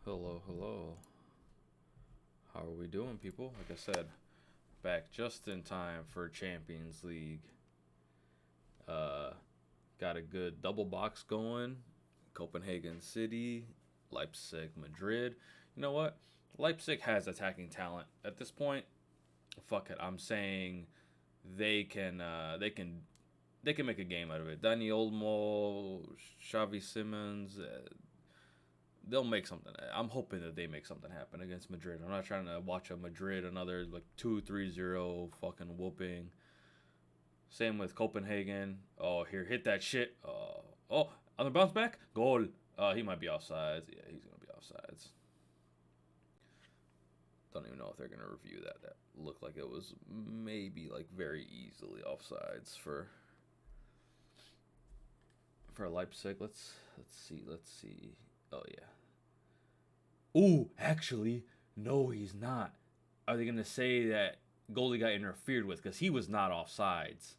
Hello, hello. How are we doing, people? Like I said, back just in time for Champions League. Uh, got a good double box going. Copenhagen City, Leipzig, Madrid. You know what? Leipzig has attacking talent at this point. Fuck it. I'm saying they can. They can make a game out of it. Dani Olmo, Xavi Simmons, they'll make something. I'm hoping that they make something happen against Madrid. I'm not trying to watch a Madrid another like 2-3-0 fucking whooping. Same with Copenhagen. Oh, here, hit that shit. Oh, on the bounce back, goal. He might be offsides. Yeah, he's gonna be offsides. Don't even know if they're gonna review that. That looked like it was maybe like very easily offsides for Leipzig. Let's see. Oh yeah. Ooh, actually, no, he's not. Are they going to say that goalie got interfered with because he was not offsides?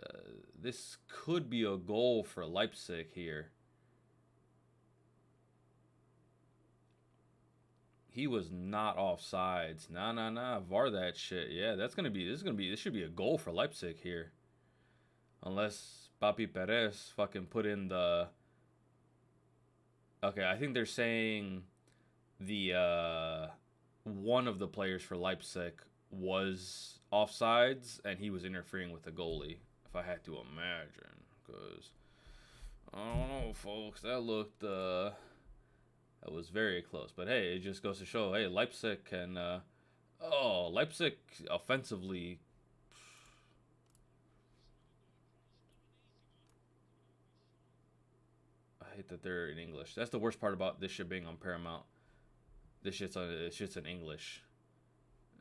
Uh, this could be a goal for Leipzig here. He was not offsides. Nah. VAR that shit. Yeah, this should be a goal for Leipzig here. Unless Papi Perez fucking put in the. Okay, I think they're saying the one of the players for Leipzig was offsides and he was interfering with the goalie. If I had to imagine, because I don't know, folks, that was very close. But hey, it just goes to show, hey, Leipzig can. Leipzig offensively. I hate that they're in English. That's the worst part about this shit being on Paramount. This shit's in English.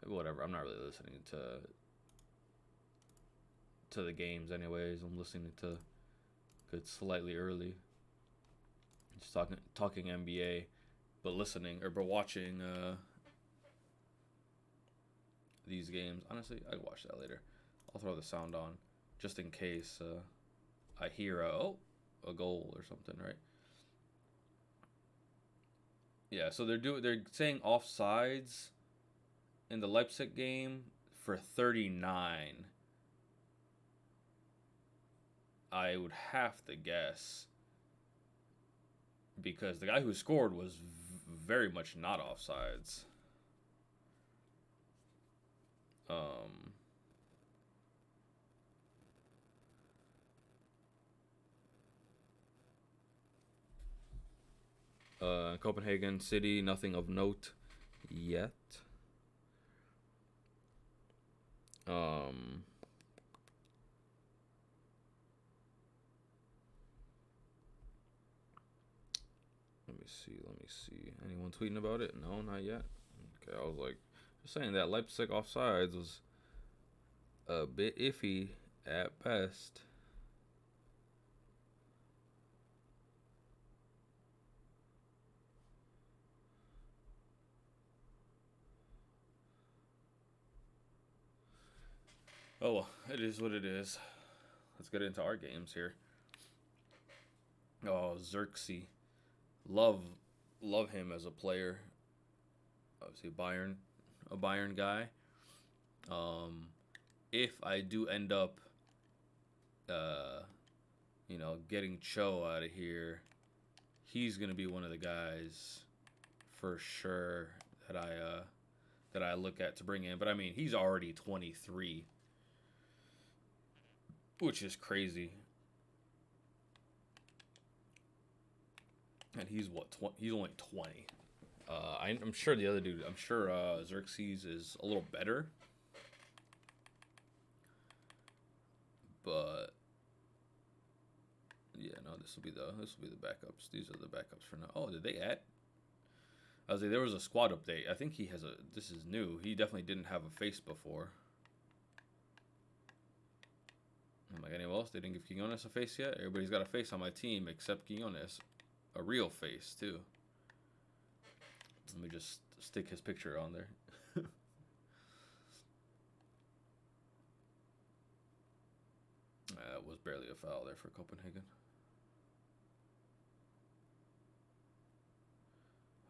Whatever. I'm not really listening to the games anyways. I'm listening to good slightly early. Just talking NBA, but listening or but watching these games. Honestly, I'd watch that later. I'll throw the sound on just in case I hear a goal or something, right? Yeah, so they're saying offsides in the Leipzig game for 39. I would have to guess because the guy who scored was very much not offsides. Um, Copenhagen City, nothing of note yet. Um, Let me see. Let me see. Anyone tweeting about it? No, not yet. Okay, I was like, just saying that Leipzig offsides was a bit iffy at best. Oh well, it is what it is. Let's get into our games here. Oh, Xerxes, love, love him as a player. Obviously, a Bayern guy. Um, if I do end up, uh, getting Cho out of here, he's gonna be one of the guys for sure that I look at to bring in. But I mean, he's already 23, which is crazy. And he's what? He's only 20. I'm sure the other dude. I'm sure Xerxes is a little better, but yeah, no. This will be the backups. These are the backups for now. Oh, did they add? I was like, there was a squad update. I think he has a. This is new. He definitely didn't have a face before. I'm like, anyone else? They didn't give Quinones a face yet. Everybody's got a face on my team except Quinones, a real face too. Let me just stick his picture on there. That was barely a foul there for Copenhagen.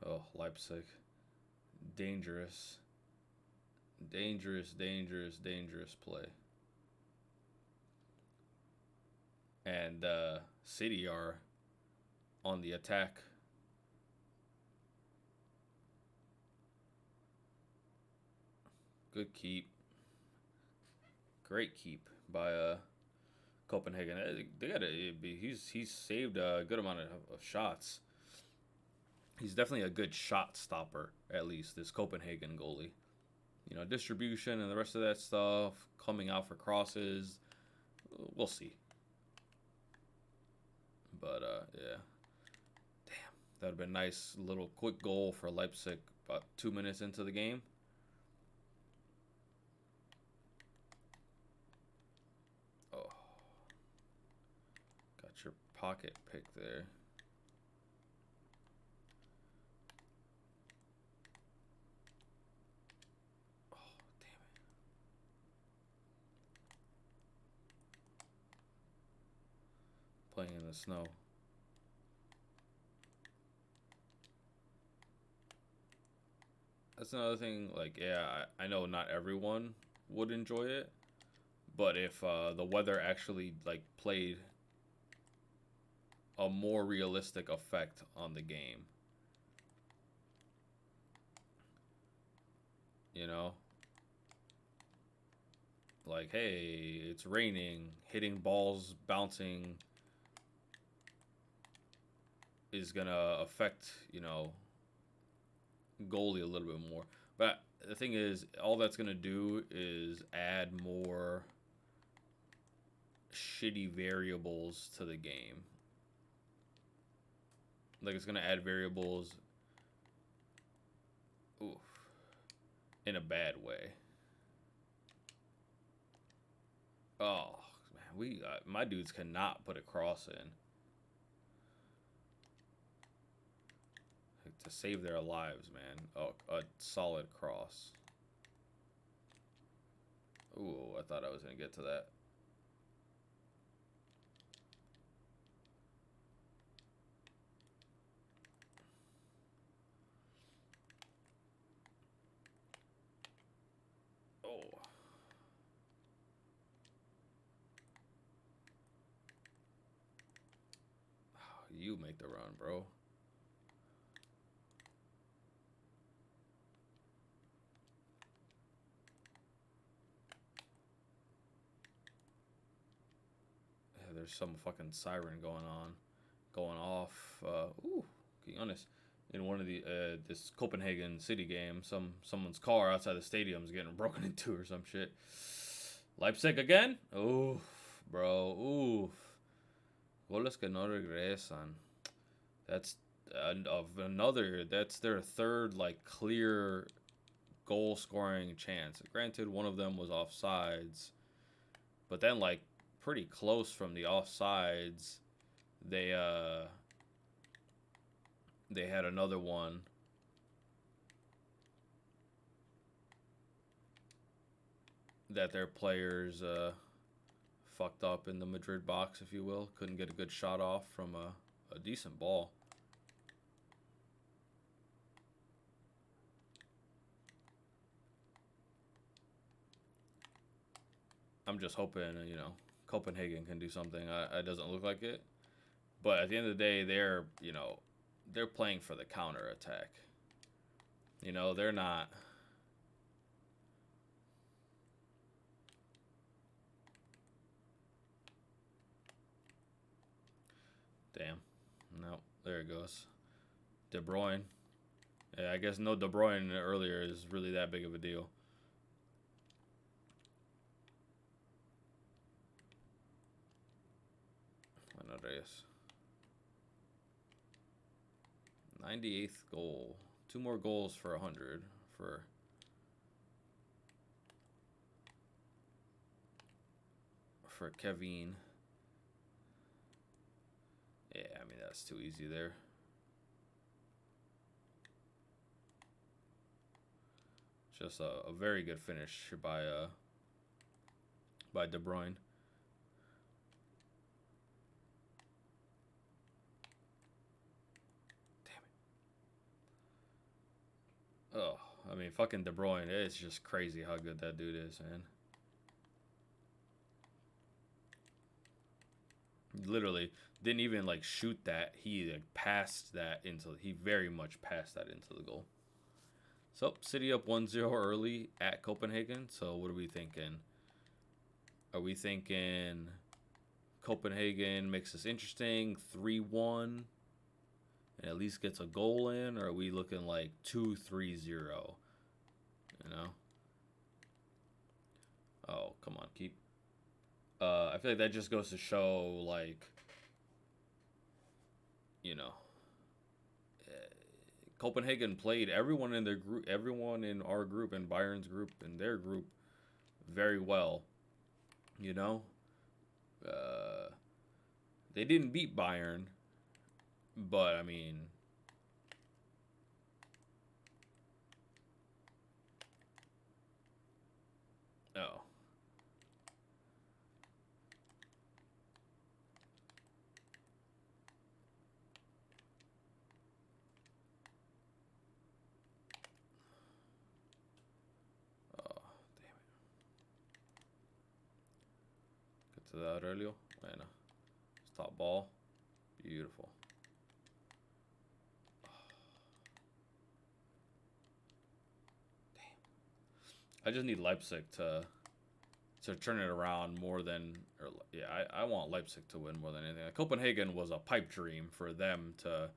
Oh, Leipzig. Dangerous. Dangerous, dangerous, dangerous play. And City are on the attack. Good keep. Great keep by Copenhagen. They gotta be. He's saved a good amount of shots. He's definitely a good shot stopper. At least this Copenhagen goalie. You know, distribution and the rest of that stuff, coming out for crosses. We'll see. But yeah. Damn, that'd have been a nice little quick goal for Leipzig about 2 minutes into the game. Oh, got your pocket pick there. Oh, damn it. Playing in the snow. That's another thing, like, yeah, I know not everyone would enjoy it, but if the weather actually, like, played a more realistic effect on the game, you know? Like, hey, it's raining, hitting balls, bouncing is gonna affect, you know, goalie a little bit more. But the thing is, all that's going to do is add more shitty variables to the game. Like, it's going to add variables, oof, in a bad way. Oh, man, my dudes cannot put a cross in. To save their lives, man. Oh, a solid cross. Ooh, I thought I was going to get to that. Oh. You make the run, bro. There's some fucking siren going off. Ooh, to be honest, in one of the this Copenhagen City game, someone's car outside the stadium is getting broken into or some shit. Leipzig again? Oof, bro. Oof. Goles que no regresan. That's another. That's their third like clear goal scoring chance. Granted, one of them was offsides, but then like pretty close from the offsides, they had another one that their players fucked up in the Madrid box, if you will. Couldn't get a good shot off from a decent ball. I'm just hoping, you know, Copenhagen can do something. It doesn't look like it. But at the end of the day, they're, you know, they're playing for the counter attack. You know, they're not. Damn. No, there it goes. De Bruyne. Yeah, I guess no De Bruyne earlier is really that big of a deal. Andres. 98th goal. 2 more goals for 100 for Kevin. Yeah, I mean that's too easy there. Just a very good finish by De Bruyne. Damn it. Oh, I mean, fucking De Bruyne. It's just crazy how good that dude is, man. Literally didn't even like shoot that. He like passed that into. He very much passed that into the goal. So City up 1-0 early at Copenhagen. So what are we thinking? Are we thinking Copenhagen makes this interesting 3-1 and at least gets a goal in, or are we looking like 2-3-0? You know? Oh, come on, keep. I feel like that just goes to show, like, you know, Copenhagen played everyone in their group, everyone in our group, and Bayern's group, and their group, very well. You know, uh, they didn't beat Bayern, but I mean, oh, oh, damn it! Get to that earlier. Bueno, stop ball, beautiful. I just need Leipzig to turn it around more than, or yeah, I want Leipzig to win more than anything. Like, Copenhagen was a pipe dream for them to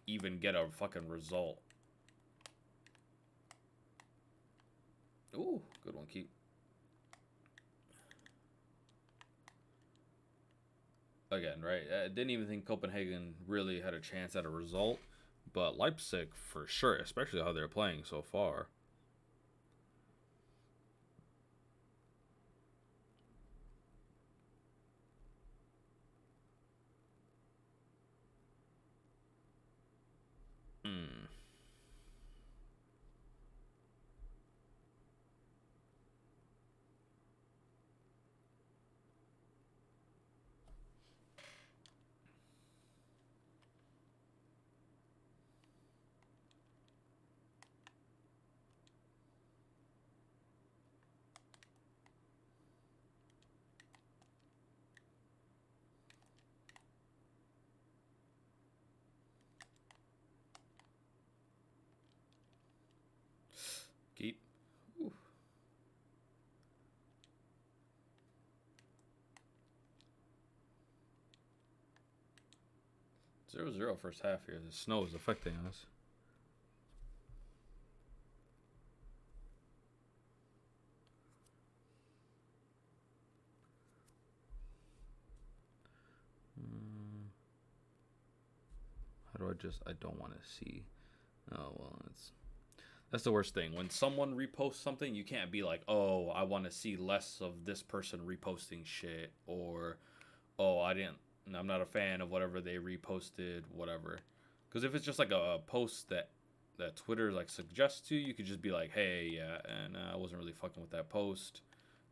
even get a fucking result. Ooh, good one, keep. Again, right? I didn't even think Copenhagen really had a chance at a result, but Leipzig for sure, especially how they're playing so far. Hmm. 0-0 first half here. The snow is affecting us. How do I just? I don't want to see. Oh well, that's the worst thing. When someone reposts something, you can't be like, "Oh, I want to see less of this person reposting shit," or, "Oh, I'm not a fan of whatever they reposted, whatever." Because if it's just like a post that Twitter like suggests to you, you could just be like, "Hey, yeah, and I wasn't really fucking with that post.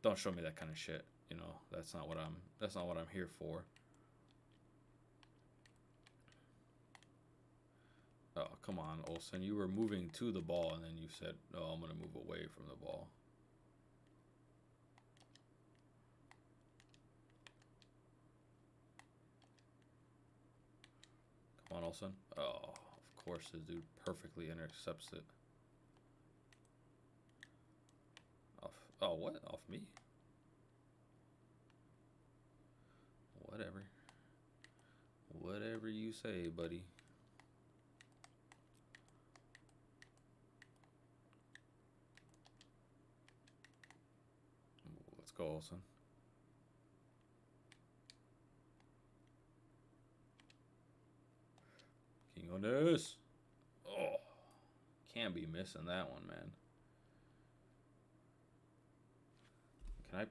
Don't show me that kind of shit." You know, that's not what I'm here for. Oh, come on, Olsen. You were moving to the ball, and then you said, "No, I'm gonna move away from the ball." Come on, Olsen. Oh, of course, this dude perfectly intercepts it. Off. Oh, what? Off me? Whatever. Whatever you say, buddy. Let's go, Olsen. King on this. Oh, can't be missing that one, man. Can I?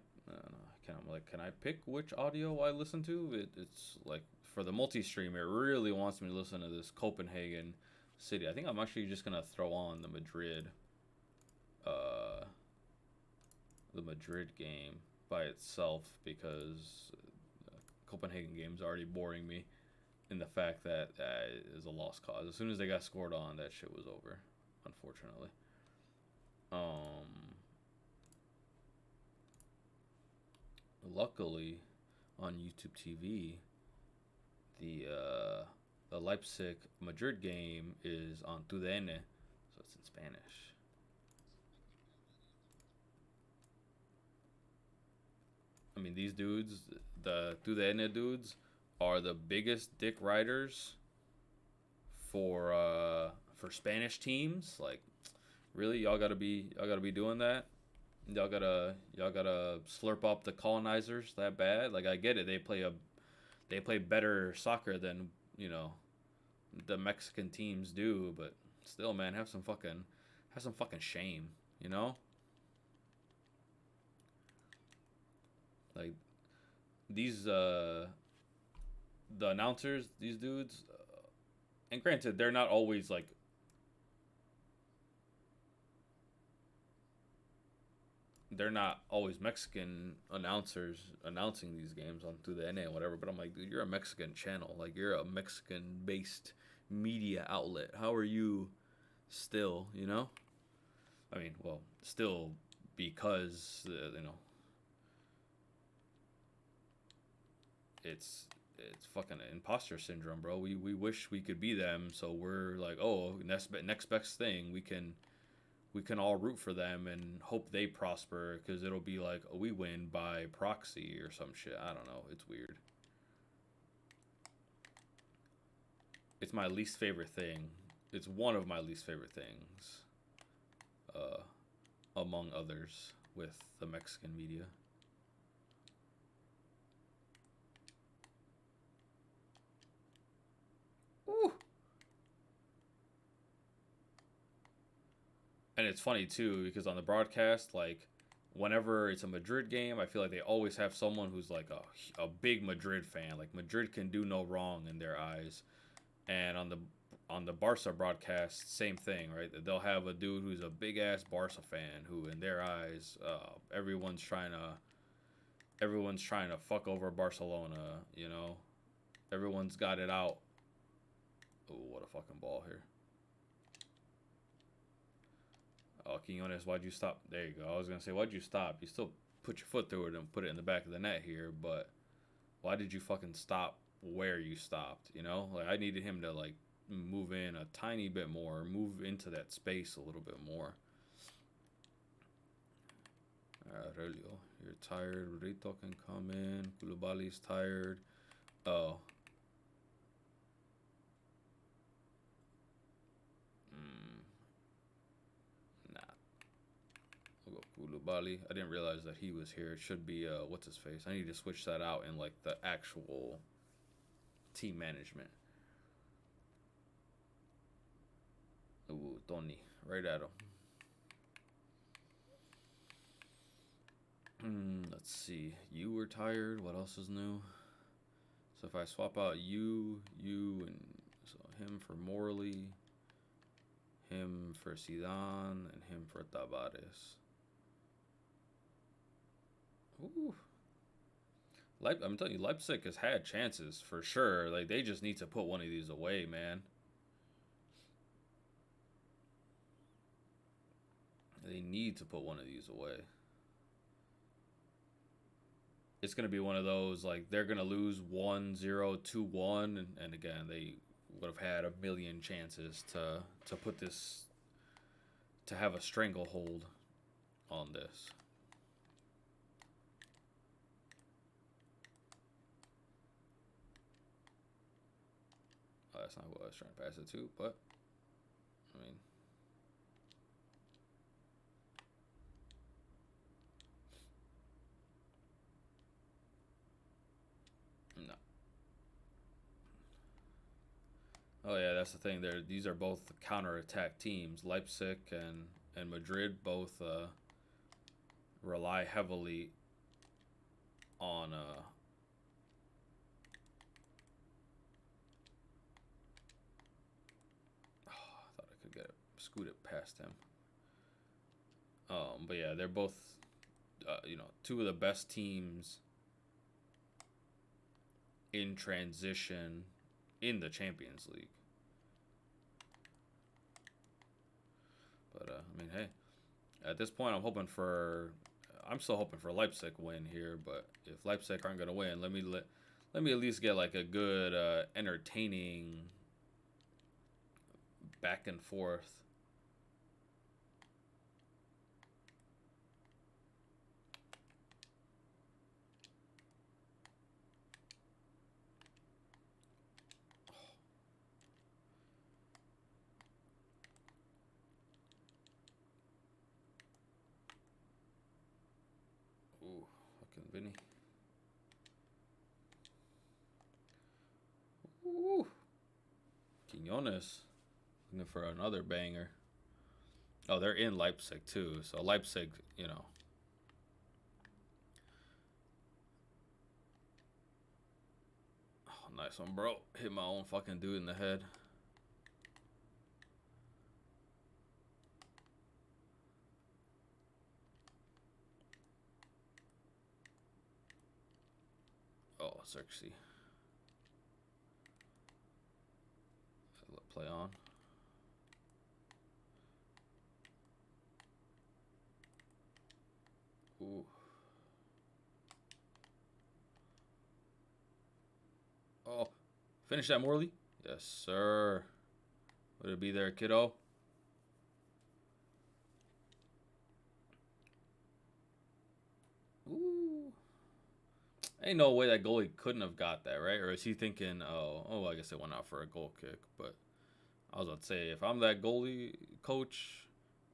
No, can I pick which audio I listen to? It's like for the multi-stream, it really wants me to listen to this Copenhagen City. I think I'm actually just gonna throw on uh, the Madrid game by itself because Copenhagen game's already boring me in the fact that it is a lost cause. As soon as they got scored on, that shit was over. unfortunately. Luckily, on YouTube TV, the Leipzig Madrid game is on TUDN, so it's in Spanish. I mean, these dudes, the TUDN dudes, are the biggest dick riders for Spanish teams. Like, really, y'all gotta be doing that. Y'all gotta slurp up the colonizers that bad. Like, I get it. They play better soccer than the Mexican teams do, but still, man, have some fucking shame. You know, like these the announcers, these dudes, and granted, they're not always like they're not always Mexican announcers announcing these games on through the NA and whatever. But I'm like, dude, you're a Mexican channel. Like, you're a Mexican-based media outlet. How are you still? I mean, well, still because it's fucking imposter syndrome, bro. We wish we could be them, so we're like, oh, next best thing we can all root for them and hope they prosper because it'll be like we win by proxy or some shit. I don't know. It's weird. It's my least favorite thing. It's one of my least favorite things, uh, among others, with the Mexican media. Ooh. And it's funny too because on the broadcast, like whenever it's a Madrid game, I feel like they always have someone who's like a big Madrid fan. Like, Madrid can do no wrong in their eyes. And on the Barca broadcast, same thing, right? They'll have a dude who's a big ass Barca fan who, in their eyes, everyone's trying to fuck over Barcelona. Everyone's got it out. Oh, what a fucking ball here. Oh, Quinones, why'd you stop? There you go. I was gonna say, why'd you stop? You still put your foot through it and put it in the back of the net here, but why did you fucking stop where you stopped? Like, I needed him to like move in a tiny bit more, move into that space a little bit more. Aurelio, you're tired. Rito can come in. Koulibaly's tired. Oh. Nah. We'll go Koulibaly. I didn't realize that he was here. It should be, what's his face? I need to switch that out in, like, the actual team management. Ooh, Tony. Right at him. Let's see. You were tired. What else is new? So if I swap out you, and so him for Morley, him for Zidane, and him for Tavares. Ooh. I'm telling you, Leipzig has had chances for sure. Like, they just need to put one of these away, man. They need to put one of these away. It's going to be one of those, like, they're going to lose 1-0, 2-1, and again, they would have had a million chances to put this, to have a stranglehold on this. Oh, that's not what I was trying to pass it to, but, I mean, no. Oh yeah, that's the thing. These are both counter-attack teams. Leipzig and Madrid both rely heavily on. Oh, I thought I could scoot it past him. But yeah, they're both, two of the best teams in transition in the Champions League. But I mean, hey, at this point, I'm still hoping for Leipzig win here. But if Leipzig aren't gonna win, let me at least get like a good, entertaining back and forth. Ooh, fucking Vinny. Ooh, Quinones looking for another banger. Oh, they're in Leipzig too. So Leipzig, you know. Oh, nice one, bro. Hit my own fucking dude in the head. Oh, Xerxes. Play on. Ooh. Oh, finish that, Morley. Yes, sir. Would it be there, kiddo? Ooh. Ain't no way that goalie couldn't have got that, right? Or is he thinking, I guess it went out for a goal kick. But I was about to say, if I'm that goalie coach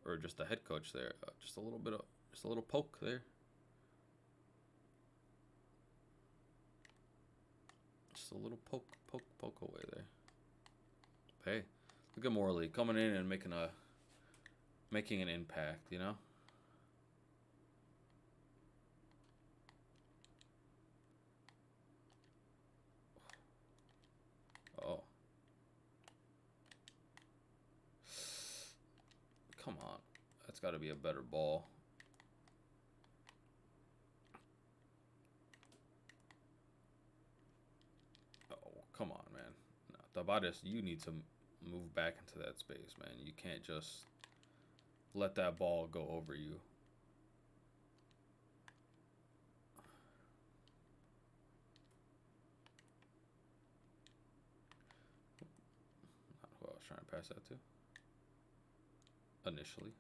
or just the head coach there, just a little poke there. Just a little poke away there. Hey, look at Morley coming in and making an impact, you know? Oh. Come on. That's got to be a better ball. Oh, come on, man. No, Tabárez, you need to move back into that space, man. You can't just let that ball go over you. Not who I was trying to pass that to initially.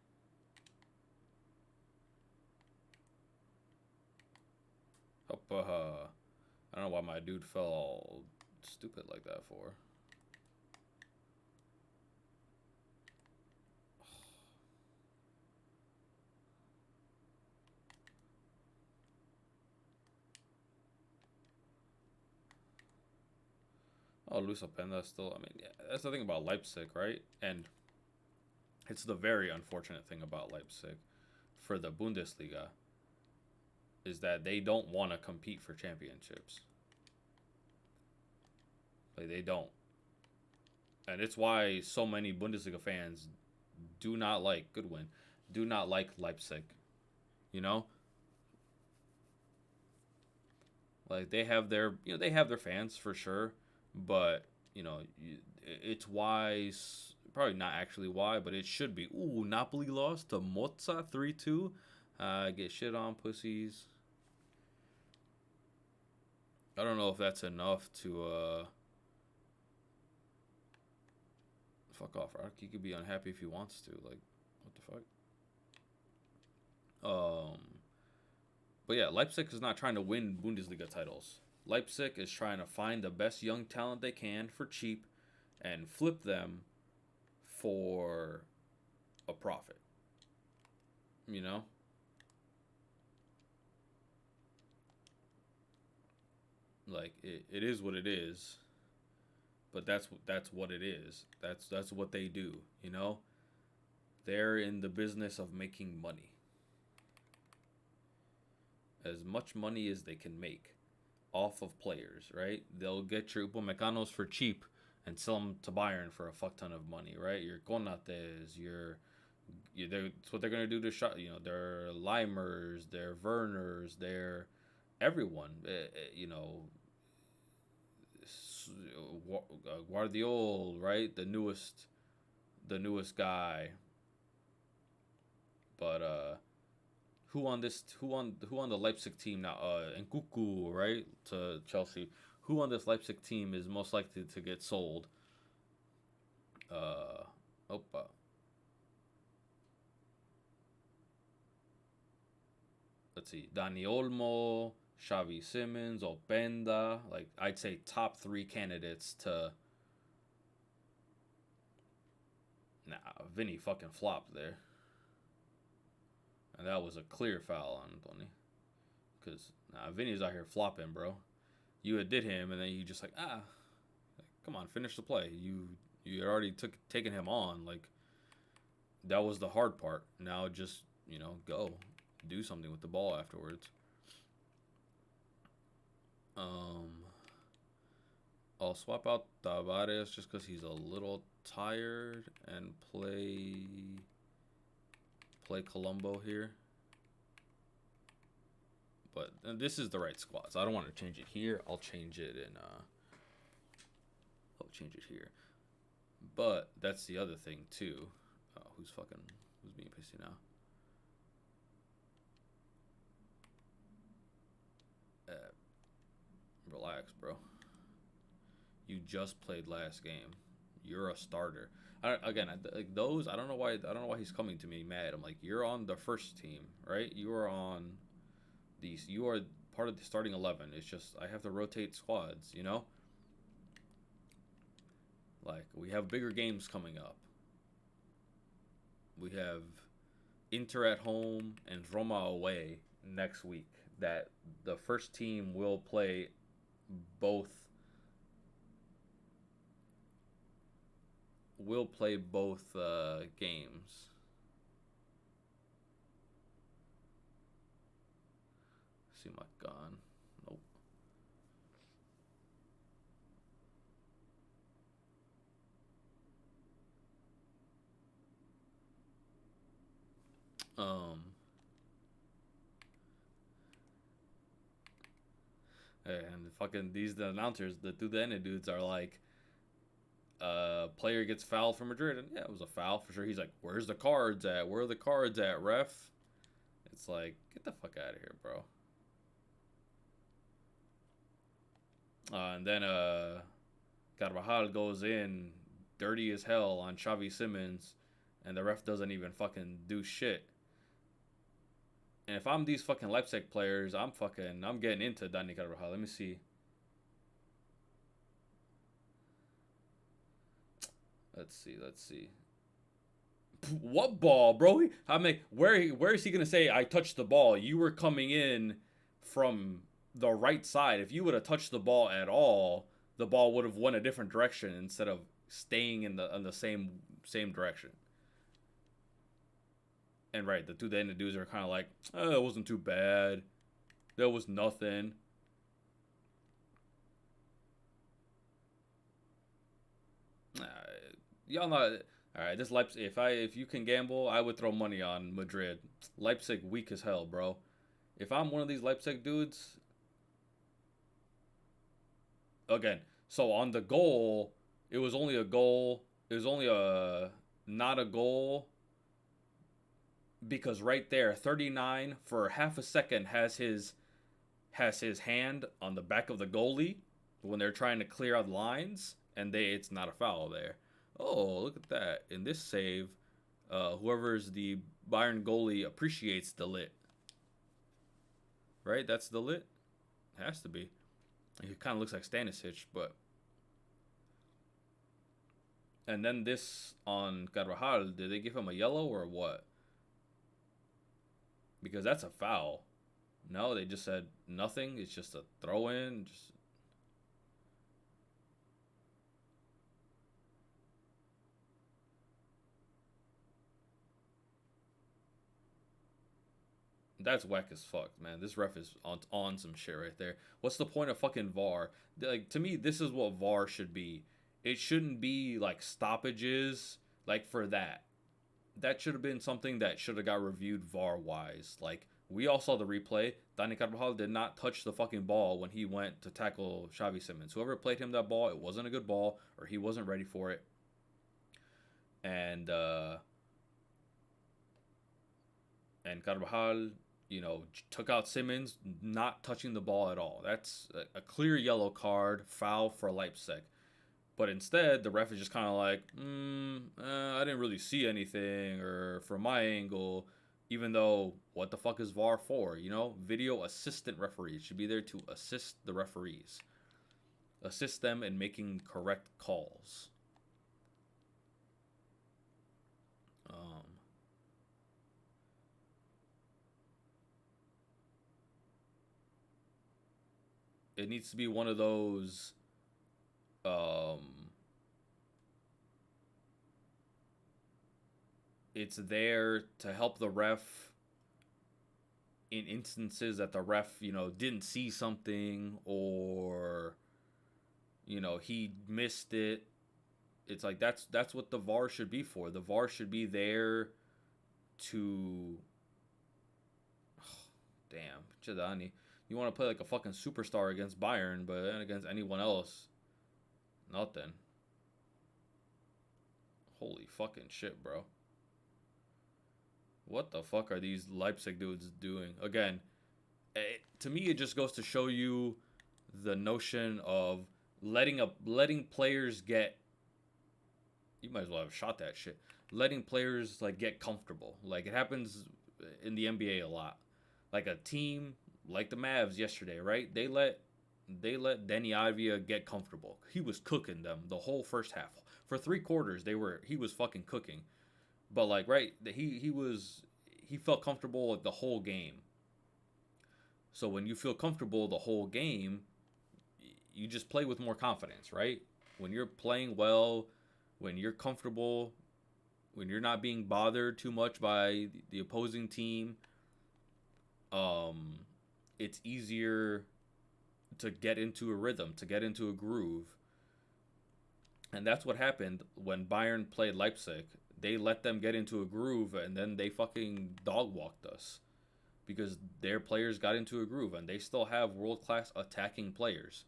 I don't know why my dude fell all stupid like that for. Oh, Luis Openda still. I mean, yeah, that's the thing about Leipzig, right? And it's the very unfortunate thing about Leipzig for the Bundesliga is that they don't want to compete for championships. Like, they don't. And it's why so many Bundesliga fans do not like Goodwin, do not like Leipzig. You know, like they have their fans for sure, but it's wise. Probably not actually why, but it should be. Ooh, Napoli lost to Mozza 3-2. Get shit on, pussies. I don't know if that's enough to fuck off, Rock. He could be unhappy if he wants to. Like, what the fuck? But yeah, Leipzig is not trying to win Bundesliga titles. Leipzig is trying to find the best young talent they can for cheap and flip them for a profit. You know? Like it is what it is, but that's what it is. That's what they do, you know? They're in the business of making money. As much money as they can make off of players, right? They'll get your Upamecano's for cheap and sell them to Bayern for a fuck ton of money, right? Your Konates, that's what they're gonna do to their Limers, their Werners, their everyone, Guardiol, right? The newest guy. But who on the Leipzig team now? Nkuku, right, to Chelsea. Who on this Leipzig team is most likely to get sold? Uh, Opa. Let's see. Dani Olmo, Xavi Simmons, Openda. Like, I'd say top three candidates to. Nah, Vinny fucking flopped there. And that was a clear foul on Tony. Because, nah, Vinny's out here flopping, bro. You had did him, and then you just like, come on, finish the play. You already taken him on. Like, that was the hard part. Now just, go. Do something with the ball afterwards. I'll swap out Tavares just because he's a little tired and play Colombo here. But this is the right squad, so I don't want to change it here. I'll change it here. But that's the other thing too. Who's being pissy now? Relax, bro. You just played last game. You're a starter. Like those. I don't know why he's coming to me mad. I'm like, you're on the first team, right? You are on these. You are part of the starting 11. It's just I have to rotate squads. Like we have bigger games coming up. We have Inter at home and Roma away next week. That the first team will play both games. See my gun. Nope. And fucking the announcers, the dudes are like, player gets fouled for Madrid, and yeah, it was a foul for sure. He's like, where's the cards at? Where are the cards at, ref? It's like, get the fuck out of here, bro. And then Carvajal goes in dirty as hell on Xavi Simmons, and the ref doesn't even fucking do shit. And if I'm these fucking Leipzig players, I'm getting into Dani Carvajal. Let me see. Let's see. What ball, bro? I mean, where is he gonna say I touched the ball? You were coming in from the right side. If you would have touched the ball at all, the ball would have went a different direction instead of staying in the same direction. And right, the dudes are kind of like, it wasn't too bad. There was nothing. Y'all not. All right, this Leipzig. If you can gamble, I would throw money on Madrid. Leipzig weak as hell, bro. If I'm one of these Leipzig dudes, again. So on the goal, it was only a goal. It was only a not a goal because right there, 39 for half a second has his hand on the back of the goalie when they're trying to clear out lines, and it's not a foul there. Oh, look at that. In this save, whoever's the Bayern goalie appreciates the lit. Right? That's the lit? Has to be. It kind of looks like Stanisic, but... And then this on Carvajal, did they give him a yellow or what? Because that's a foul. No, they just said nothing. It's just a throw-in. That's whack as fuck, man. This ref is on some shit right there. What's the point of fucking VAR? Like, to me, this is what VAR should be. It shouldn't be like stoppages like for that. That should have been something that should have got reviewed VAR wise. Like, we all saw the replay. Dani Carvajal did not touch the fucking ball when he went to tackle Xavi Simmons. Whoever played him that ball, it wasn't a good ball, or he wasn't ready for it. And and Carvajal, took out Simmons, not touching the ball at all. That's a clear yellow card, foul for Leipzig. But instead, the ref is just kind of like, I didn't really see anything, or from my angle, even though, what the fuck is VAR for? Video assistant referees should be there to assist the referees, assist them in making correct calls. It needs to be one of those. Um, it's there to help the ref in instances that the ref, didn't see something, or he missed it. It's like that's what the VAR should be for. The VAR should be there to damn, Chidani. You want to play like a fucking superstar against Bayern, but then against anyone else, nothing. Holy fucking shit, bro. What the fuck are these Leipzig dudes doing? Again, to me, it just goes to show you the notion of letting players get. You might as well have shot that shit. Letting players like get comfortable. Like it happens in the NBA a lot. Like a team like the Mavs yesterday, right? They let Denny Avdia get comfortable. He was cooking them the whole first half. For 3 quarters, he was fucking cooking. But like right, he felt comfortable like the whole game. So when you feel comfortable the whole game, you just play with more confidence, right? When you're playing well, when you're comfortable, when you're not being bothered too much by the opposing team, it's easier to get into a rhythm, to get into a groove. And that's what happened when Bayern played Leipzig. They let them get into a groove, and then they fucking dog walked us because their players got into a groove, and they still have world class attacking players.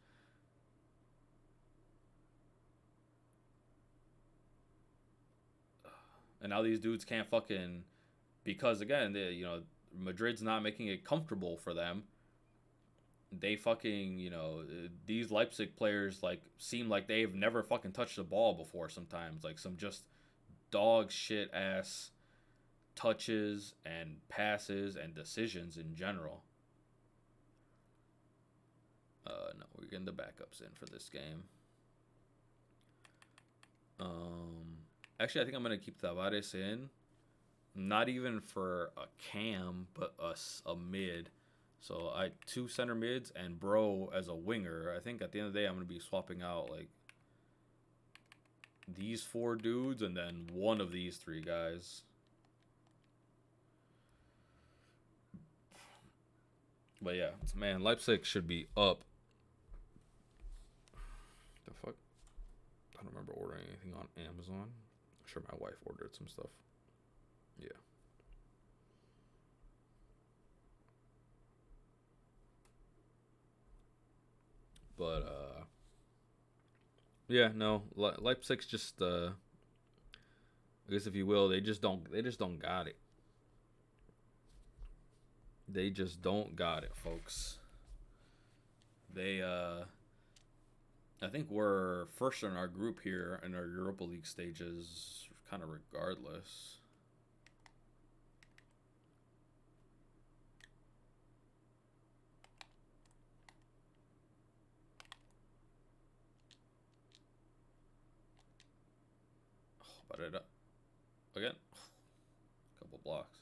And now these dudes can't fucking, because again, Madrid's not making it comfortable for them. They fucking, these Leipzig players like seem like they've never fucking touched the ball before sometimes. Like some just dog shit ass touches and passes and decisions in general. No, we're getting the backups in for this game. Actually, I think I'm gonna keep Tavares in. Not even for a cam, but a mid. So I 2 center mids and Bro as a winger. I think at the end of the day, I'm gonna be swapping out like these 4 dudes and then one of these 3 guys. But yeah, man, Leipzig should be up. The fuck? I don't remember ordering anything on Amazon. I'm sure my wife ordered some stuff. Yeah. But yeah, no, Leipzig's just I guess if you will, they just don't got it. They just don't got it, folks. They I think we're first in our group here in our Europa League stages kind of regardless. But it again, couple blocks.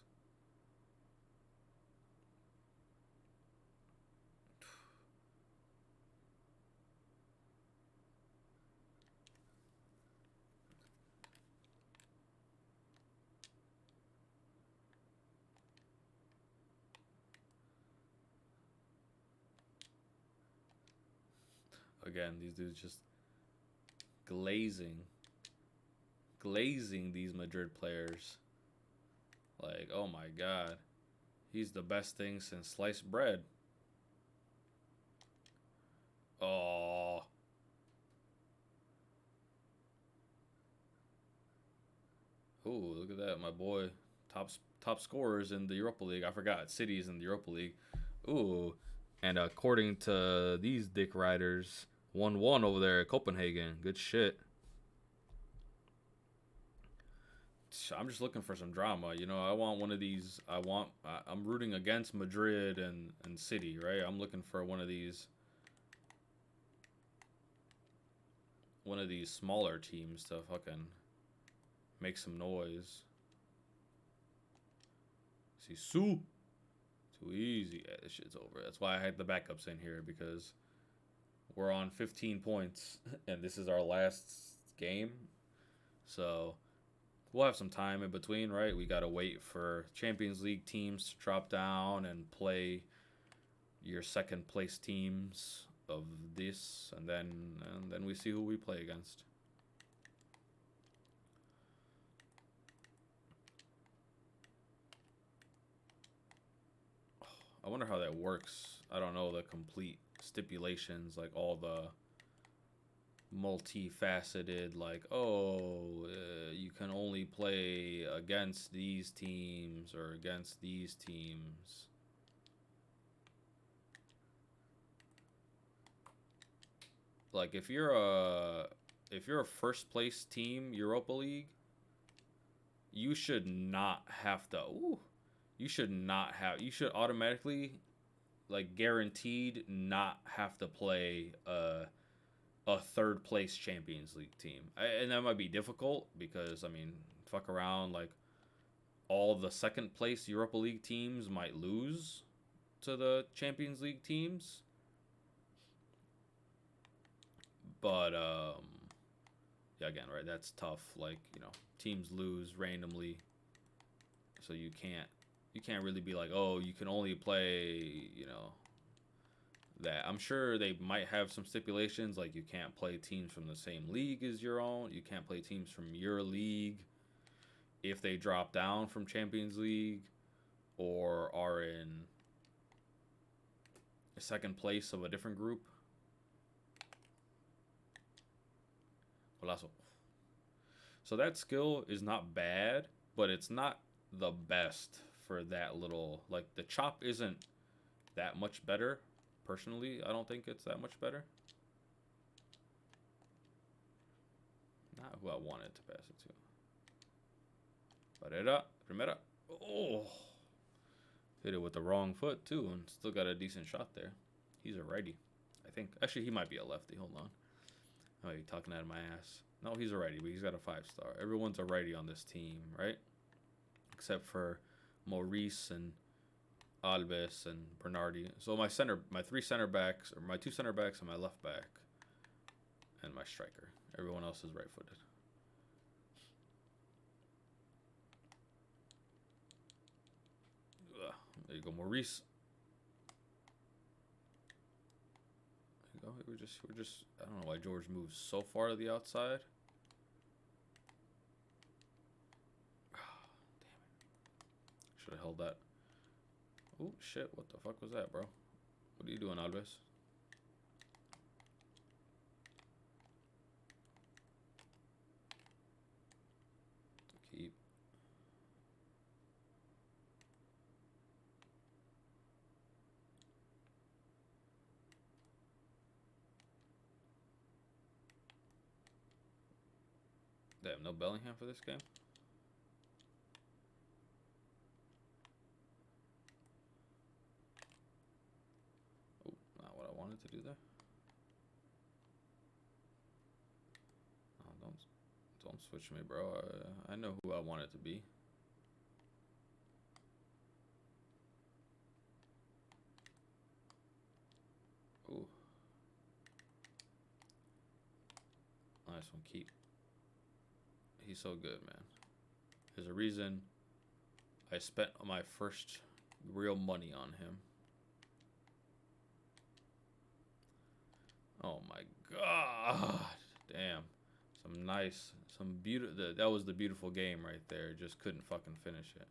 Again, these dudes just glazing these Madrid players. Like, oh my god. He's the best thing since sliced bread. Oh. Ooh, look at that, my boy. top scorers in the Europa League. I forgot cities in the Europa League. Ooh, and according to these dick riders, 1-1 over there at Copenhagen. Good shit. I'm just looking for some drama. You know, I want one of these. I'm rooting against Madrid and City, right? I'm looking for one of these smaller teams to fucking make some noise. See, Sue. Too easy. Yeah, this shit's over. That's why I had the backups in here, because we're on 15 points and this is our last game. So we'll have some time in between, right? We got to wait for Champions League teams to drop down and play your second place teams of this, and then we see who we play against. I wonder how that works. I don't know the complete stipulations, like all the multifaceted, like, you can only play against these teams or against these teams. Like if you're a first place team Europa League, you should not have to. You should automatically, like, guaranteed not have to play a third place Champions League team. And that might be difficult because, I mean, fuck around, like, all the second place Europa League teams might lose to the Champions League teams. But yeah, again, right, that's tough. Like, you know, teams lose randomly, so you can't really be like, oh, you can only play, you know, that. I'm sure they might have some stipulations, like you can't play teams from the same league as your own. You can't play teams from your league if they drop down from Champions League or are in second place of a different group. So that skill is not bad, but it's not the best for that little, like, the chop isn't that much better. Personally, I don't think it's that much better. Not who I wanted to pass it to. Barrera, Primera. Oh! Hit it with the wrong foot, too, and still got a decent shot there. He's a righty, I think. Actually, he might be a lefty. Hold on. I might be talking out of my ass. No, he's a righty, but he's got a 5-star. Everyone's a righty on this team, right? Except for Maurice and Alves and Bernardi. So my 3 center backs, or my 2 center backs and my left back, and my striker. Everyone else is right-footed. There you go, Maurice. There you go. We're just. I don't know why George moves so far to the outside. Damn it! Should have held that. Oh shit! What the fuck was that, bro? What are you doing, Alves? Keep. Damn, no Bellingham for this game? Oh, not what I wanted to do there. Oh, don't switch me, bro. I know who I want it to be. Ooh. Nice one, keep. He's so good, man. There's a reason I spent my first real money on him. Oh my god. Damn. Some beautiful. That was the beautiful game right there. Just couldn't fucking finish it.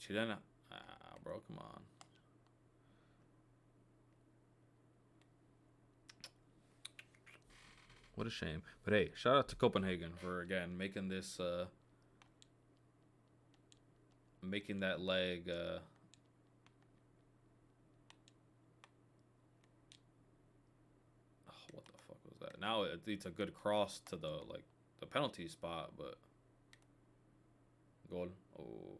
Chilena. Ah, bro, come on. What a shame. But hey, shout out to Copenhagen for again making that leg. Oh, what the fuck was that? Now it's a good cross to the penalty spot, but goal. Oh.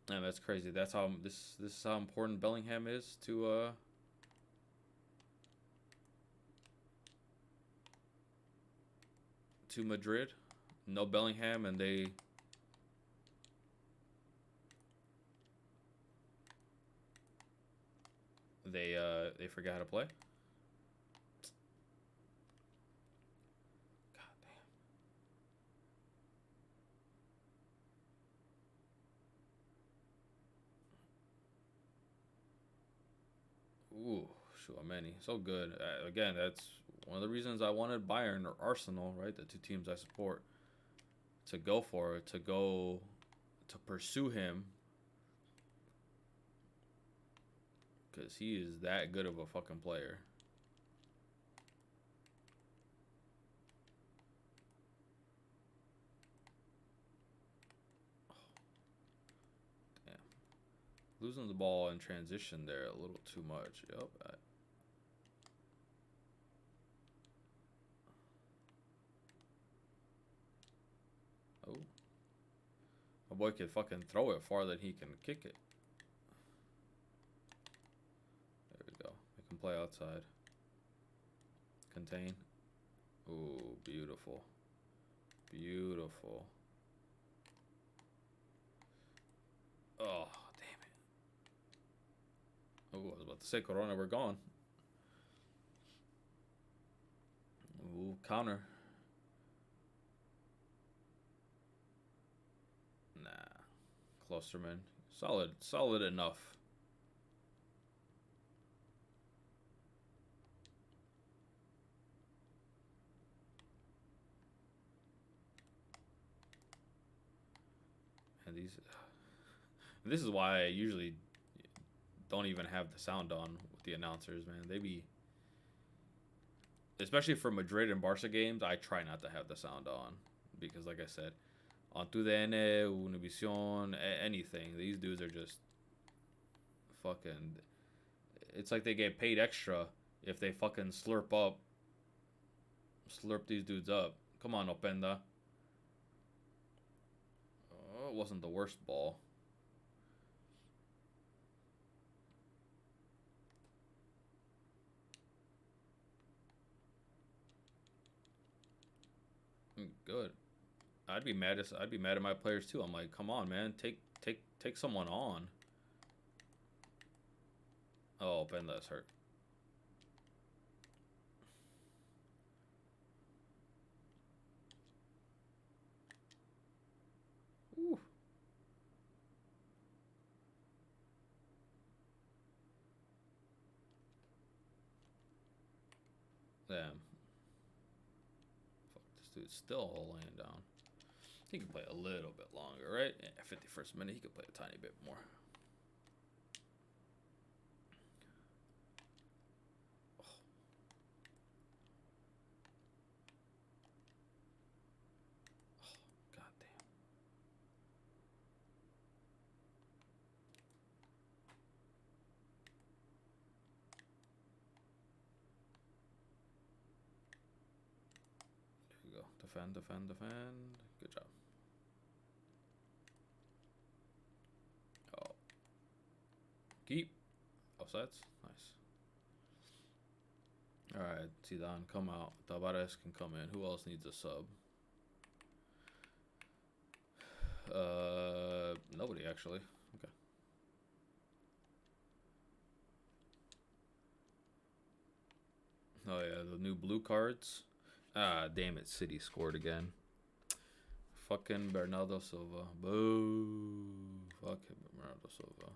And that's crazy. That's how this is how important Bellingham is to Madrid. No Bellingham, and they forgot how to play. God damn. Ooh, Chouameni, so good. Again, that's one of the reasons I wanted Bayern or Arsenal, right? The two teams I support, to go for it, to pursue him, because he is that good of a fucking player. Damn. Losing the ball in transition there a little too much. Yep. Oh. My boy can fucking throw it farther than he can kick it. There we go. They can play outside. Contain. Ooh, beautiful. Beautiful. Oh, damn it. Oh, I was about to say, Corona, we're gone. Ooh, counter. Nah. Klosterman. Solid enough. And this is why I usually don't even have the sound on with the announcers, man. They be, especially for Madrid and Barca games, I try not to have the sound on because, like I said, on TUDN, Univision, anything, these dudes are just fucking. It's like they get paid extra if they fucking slurp these dudes up. Come on, Openda. Oh, it wasn't the worst ball. Good. I'd be mad at my players too. I'm like, come on, man, take someone on. Oh, Openda's hurt. Ooh. Damn. Fuck, this dude's still laying down. He can play a little bit longer, right? Yeah, 51st minute, he could play a tiny bit more. Oh. Oh, God damn. There you go. Defend. Good job. Oh. Keep. Offsides. Nice. Alright, Zidane, come out. Tavares can come in. Who else needs a sub? Nobody actually. Okay. Oh yeah, the new blue cards. Ah, damn it, City scored again. Fucking Bernardo Silva. Boo. Fuck him, Bernardo Silva.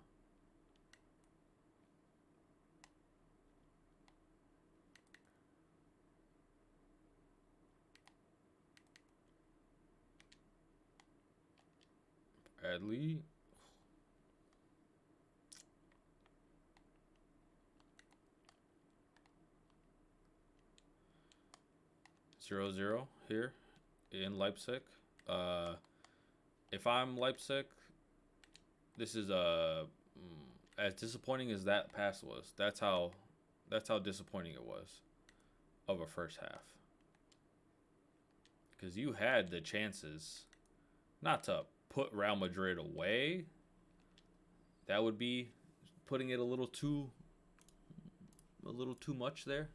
Bradley. 0-0 here in Leipzig. If I'm Leipzig, this is as disappointing as that pass was. That's how disappointing it was of a first half. Because you had the chances not to put Real Madrid away. That would be putting it a little too much there.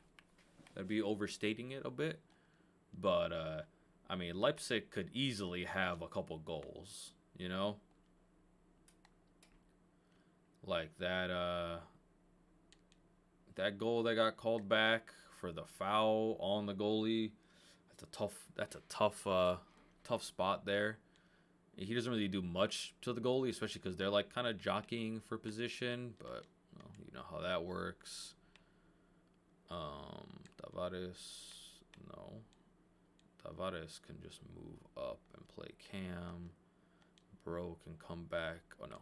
That'd be overstating it a bit. But I mean, Leipzig could easily have a couple goals, you know? Like that goal that got called back for the foul on the goalie. That's a tough spot there. He doesn't really do much to the goalie, especially because they're like kind of jockeying for position, but you know how that works. Tavares, no. Tavares can just move up and play cam. Bro can come back. Oh no,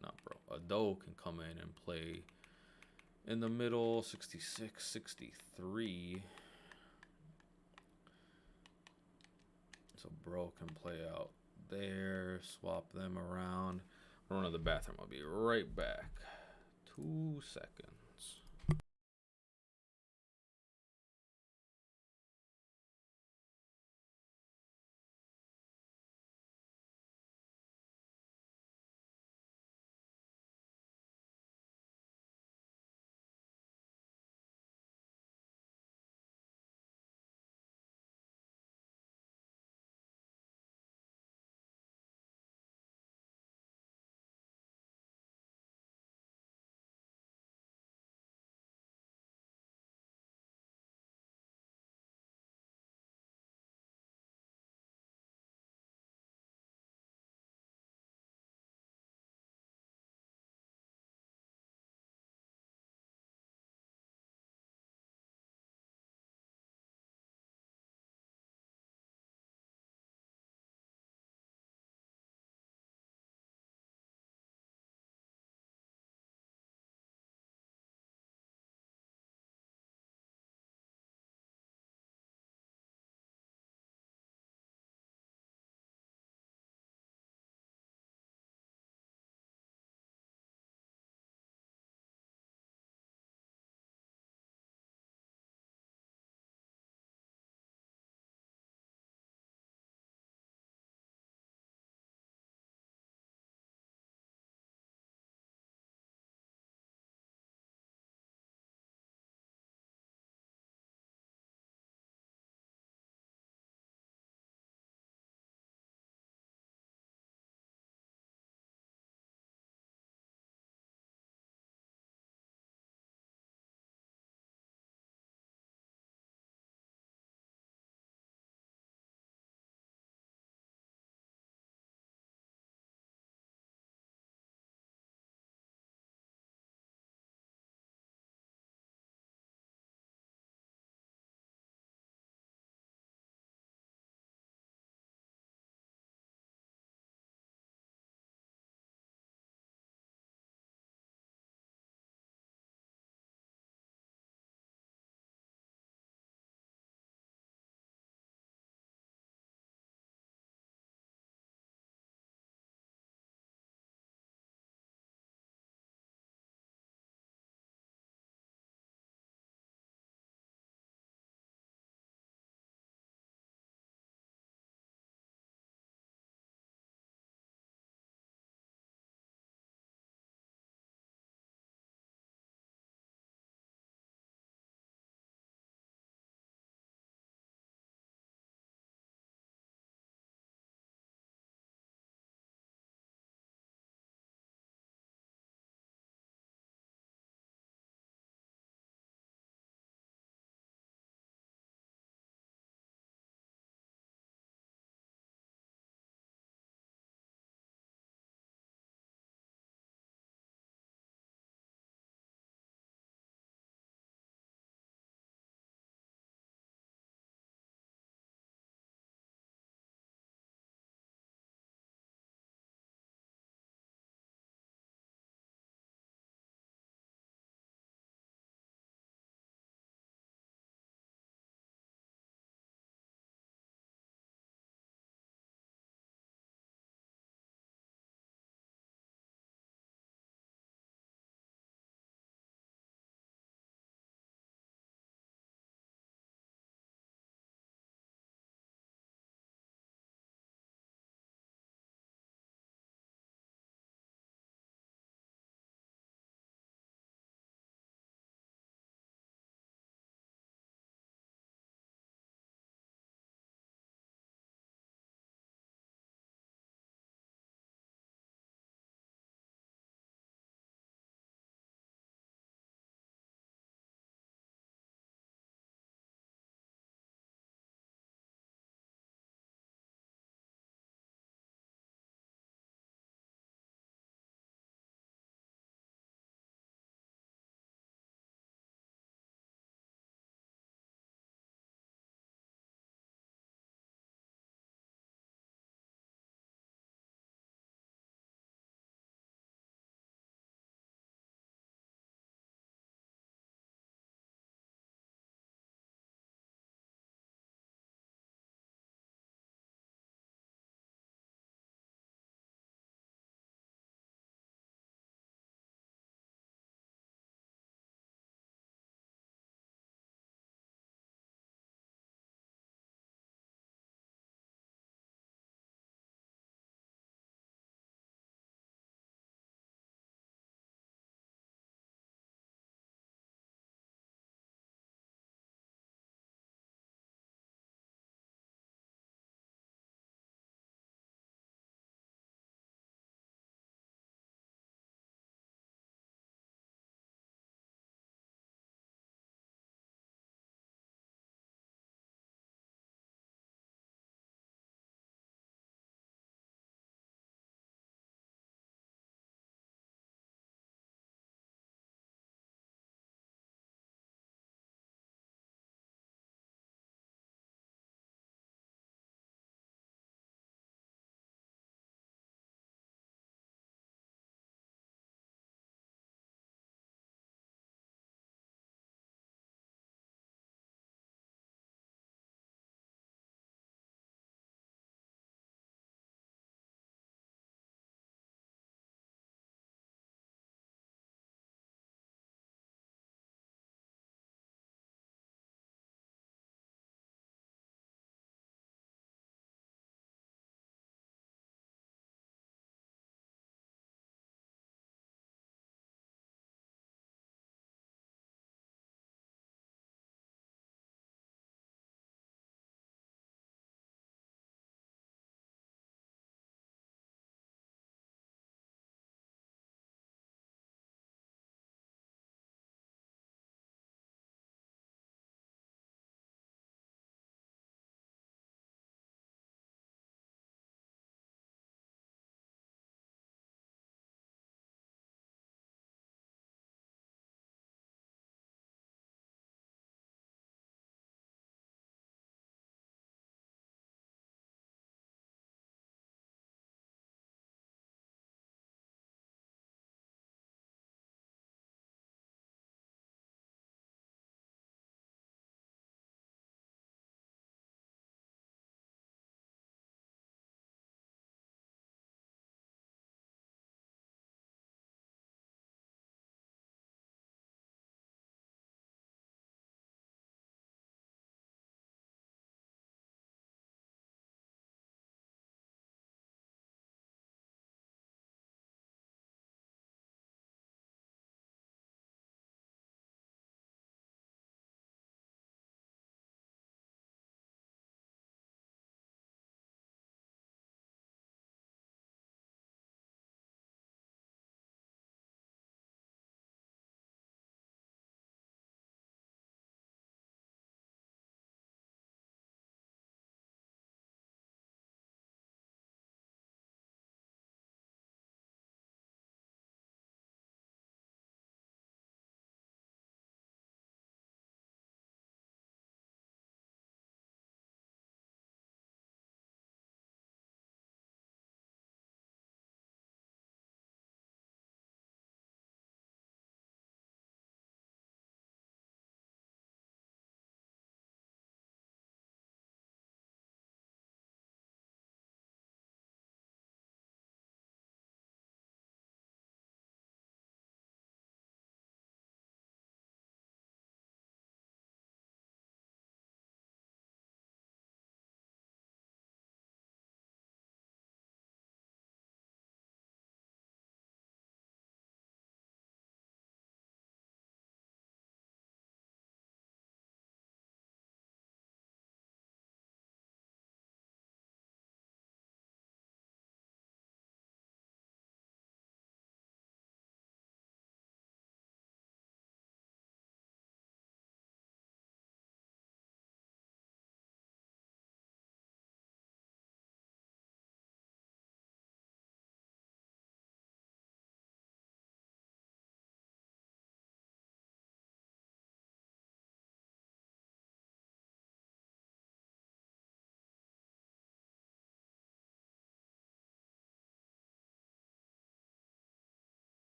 not Bro. Ado can come in and play in the middle. 66, 63. So Bro can play out there. Swap them around. Run to the bathroom. I'll be right back. 2 seconds.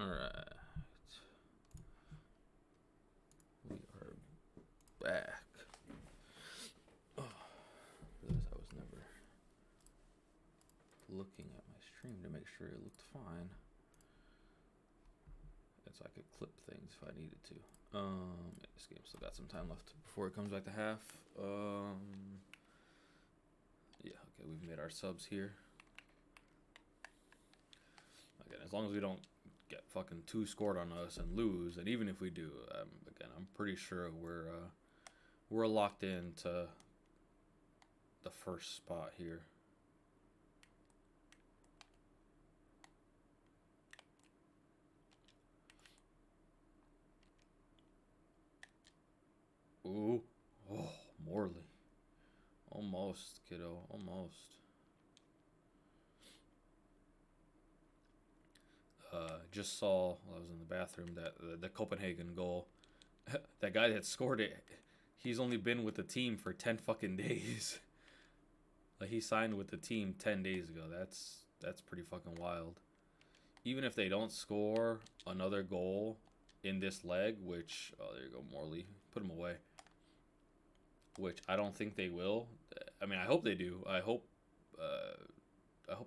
All right. We are back. Oh, I realized I was never looking at my stream to make sure it looked fine. And so I could clip things if I needed to. This game still got some time left before it comes back to half. Yeah, okay, we've made our subs here. Again, as long as we don't get fucking 2 scored on us and lose, and even if we do, again, I'm pretty sure we're locked into the first spot here. Ooh, oh, Morley, almost, kiddo, almost. Just saw while I was in the bathroom that the Copenhagen goal. That guy that scored it, he's only been with the team for 10 fucking days. Like, he signed with the team 10 days ago. That's pretty fucking wild. Even if they don't score another goal in this leg, which, oh, there you go, Morley, put him away. Which I don't think they will. I mean, I hope they do. I hope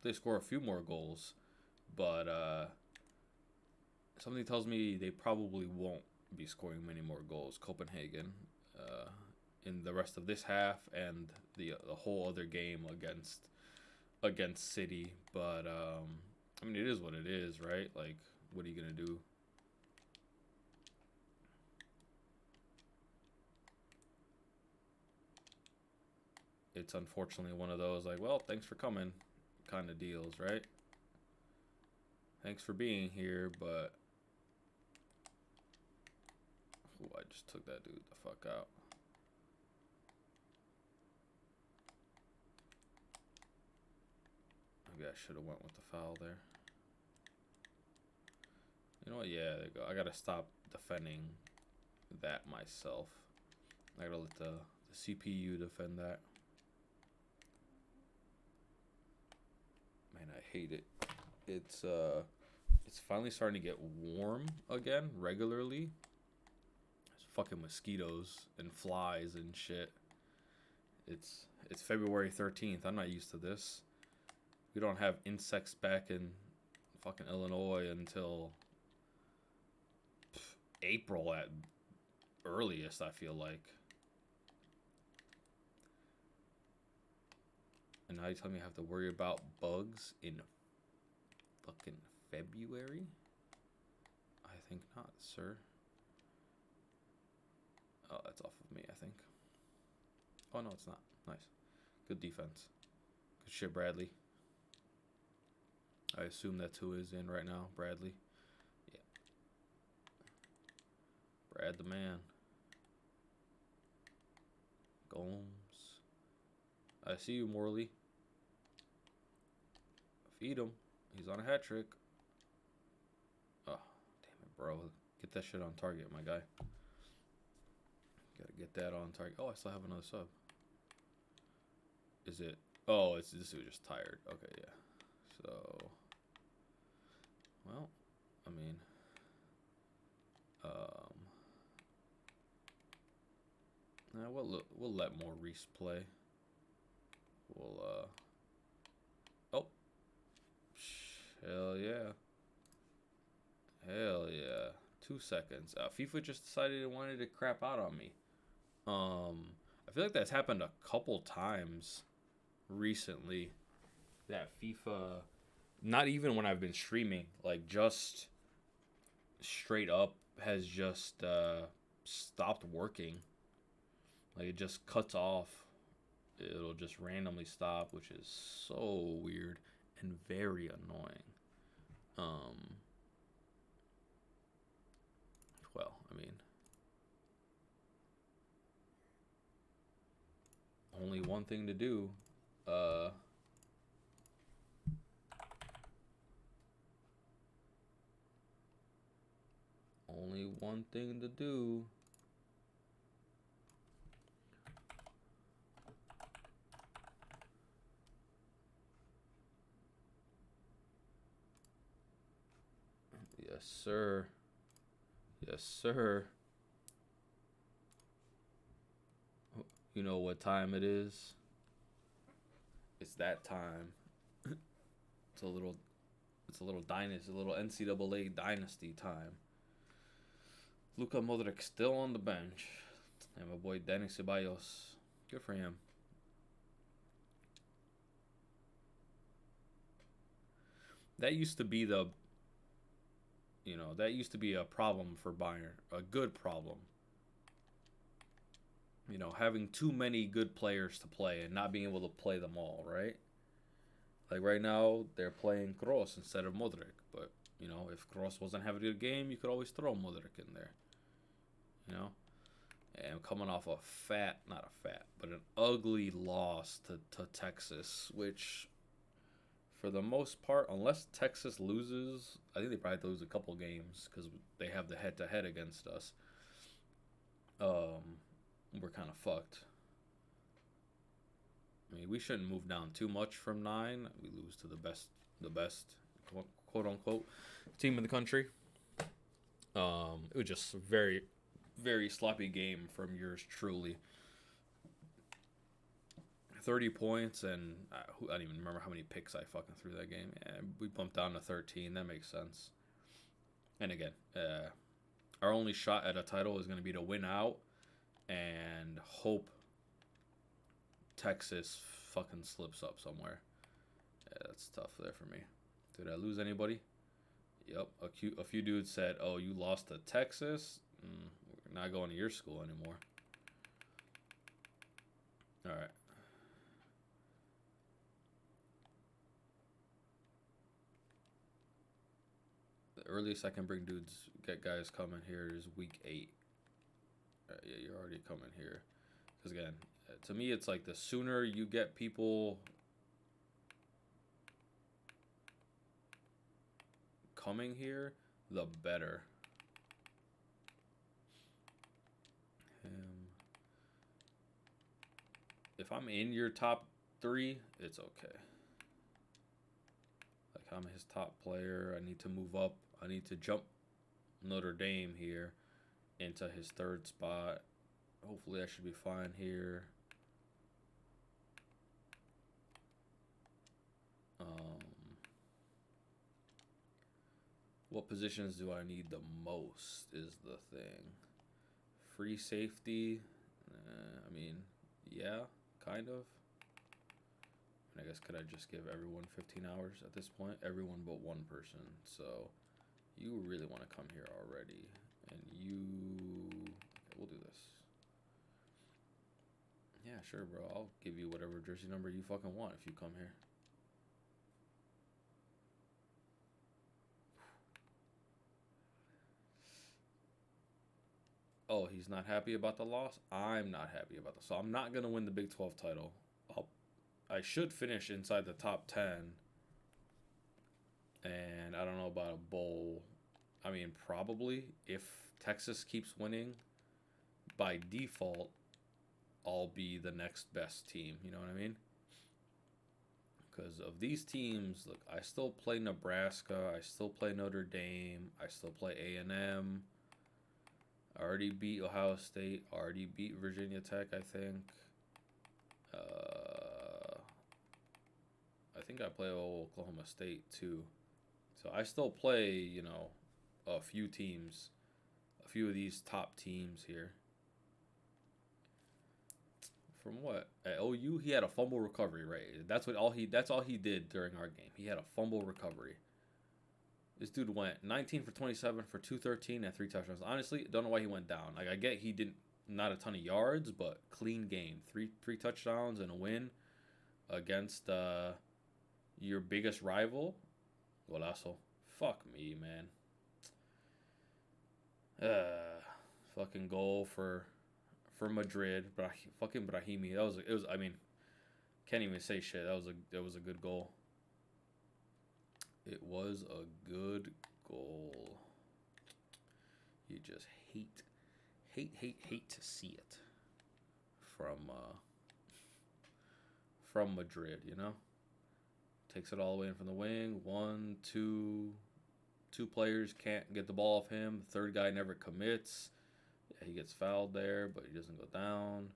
they score a few more goals, but something tells me they probably won't be scoring many more goals, Copenhagen, in the rest of this half and the whole other game against City. But I mean, it is what it is, right? Like, what are you gonna do? It's unfortunately one of those, like, well, thanks for coming kind of deals, right? Thanks for being here, but ooh, I just took that dude the fuck out. Maybe I should have went with the foul there. You know what? Yeah, there you go. I gotta stop defending that myself. I gotta let the CPU defend that. Man, I hate it. It's finally starting to get warm again regularly. There's fucking mosquitoes and flies and shit. It's February 13th. I'm not used to this. We don't have insects back in fucking Illinois until April at earliest, I feel like. And now you tell me I have to worry about bugs in fucking February? I think not, sir. Oh, that's off of me, I think. Oh, no, it's not. Nice. Good defense. Good shit, Bradley. I assume that's who is in right now, Bradley. Yeah. Brad the man. Gomes. I see you, Morley. Feed him. He's on a hat trick. Oh, damn it, bro. Get that shit on target, my guy. Gotta get that on target. Oh, I still have another sub. Is it? Oh, this dude just tired. Okay, yeah. So, well, I mean, we'll let Maurice play. We'll oh, hell yeah, hell yeah. 2 seconds. FIFA just decided it wanted to crap out on me. I feel like that's happened a couple times recently. That FIFA, not even when I've been streaming, like just straight up has just stopped working. Like, it just cuts off. It'll just randomly stop, which is so weird and very annoying. Well, I mean, only one thing to do. Only one thing to do. Yes, sir. Yes, sir. You know what time it is? It's that time. It's a little dynasty, a little NCAA dynasty time. Luka Modric still on the bench. And my boy Danny Ceballos. Good for him. That used to be that used to be a problem for Bayern. A good problem. Having too many good players to play and not being able to play them all, right? Like right now, they're playing Kroos instead of Modric. But, if Kroos wasn't having a good game, you could always throw Modric in there. And coming off but an ugly loss to Texas, which, for the most part, unless Texas loses, I think they probably lose a couple games because they have the head-to-head against us. We're kind of fucked. I mean, we shouldn't move down too much from 9. We lose to the best, quote unquote, team in the country. It was just a very, very sloppy game from yours truly. 30 points, and I don't even remember how many picks I fucking threw that game. We bumped down to 13. That makes sense. And again, our only shot at a title is going to be to win out and hope Texas fucking slips up somewhere. Yeah, that's tough there for me. Did I lose anybody? Yep. A few dudes said, "Oh, you lost to Texas? We're not going to your school anymore." All right. The earliest I can get guys coming here is week 8. Yeah, you're already coming here. Because again, to me, it's like the sooner you get people coming here, the better. If I'm in your top 3, it's okay. Like, I'm his top player. I need to move up. I need to jump Notre Dame here into his 3rd spot. Hopefully I should be fine here. What positions do I need the most is the thing. Free safety. I mean, yeah, kind of. And I guess could I just give everyone 15 hours at this point? Everyone but one person. So you really want to come here already. And okay, we'll do this. Yeah, sure, bro. I'll give you whatever jersey number you fucking want if you come here. Oh, he's not happy about the loss? I'm not happy about the. So I'm not going to win the Big 12 title. I should finish inside the top 10. And I don't know about a bowl. I mean, probably if Texas keeps winning, by default, I'll be the next best team. You know what I mean? Because of these teams, look, I still play Nebraska. I still play Notre Dame. I still play A&M. I already beat Ohio State. Already beat Virginia Tech, I think. I think I play Oklahoma State, too. So I still play, a few teams. A few of these top teams here. From what? At OU, he had a fumble recovery, right? That's all he did during our game. He had a fumble recovery. This dude went 19 for 27 for 213 and 3 touchdowns. Honestly, don't know why he went down. Like, I get he didn't not a ton of yards, but clean game. Three touchdowns and a win against your biggest rival. Golazo. Fuck me, man. Fucking goal for Madrid. Fucking Brahimi. I mean, can't even say shit. That was a good goal. It was a good goal. You just hate to see it from Madrid, Takes it all the way in from the wing. 1, 2, two players can't get the ball off him. The third guy never commits. Yeah, he gets fouled there, but he doesn't go down.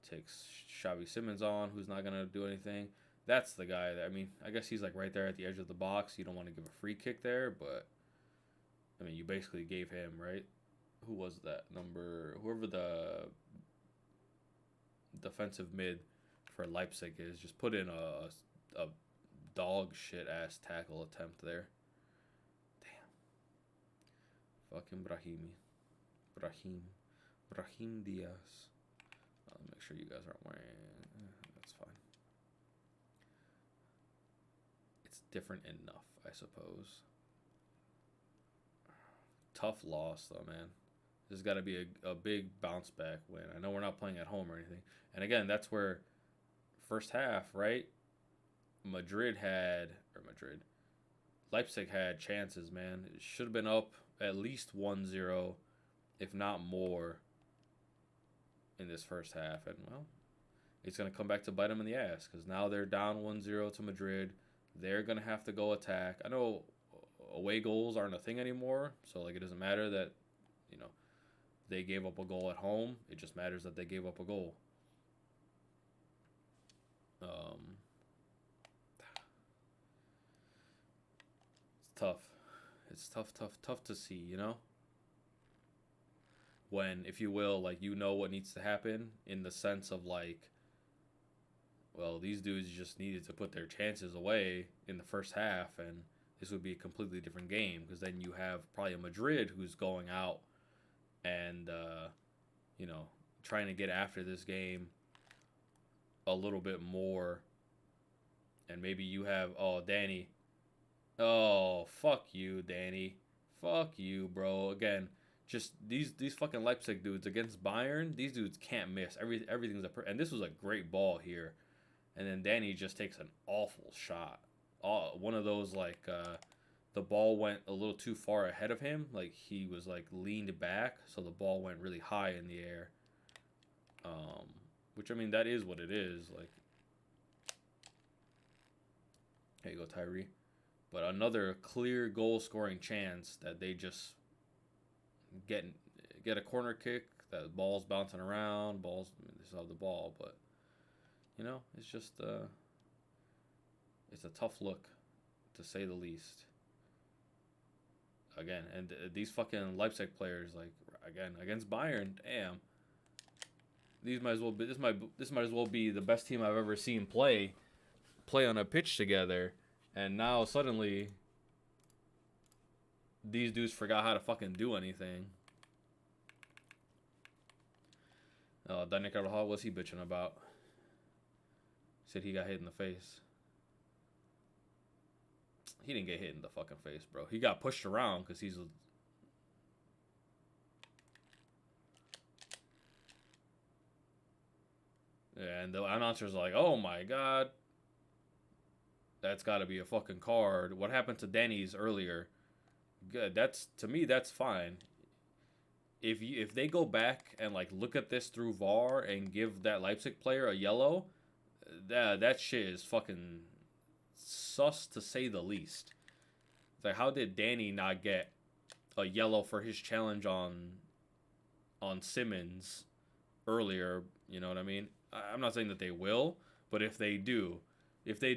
Takes Xavi Simons on, who's not gonna do anything. That's the guy that, I mean, I guess he's like right there at the edge of the box. You don't want to give a free kick there, but I mean, you basically gave him, right? Who was that number? Whoever the defensive mid for Leipzig is, just put in a dog shit ass tackle attempt there. Damn. Fucking Brahim Diaz. I'll make sure you guys aren't wearing. That's fine. It's different enough, I suppose. Tough loss though, man. This has got to be a big bounce back win. I know we're not playing at home or anything. And again, that's where first half, right? Leipzig had chances, man. It should have been up at least 1-0, if not more, in this first half. And, well, it's going to come back to bite them in the ass because now they're down 1-0 to Madrid. They're going to have to go attack. I know away goals aren't a thing anymore, so, like, it doesn't matter that, you know, they gave up a goal at home. It just matters that they gave up a goal. It's tough. It's tough to see, you know? When, if you will, like, you know what needs to happen in the sense of, like, well, these dudes just needed to put their chances away in the first half, and this would be a completely different game because then you have probably a Madrid who's going out and, you know, trying to get after this game a little bit more. And maybe you have, oh, Danny. Oh, fuck you, Danny. Fuck you, bro. Again, just these fucking Leipzig dudes against Bayern, these dudes can't miss. Everything's and this was a great ball here. And then Danny just takes an awful shot. One of those, like, the ball went a little too far ahead of him. Like, he was, like, leaned back, so the ball went really high in the air. Which, I mean, that is what it is. Like, there you go, Tyree. But another clear goal-scoring chance that they just get a corner kick. That ball's bouncing around. They still have the ball, but, you know, it's just it's a tough look, to say the least. Again, and these fucking Leipzig players, like, again, against Bayern, damn. These might as well be this might as well be the best team I've ever seen play on a pitch together, and now suddenly these dudes forgot how to fucking do anything. Dynasty, what's he bitching about? Said he got hit in the face. He didn't get hit in the fucking face, bro. He got pushed around because he's... Yeah, and the announcer's like, oh my god. That's got to be a fucking card. What happened to Danny's earlier? Good. To me, that's fine. If they go back and, like, look at this through VAR and give that Leipzig player a yellow, that shit is fucking sus, to say the least. It's like, how did Danny not get a yellow for his challenge on Simmons earlier? You know what I mean? I'm not saying that they will, but if they do, they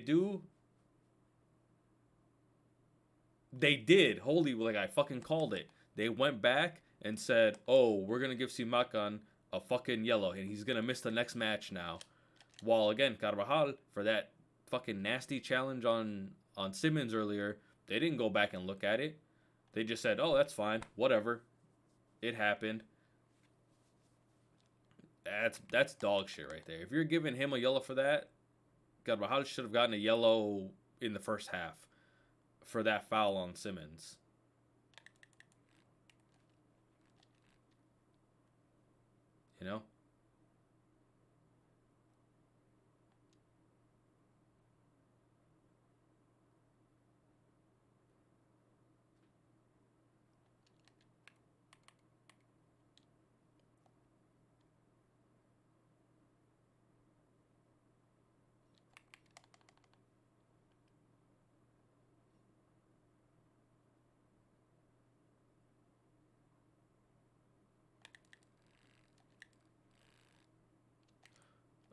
did. Holy, like, I fucking called it. They went back and said, oh, we're going to give Simakan a fucking yellow, and he's going to miss the next match now. While, again, Carvajal, for that fucking nasty challenge on Simmons earlier, they didn't go back and look at it. They just said, oh, that's fine. Whatever. It happened. That's dog shit right there. If you're giving him a yellow for that, Carvajal should have gotten a yellow in the first half for that foul on Simmons. You know?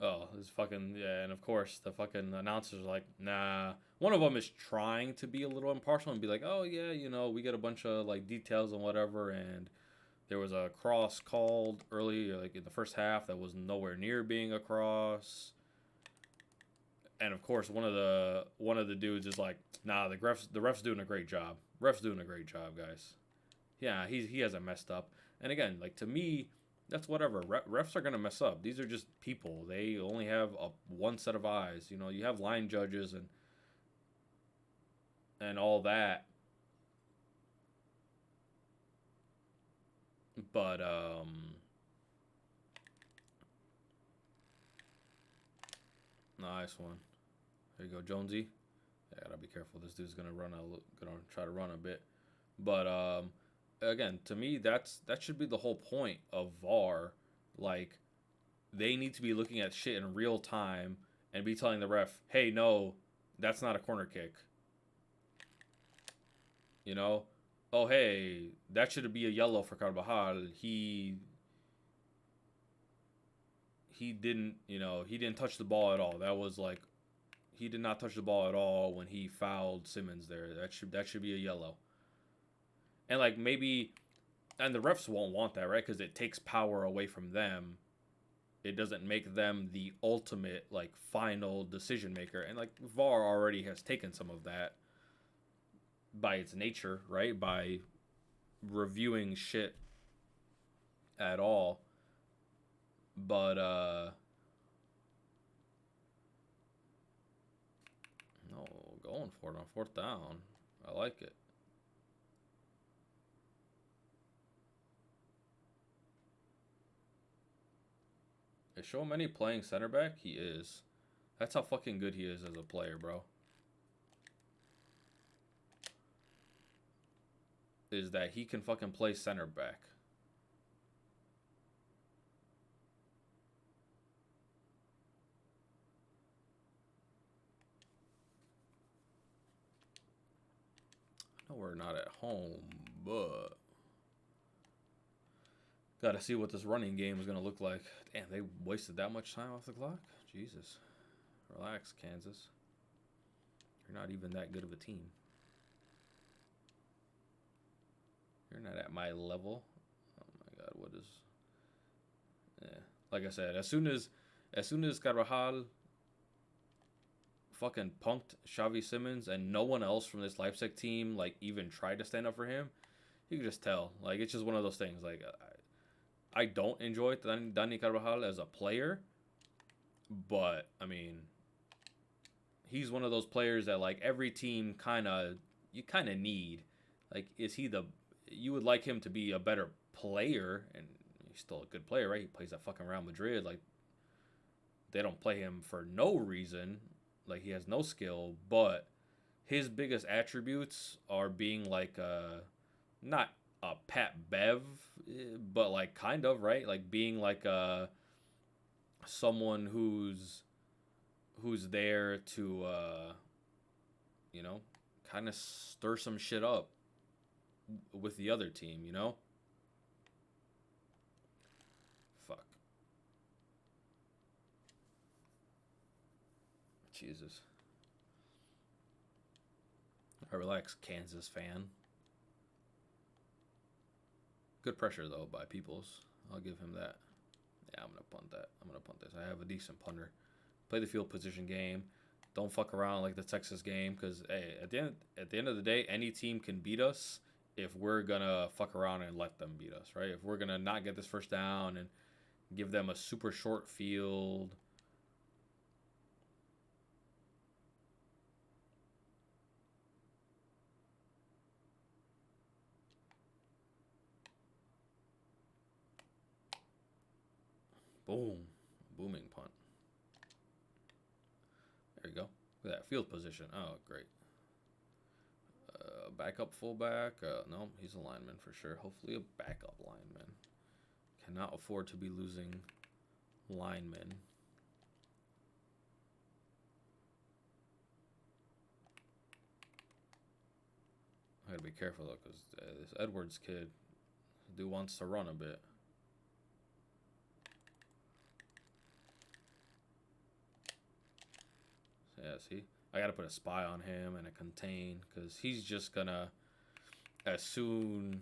Oh, this fucking yeah, and of course the fucking announcers are like, nah. One of them is trying to be a little impartial and be like, oh yeah, you know, we get a bunch of like details and whatever, and there was a cross called early, like in the first half, that was nowhere near being a cross. And of course, one of the dudes is like, nah, the ref's doing a great job. Ref's doing a great job, guys. Yeah, he hasn't messed up. And again, like to me, that's whatever. Refs are gonna mess up. These are just people. They only have one set of eyes. You know, you have line judges and all that. But nice one. There you go, Jonesy. Yeah, gotta be careful. This dude's gonna try to run a bit. But again, to me, that should be the whole point of VAR. Like they need to be looking at shit in real time and be telling the ref, "Hey, no, that's not a corner kick." You know, oh hey, that should be a yellow for Carvajal. He didn't, he didn't touch the ball at all. That was like he did not touch the ball at all when he fouled Simmons there. That should be a yellow. And like maybe and the refs won't want that, right? Cuz it takes power away from them. It doesn't make them the ultimate like final decision maker. And like VAR already has taken some of that by its nature, right? By reviewing shit at all. But no, going for it on fourth down. I like it. Is Show Many playing center back? He is. That's how fucking good he is as a player, bro. Is that he can fucking play center back. I know we're not at home, but gotta see what this running game is gonna look like. Damn, they wasted that much time off the clock? Jesus. Relax, Kansas. You're not even that good of a team. You're not at my level. Oh my god, what is... Yeah. Like I said, as soon as Carvajal fucking punked Xavi Simmons and no one else from this Leipzig team like even tried to stand up for him, you can just tell. Like it's just one of those things. Like I don't enjoy Dani Carvajal as a player, but I mean, he's one of those players that like every team you kind of need. Like, is he the? You would like him to be a better player, and he's still a good player, right? He plays at fucking Real Madrid. Like, they don't play him for no reason. Like, he has no skill, but his biggest attributes are being like not a Pat Bev, but like kind of, right? Like being like someone who's there to you know, kind of stir some shit up with the other team, you know? Fuck. Jesus. I relax, Kansas fan. Good pressure though by Peoples. I'll give him that. Yeah, I'm gonna punt that. I'm gonna punt this. I have a decent punter. Play the field position game. Don't fuck around like the Texas game, because hey, at the end of the day, any team can beat us if we're gonna fuck around and let them beat us, right? If we're gonna not get this first down and give them a super short field. Boom. Booming punt. There you go. Look at that field position. Oh, great. Backup fullback. No, he's a lineman for sure. Hopefully a backup lineman. Cannot afford to be losing linemen. I gotta be careful though, because this Edwards kid, dude wants to run a bit. Yeah, see? I gotta put a spy on him and a contain, because he's just gonna, as soon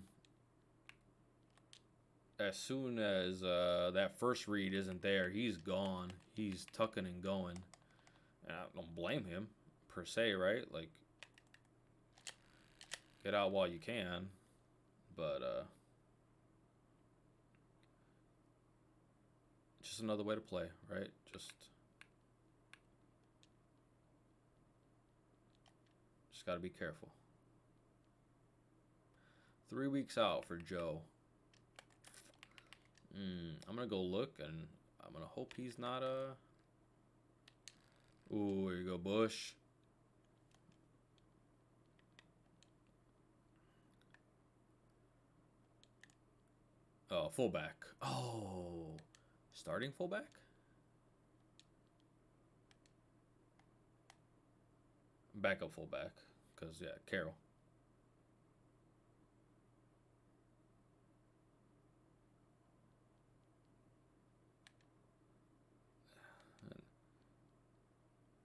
as that first read isn't there, he's gone. He's tucking and going. And I don't blame him, per se, right? Like, get out while you can. But, just another way to play, right? Just gotta be careful. 3 weeks out for Joe. I'm gonna go look, and I'm gonna hope he's not Ooh, here you go, Bush. Oh, fullback. Oh, starting fullback? Backup fullback. Because, yeah, Carroll.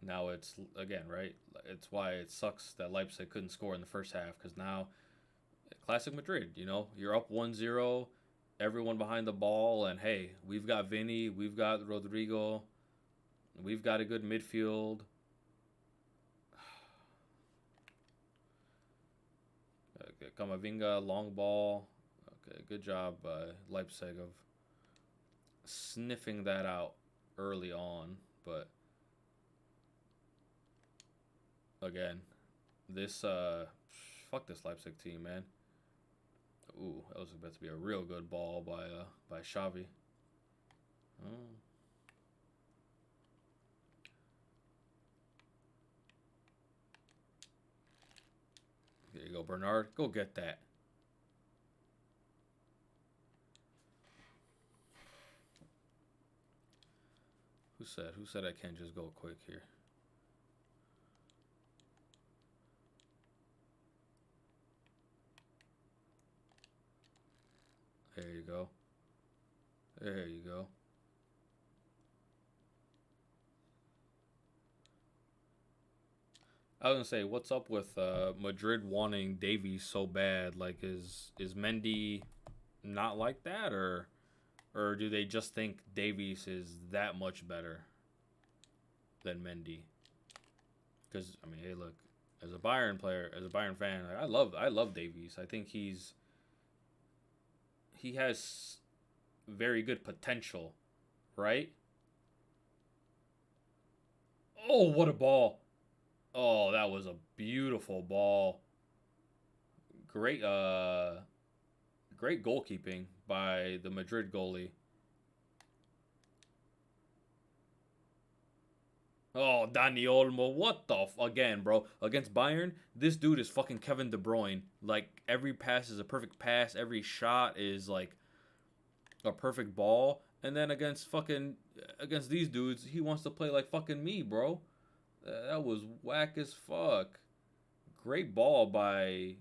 Now it's, again, right? It's why it sucks that Leipzig couldn't score in the first half. Because now, classic Madrid, you know? You're up 1-0. Everyone behind the ball. And, hey, we've got Vinny. We've got Rodrigo. We've got a good midfield. Okay, Kamavinga, long ball. Okay, good job by Leipzig of sniffing that out early on. But again, this fuck this Leipzig team, man. Ooh, that was about to be a real good ball by Xavi. Oh. There you go, Bernard. Go get that. Who said I can't just go quick here? There you go. There you go. I was gonna say, what's up with Madrid wanting Davies so bad? Like, is Mendy not like that, or do they just think Davies is that much better than Mendy? Because I mean, hey, look, as a Bayern player, as a Bayern fan, like, I love Davies. I think he has very good potential, right? Oh, what a ball! Oh, that was a beautiful ball. Great great goalkeeping by the Madrid goalie. Oh, Dani Olmo, what the again, bro? Against Bayern, this dude is fucking Kevin De Bruyne. Like, every pass is a perfect pass, every shot is like a perfect ball. And then against these dudes, he wants to play like fucking me, bro. That was whack as fuck. Great ball by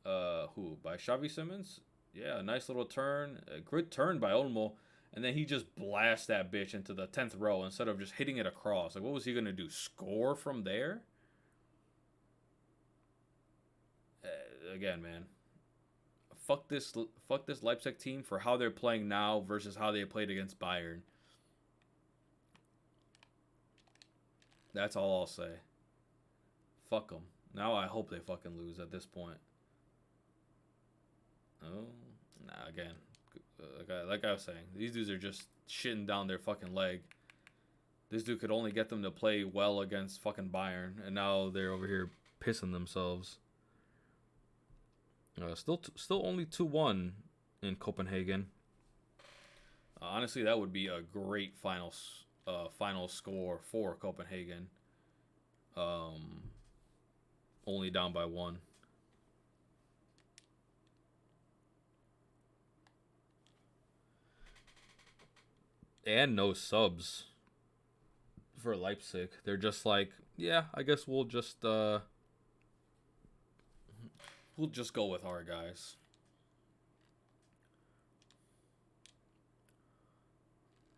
who? By Xavi Simmons? Yeah, a nice little turn. A good turn by Olmo. And then he just blasts that bitch into the 10th row instead of just hitting it across. Like, what was he going to do? Score from there? Again, man. Fuck this Leipzig team for how they're playing now versus how they played against Bayern. That's all I'll say. Fuck them. Now I hope they fucking lose at this point. Oh, nah, again. Like I was saying, these dudes are just shitting down their fucking leg. This dude could only get them to play well against fucking Bayern, and now they're over here pissing themselves. Still only 2-1 in Copenhagen. Honestly, that would be a great final score for Copenhagen. Only down by 1. And no subs for Leipzig. They're just like, yeah, I guess we'll just go with our guys.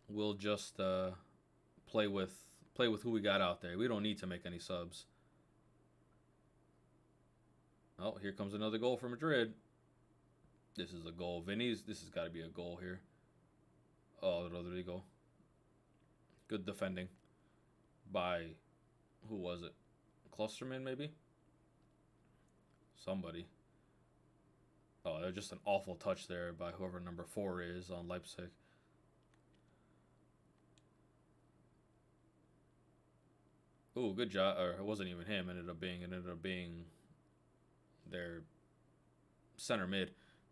We'll just play with play with who we got out there. We don't need to make any subs. Oh, here comes another goal for Madrid. This is a goal. Vinny's. This has got to be a goal here. Oh, Rodrigo. Good defending by, who was it? Klosterman, maybe? Somebody. Oh, there's just an awful touch there by whoever number 4 is on Leipzig. Ooh, good job. Or it wasn't even him. It ended up being their center mid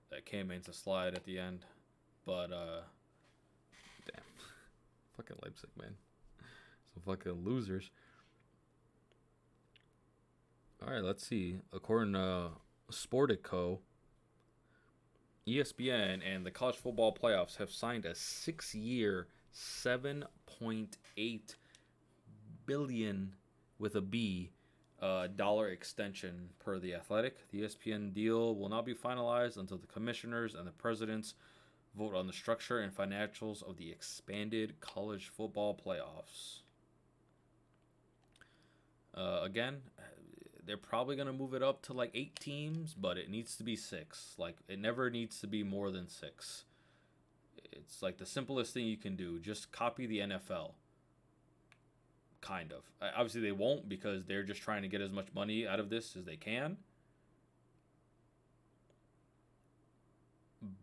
that came in to slide at the end. But damn. Fucking Leipzig, man. Some fucking losers. Alright, let's see. According to Sportico, ESPN and the college football playoffs have signed a 6-year, $7.8 billion with a B dollar extension per The Athletic. The ESPN deal will not be finalized until the commissioners and the presidents vote on the structure and financials of the expanded college football playoffs. Again, they're probably going to move it up to like 8 teams, but it needs to be 6. Like, it never needs to be more than 6. It's like the simplest thing you can do. Just copy the NFL. Kind of. Obviously, they won't because they're just trying to get as much money out of this as they can.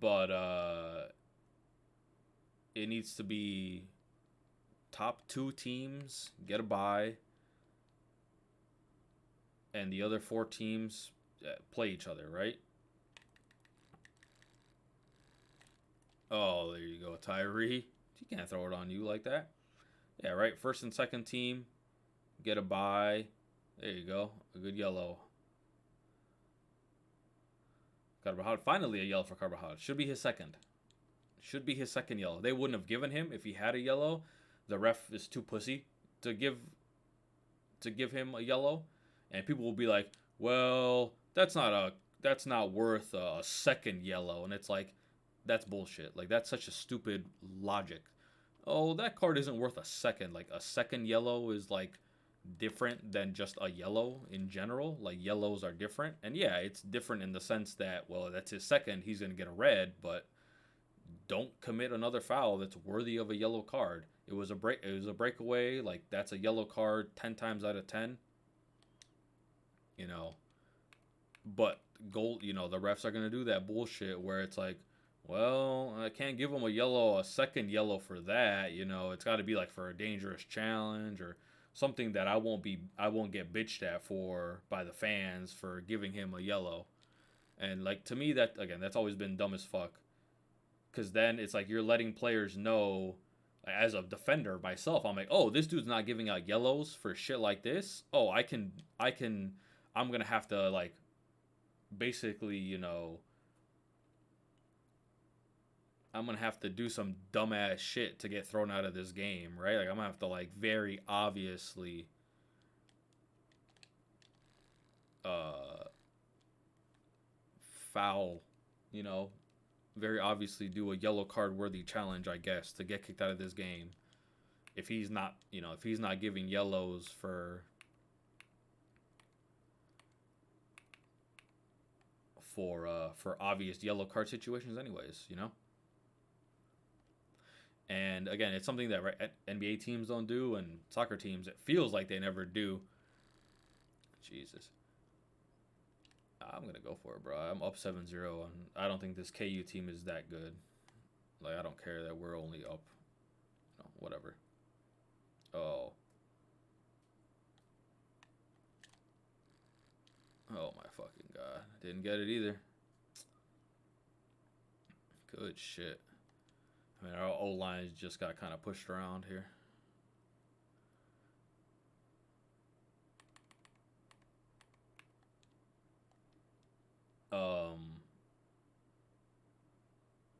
But it needs to be top 2 teams get a bye, and the other 4 teams play each other, right? Oh, there you go, Tyree. You can't throw it on you like that. Yeah, right. First and second team get a bye. There you go. A good yellow. Carvajal. Finally a yellow for Carvajal. Should be his second. Should be his second yellow. They wouldn't have given him if he had a yellow. The ref is too pussy to give him a yellow. And people will be like, well, that's not worth a second yellow. And it's like, that's bullshit. Like, that's such a stupid logic. Oh, that card isn't worth a second. Like, a second yellow is, like, different than just a yellow in general. Like, yellows are different. And, yeah, it's different in the sense that, well, that's his second. He's going to get a red. But don't commit another foul that's worthy of a yellow card. It was a breakaway. Like, that's a yellow card 10 times out of 10. You know. But, the refs are going to do that bullshit where it's like, well, I can't give him a second yellow for that. It's got to be like for a dangerous challenge or something that I won't get bitched at for by the fans for giving him a yellow. And like, to me, that's always been dumb as fuck. Because then it's like you're letting players know, as a defender myself, I'm like, oh, this dude's not giving out yellows for shit like this. Oh, I'm going to have to, like, basically, I'm going to have to do some dumbass shit to get thrown out of this game, right? Like, I'm going to have to, like, very obviously foul, very obviously do a yellow card worthy challenge, I guess, to get kicked out of this game. If he's not giving yellows for obvious yellow card situations anyways, And again, it's something that NBA teams don't do, and soccer teams, it feels like they never do. Jesus. I'm going to go for it, bro. I'm up 7-0, and I don't think this KU team is that good. Like, I don't care that we're only up. Whatever. Oh. Oh, my fucking God. Didn't get it either. Good shit. I mean, our O-line just got kind of pushed around here.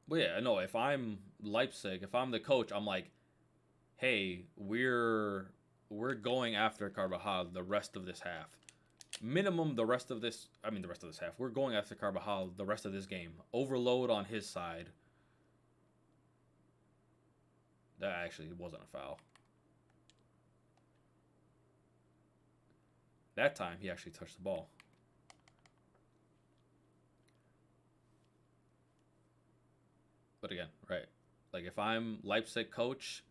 But yeah, no, if I'm Leipzig, if I'm the coach, I'm like, hey, we're going after Carvajal the rest of this half. Minimum the rest of this half. We're going after Carvajal the rest of this game. Overload on his side. That actually wasn't a foul. That time he actually touched the ball. But again, right? Like if I'm Leipzig coach,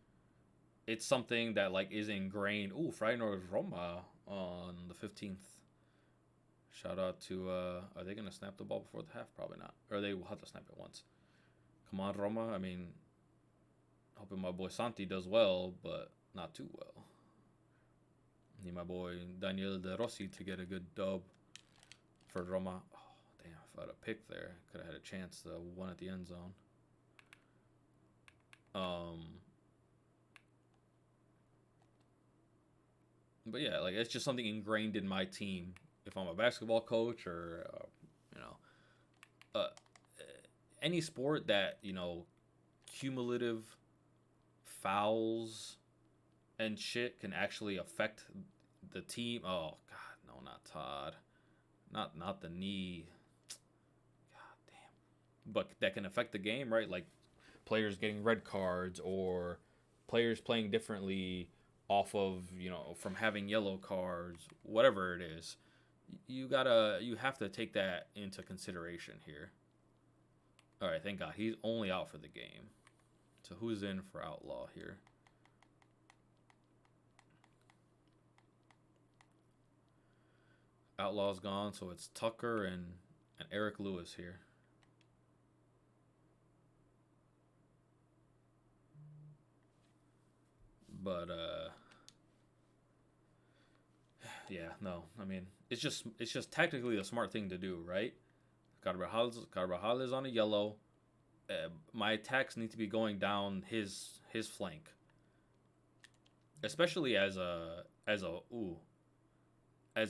it's something that like is ingrained. Ooh, Feyenoord Roma on the 15th. Shout out to are they gonna snap the ball before the half? Probably not. Or they will have to snap it once. Come on, Roma. I mean, hoping my boy Santi does well, but not too well. Need my boy Daniel De Rossi to get a good dub for Roma. Oh, damn, if I had a pick there, could have had a chance to one at the end zone. But yeah, like it's just something ingrained in my team. If I'm a basketball coach or you know, any sport that cumulative fouls and shit can actually affect the team. Oh God, no, not Todd, not the knee. God damn. But that can affect the game, right? Like players getting red cards or players playing differently off of from having yellow cards, whatever it is. You have to take that into consideration here. All right, thank God he's only out for the game. So who's in for Outlaw here? Outlaw's gone, so it's Tucker and Eric Lewis here. But yeah, no. I mean, it's just technically a smart thing to do, right? Carvajal is on a yellow. My attacks need to be going down his flank, especially as a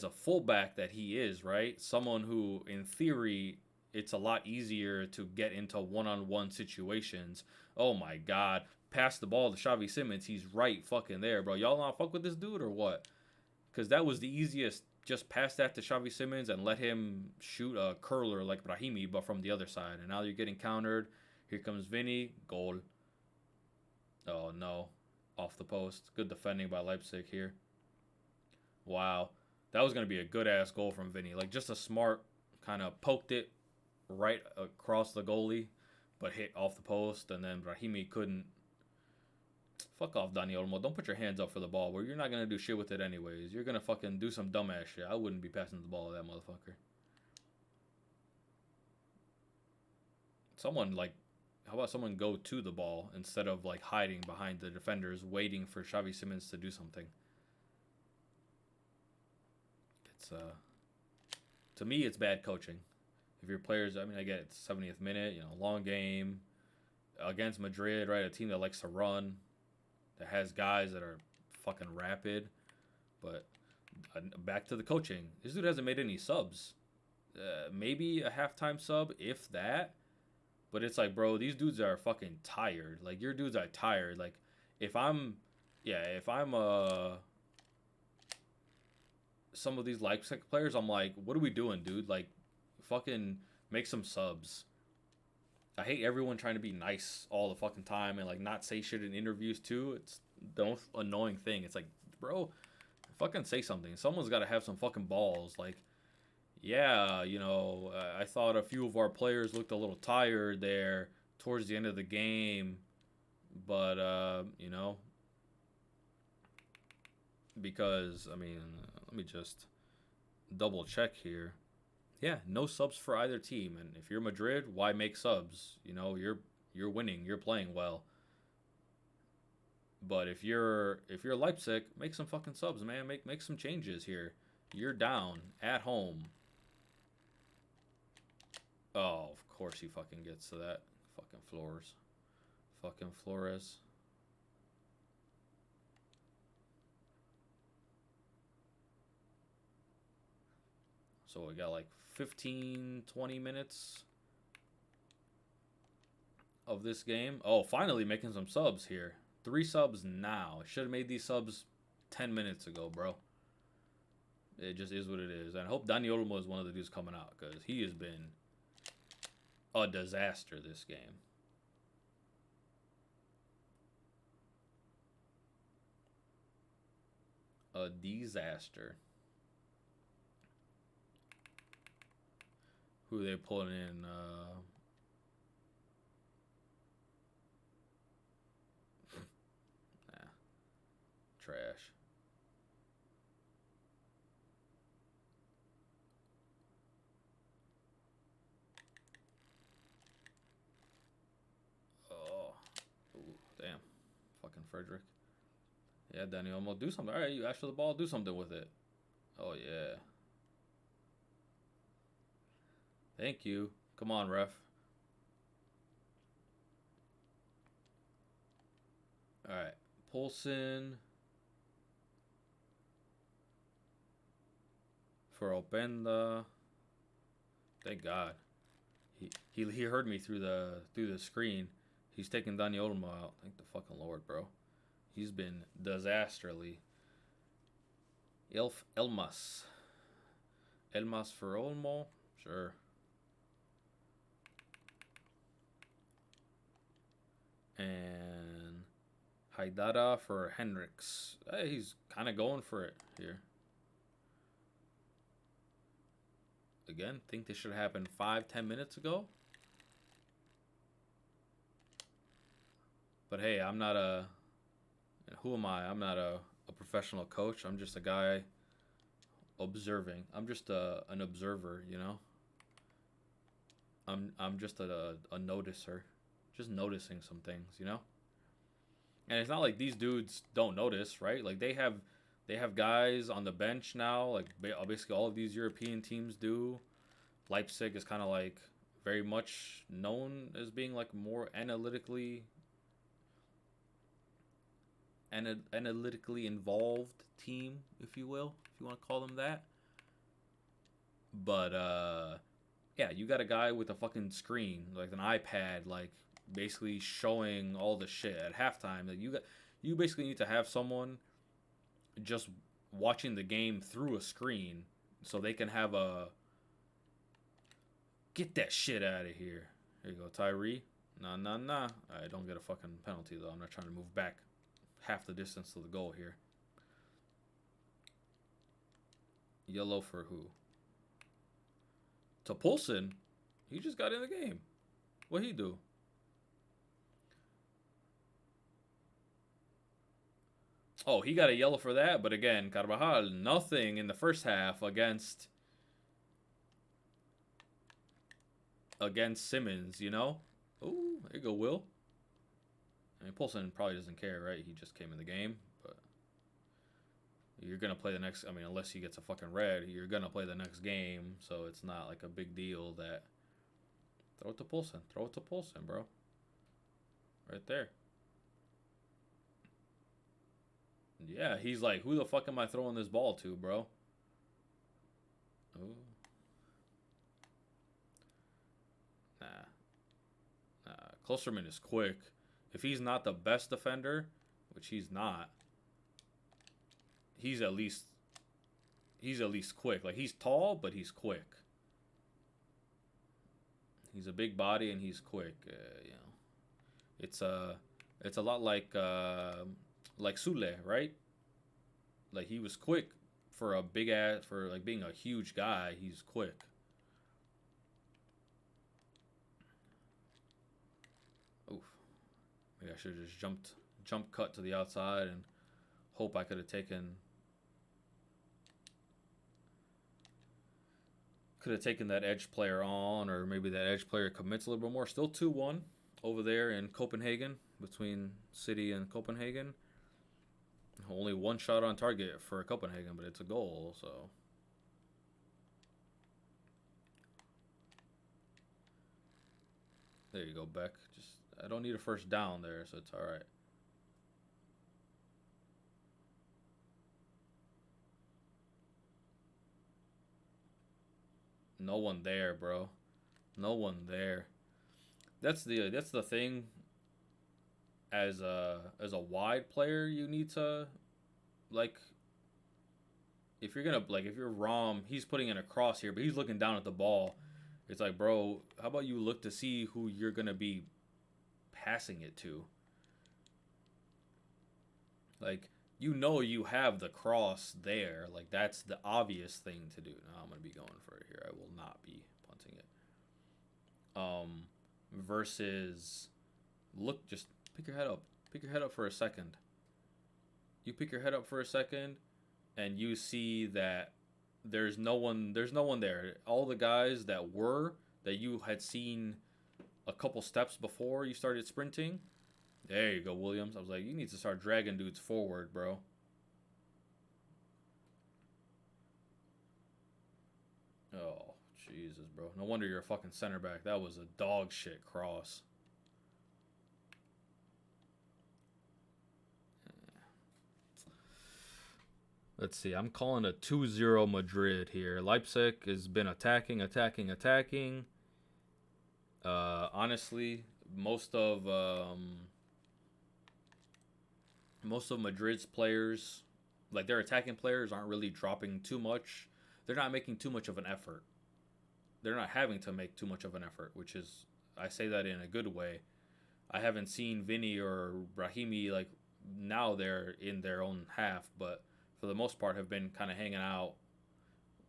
fullback that he is, right? Someone who, in theory, it's a lot easier to get into one-on-one situations. Oh my God, pass the ball to Xavi Simons. He's right fucking there, bro. Y'all not fuck with this dude or what? Because that was the easiest. Just pass that to Xavi Simons and let him shoot a curler like Brahimi, but from the other side. And now you're getting countered. Here comes Vinny. Goal. Oh, no. Off the post. Good defending by Leipzig here. Wow. That was going to be a good-ass goal from Vinny. Like, just a smart kind of poked it right across the goalie, but hit off the post. And then Brahimi couldn't. Fuck off, Dani Olmo. Don't put your hands up for the ball where you're not going to do shit with it anyways. You're going to fucking do some dumbass shit. I wouldn't be passing the ball to that motherfucker. Someone, like, how about someone go to the ball instead of, like, hiding behind the defenders waiting for Xavi Simons to do something? It's, to me, it's bad coaching. If your players, I mean, I get it's 70th minute, long game against Madrid, right? A team that likes to run, that has guys that are fucking rapid. But back to the coaching. This dude hasn't made any subs. Maybe a halftime sub, if that. But it's like, bro, these dudes are fucking tired. Like, your dudes are tired. Like, if I'm some of these Leipzig players, I'm like, what are we doing, dude? Like, fucking make some subs. I hate everyone trying to be nice all the fucking time and like not say shit in interviews too. It's the most annoying thing. It's like, bro, fucking say something. Someone's got to have some fucking balls. Like, yeah, I thought a few of our players looked a little tired there towards the end of the game, but because I mean, let me just double check here. Yeah, no subs for either team. And if you're Madrid, why make subs? You're winning. You're playing well. But if you're Leipzig, make some fucking subs, man. Make some changes here. You're down at home. Oh, of course he fucking gets to that. Fucking Flores. Fucking Flores. So we got like 15, 20 minutes of this game. Oh, finally making some subs here. 3 subs now. Should have made these subs 10 minutes ago, bro. It just is what it is. And I hope Dani Olmo is one of the dudes coming out because he has been a disaster this game. A disaster. Who are they pulling in? Nah, trash. Oh, ooh, damn. Fucking Frederick. Yeah, Danny Olmo, do something. All right, you asked for the ball, do something with it. Oh, yeah. Thank you. Come on, ref. All right. Poulsen for Openda. Thank God. He heard me through the screen. He's taking Dani Olmo out. Thank the fucking Lord, bro. He's been disasterly. Elmas. Elmas for Olmo? Sure. And Haidara for Hendricks. Hey, he's kind of going for it here. Again, think this should happen 5-10 minutes ago. But hey, I'm not a... Who am I? I'm not a professional coach. I'm just a guy observing. I'm just an observer, you know? I'm just a noticer. Just noticing some things, you know? And it's not like these dudes don't notice, right? Like they have guys on the bench now, like basically all of these European teams do. Leipzig is kind of like very much known as being like more analytically involved team, if you will, if you want to call them that. But yeah, you got a guy with a fucking screen, like an iPad, like basically showing all the shit at halftime. Like you basically need to have someone just watching the game through a screen so they can have a get that shit out of here. Here you go, Tyree. Nah. I don't get a fucking penalty though. I'm not trying to move back half the distance to the goal here. Yellow for who? To Poulsen. He just got in the game. What'd he do? Oh, he got a yellow for that, but again, Carvajal, nothing in the first half against Simmons, you know? Ooh, there you go, Will. I mean, Poulsen probably doesn't care, right? He just came in the game, but you're going to play the next... I mean, unless he gets a fucking red, you're going to play the next game, so it's not like a big deal that... Throw it to Poulsen. Throw it to Poulsen, bro. Right there. Yeah, he's like, who the fuck am I throwing this ball to, bro? Ooh. Nah. Klosterman is quick. If he's not the best defender, which he's not, he's at least quick. Like, he's tall, but he's quick. He's a big body and he's quick. You know, it's a lot like Sule, right? Like he was quick for a big ass, for like being a huge guy. He's quick. Oof. Maybe I should have just jump cut to the outside and hope I could have taken that edge player on, or maybe that edge player commits a little bit more. Still 2-1 over there in Copenhagen, between City and Copenhagen. Only one shot on target for Copenhagen, but it's a goal, so. There you go, Beck. I don't need a first down there, so it's all right. No one there, bro. No one there. That's the thing. As a wide player, you need to, like, if you're Rom, he's putting in a cross here, but he's looking down at the ball. It's like, bro, how about you look to see who you're gonna be passing it to? Like, you know you have the cross there. Like, that's the obvious thing to do. Now I'm gonna be going for it here. I will not be punting it. Um, versus look, just pick your head up. Pick your head up for a second. You pick your head up for a second, and you see that there's no one. There's no one there. All the guys that you had seen a couple steps before you started sprinting. There you go, Williams. I was like, you need to start dragging dudes forward, bro. Oh, Jesus, bro. No wonder you're a fucking center back. That was a dog shit cross. Let's see. I'm calling a 2-0 Madrid here. Leipzig has been attacking. Honestly, most of Madrid's players, like their attacking players, aren't really dropping too much. They're not making too much of an effort. They're not having to make too much of an effort, which is, I say that in a good way. I haven't seen Vinny or Brahimi like now they're in their own half, but for the most part have been kind of hanging out,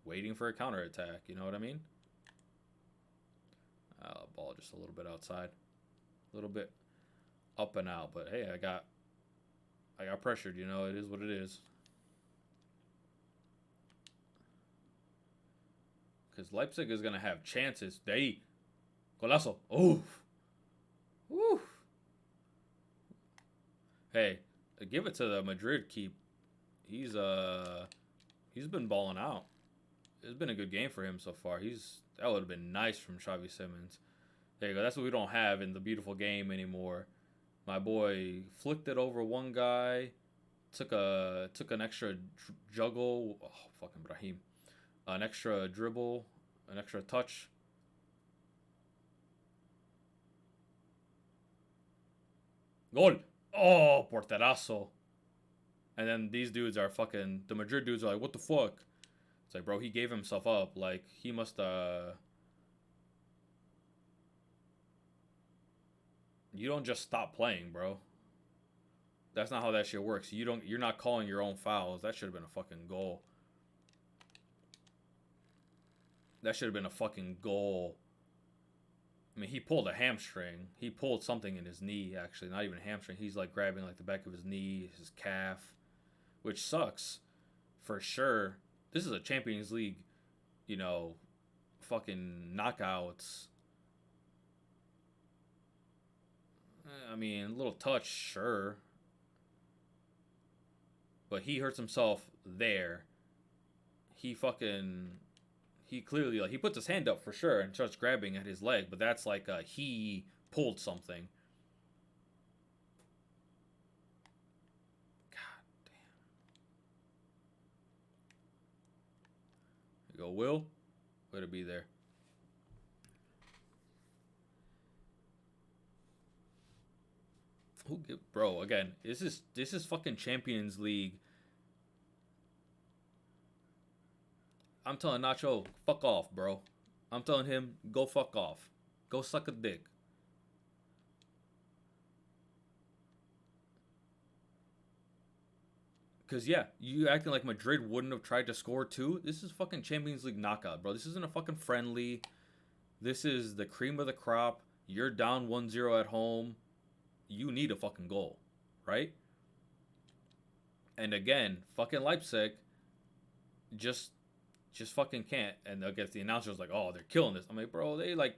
waiting for a counterattack. You know what I mean? Ball just a little bit outside, a little bit up and out. But hey, I got pressured. You know, it is what it is. Because Leipzig is gonna have chances. They golazo. Oof. Woo. Hey, give it to the Madrid keep. He's he's been balling out. It's been a good game for him so far. That would have been nice from Xavi Simmons. There you go. That's what we don't have in the beautiful game anymore. My boy flicked it over one guy, took an extra juggle. Oh, fucking Brahim. An extra dribble, an extra touch. Gol! Oh, porterazo. And then these dudes are fucking, the Madrid dudes are like, what the fuck? It's like, bro, he gave himself up. Like, he must, you don't just stop playing, bro. That's not how that shit works. You're not calling your own fouls. That should have been a fucking goal. That should have been a fucking goal. I mean, he pulled a hamstring. He pulled something in his knee, actually. Not even a hamstring. He's like grabbing like the back of his knee, his calf, which sucks for sure. This is a Champions League, you know, fucking knockouts. I mean, a little touch, sure. But he hurts himself there. He fucking he clearly like he puts his hand up for sure and starts grabbing at his leg, but that's like he pulled something. God damn. There you go, Will. Way to be there. Who give, bro? Again, this is fucking Champions League. I'm telling Nacho, fuck off, bro. I'm telling him, go fuck off. Go suck a dick. Cause yeah, you acting like Madrid wouldn't have tried to score too. This is fucking Champions League knockout, bro. This isn't a fucking friendly. This is the cream of the crop. You're down 1-0 at home. You need a fucking goal, right? And again, fucking Leipzig just fucking can't. And I guess the announcer's like, oh, they're killing this. I'm like, bro, they like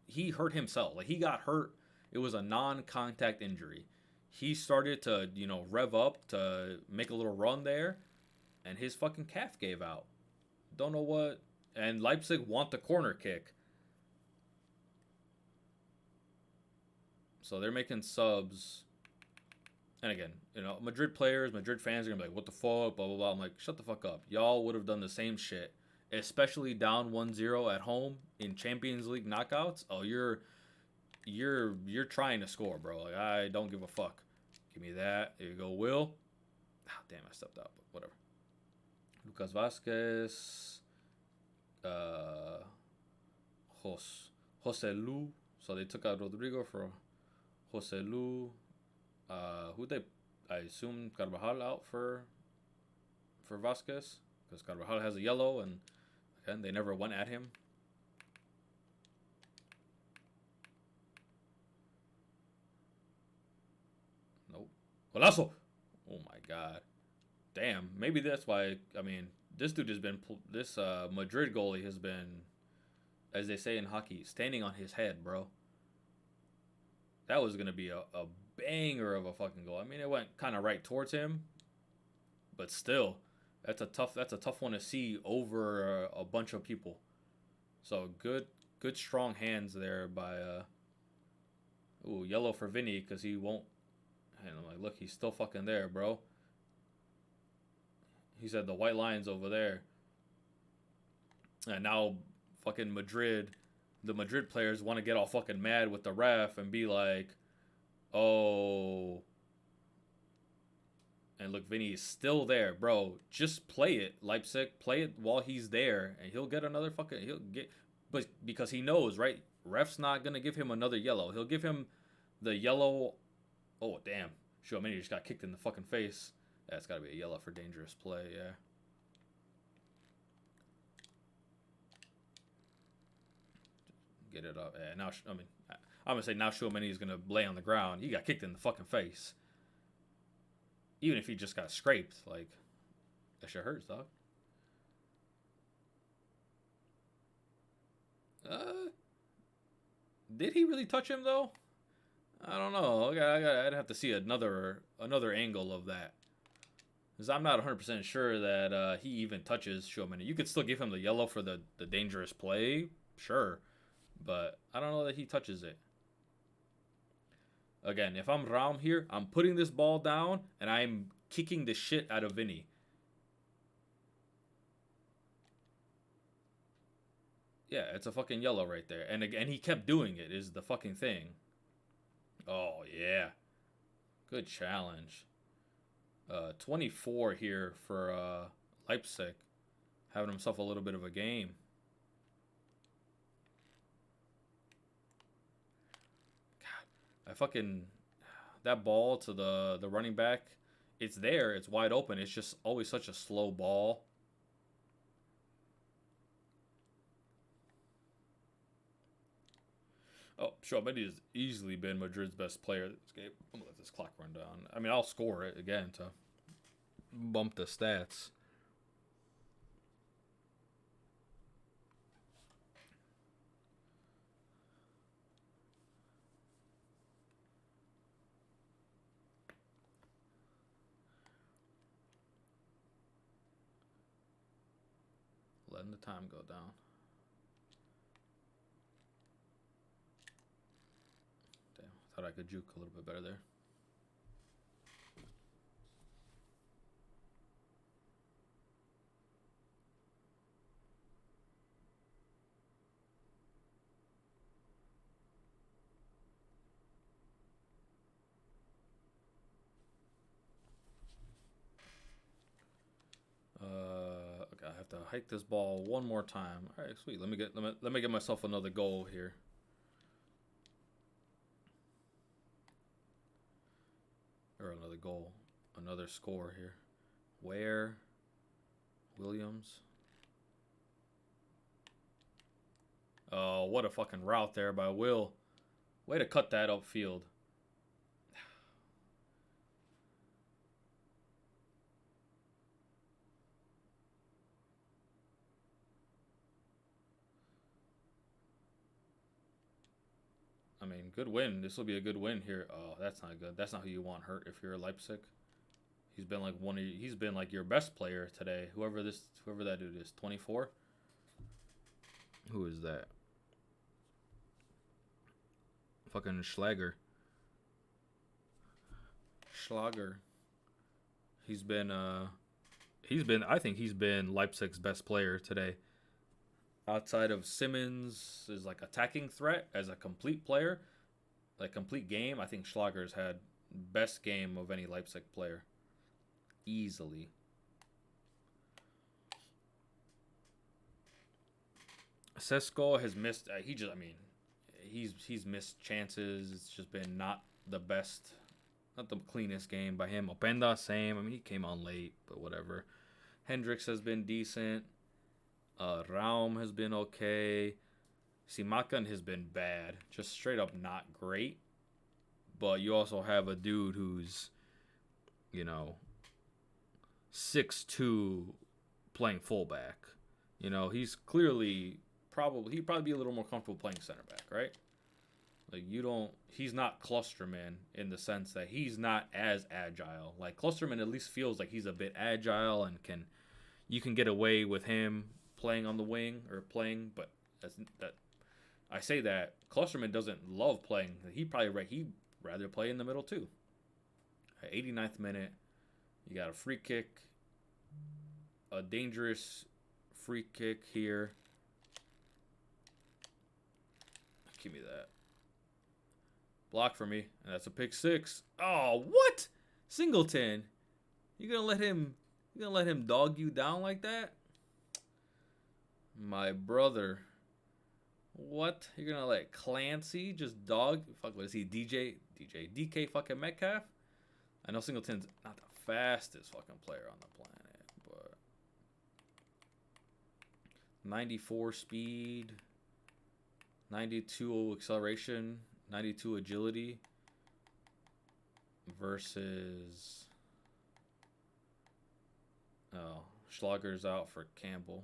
he hurt himself. Like he got hurt. It was a non-contact injury. He started to, rev up to make a little run there, and his fucking calf gave out. Don't know what. And Leipzig want the corner kick. So they're making subs. And again, Madrid players, Madrid fans are going to be like, what the fuck, blah, blah, blah. I'm like, shut the fuck up. Y'all would have done the same shit. Especially down 1-0 at home in Champions League knockouts. Oh, you're trying to score, bro. Like, I don't give a fuck. Give me that. There you go, Will. Ah, damn, I stepped out, but whatever. Lucas Vasquez. Jose Lu. So they took out Rodrigo for Jose Lu. I assume Carvajal out for Vasquez. Because Carvajal has a yellow, and again, they never went at him. Golazo! Oh my god. Damn. Maybe that's why. I mean, this dude has been. This Madrid goalie has been, as they say in hockey, standing on his head, bro. That was gonna be a banger of a fucking goal. I mean, it went kind of right towards him, but still, that's a tough one to see over a bunch of people. So good strong hands there by ooh, yellow for Vinny because he won't. And I'm like, look, he's still fucking there, bro. He said the white line's over there, and now fucking Madrid, the Madrid players want to get all fucking mad with the ref and be like, oh. And look, Vinny is still there, bro. Just play it, Leipzig. Play it while he's there, and he'll get another fucking. He'll get, but because he knows, right? Ref's not gonna give him another yellow. He'll give him the yellow. Oh damn! Tchouaméni just got kicked in the fucking face. That's got to be a yellow for dangerous play. Yeah. Get it up. Yeah. Now, I mean, I'm gonna say now Tchouaméni is gonna lay on the ground. He got kicked in the fucking face. Even if he just got scraped, like, that shit hurts, dog. Did he really touch him though? I don't know. I'd have to see another angle of that, because I'm not 100% sure that he even touches Tchouaméni. You could still give him the yellow for the dangerous play, sure, but I don't know that he touches it. Again, if I'm Raum here, I'm putting this ball down and I'm kicking the shit out of Vinny. Yeah, it's a fucking yellow right there. And again, he kept doing it, is the fucking thing. Oh, yeah. Good challenge. 24 here for Leipzig. Having himself a little bit of a game. I fucking, that ball to the running back, it's there, it's wide open. It's just always such a slow ball. Oh, Tchouaméni has easily been Madrid's best player this game. I'm gonna let this clock run down. I mean, I'll score it again to bump the stats. Letting the time go down. Damn, I thought I could juke a little bit better there. Okay, I have to hike this ball one more time. All right, sweet. Let me get myself another goal here. Or another goal, another score here. Where? Williams. Oh, what a fucking route there by Will. Way to cut that upfield. I mean, good win. This will be a good win here. Oh, that's not good. That's not who you want hurt if you're a Leipzig. He's been like he's been like your best player today. Whoever that dude is, 24. Who is that? Fucking Schlager. He's been I think he's been Leipzig's best player today. Outside of Simmons is like attacking threat as a complete player, like complete game, I think Schlager's had best game of any Leipzig player. Easily. Sesko has missed he's missed chances. It's just been not the best, not the cleanest game by him. Openda, same. I mean, he came on late, but whatever. Hendricks has been decent. Raum has been okay. Simakan has been bad. Just straight up not great. But you also have a dude who's you know, 6'2" playing fullback. You know, he's clearly he'd probably be a little more comfortable playing center back, right? Like he's not Clusterman in the sense that he's not as agile. Like Clusterman at least feels like he's a bit agile and you can get away with him playing on the wing or playing, but that I say that Clusterman doesn't love playing. He'd rather play in the middle too. At 89th minute, you got a free kick, a dangerous free kick here. Give me that. Block for me. And that's a pick 6. Oh, what? Singleton. You gonna let him dog you down like that? My brother. What? You're gonna let Clancy just dog? Fuck, what is he? DK fucking Metcalf? I know Singleton's not the fastest fucking player on the planet, but 94 speed, 92 acceleration, 92 agility versus Schlager's out for Campbell.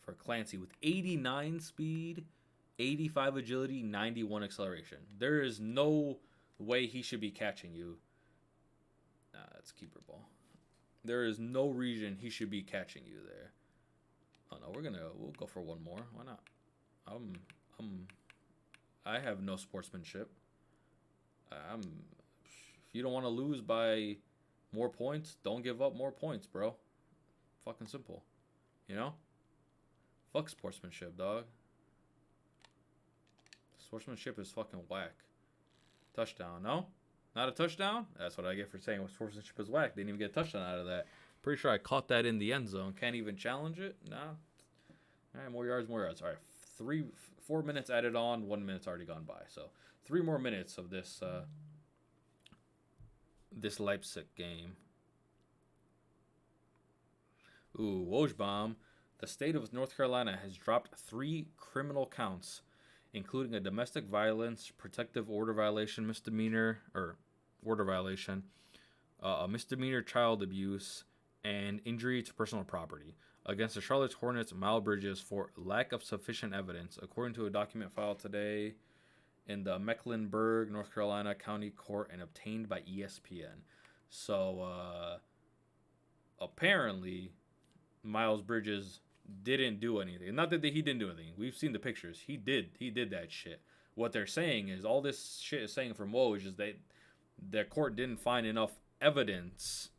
For Clancy with 89 speed, 85 agility, 91 acceleration. There is no way he should be catching you. Nah, that's keeper ball. There is no reason he should be catching you there. Oh no, we'll go for one more. Why not? I have no sportsmanship. If you don't want to lose by more points, don't give up more points, bro. Fucking simple. You know? Fuck sportsmanship, dog. Sportsmanship is fucking whack. Touchdown, no? Not a touchdown? That's what I get for saying sportsmanship is whack. Didn't even get a touchdown out of that. Pretty sure I caught that in the end zone. Can't even challenge it? Nah. All right, more yards. All right, 4 minutes added on. 1 minute's already gone by. So 3 more minutes of this this Leipzig game. Ooh, Wojbomb. The state of North Carolina has dropped 3 criminal counts, including a domestic violence, protective order violation, misdemeanor, a misdemeanor child abuse, and injury to personal property against the Charlotte Hornets Miles Bridges for lack of sufficient evidence, according to a document filed today in the Mecklenburg, North Carolina County Court and obtained by ESPN. So, apparently, Miles Bridges didn't do anything. Not that he didn't do anything. We've seen the pictures. He did that shit. What they're saying is all this shit is saying from Woj is that the court didn't find enough evidence,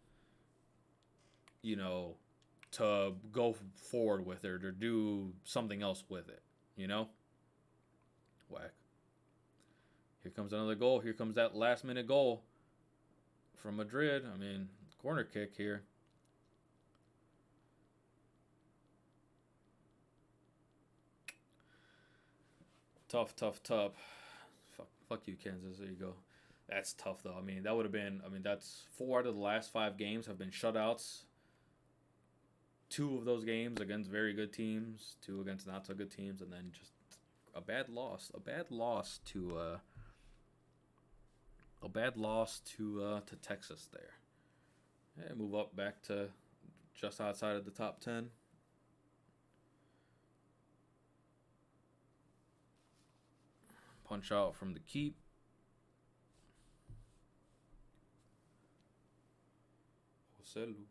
you know, to go forward with it or to do something else with it, you know? Whack. Here comes another goal. Here comes that last minute goal from Madrid. I mean, corner kick here. Tough. Fuck you, Kansas. There you go. That's tough, though. I mean, that would have been... I mean, that's 4 out of the last 5 games have been shutouts. 2 of those games against very good teams. 2 against not so good teams. And then just a bad loss. A bad loss to Texas there. Yeah, move up back to just outside of the top 10. Punch out from the keep. Joselu.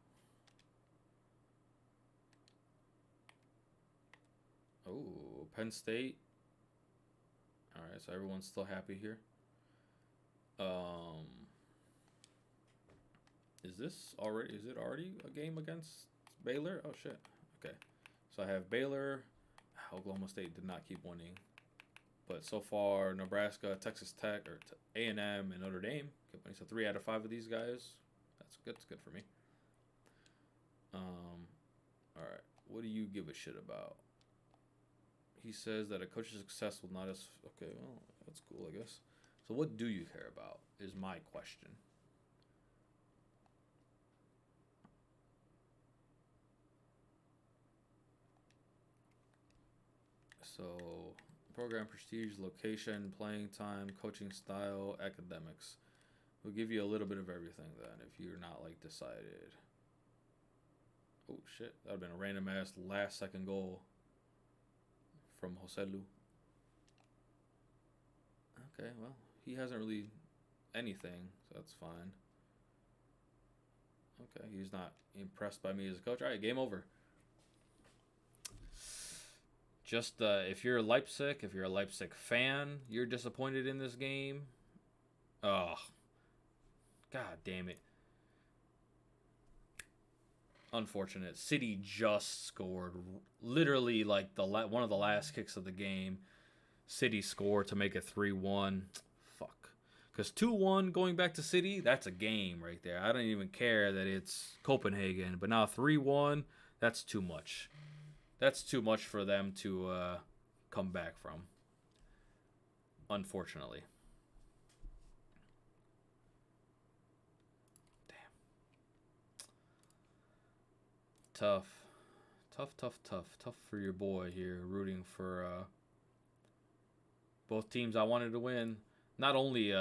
Oh, Penn State. All right, so everyone's still happy here. Is it already a game against Baylor? Oh shit. Okay. So I have Baylor. Oklahoma State did not keep winning. But so far, Nebraska, Texas Tech, or A&M, and Notre Dame. So 3 out of 5 of these guys. That's good. That's good for me. All right. What do you give a shit about? He says that a coach's success will not as... Okay, well, that's cool, I guess. So what do you care about is my question. So... Program prestige, location, playing time, coaching style, academics. We'll give you a little bit of everything then if you're not like decided. Oh shit, that would have been a random ass last second goal from Joselu. Okay, well, he hasn't really anything, so that's fine. Okay, he's not impressed by me as a coach. All right, game over. Just if you're Leipzig, if you're a Leipzig fan, you're disappointed in this game. Oh, god damn it. Unfortunate. City just scored. Literally like one of the last kicks of the game. City scored to make it 3-1. Fuck. Because 2-1 going back to City, that's a game right there. I don't even care that it's Copenhagen. But now 3-1, that's too much. That's too much for them to come back from. Unfortunately. Damn. Tough for your boy here. Rooting for both teams I wanted to win. Not only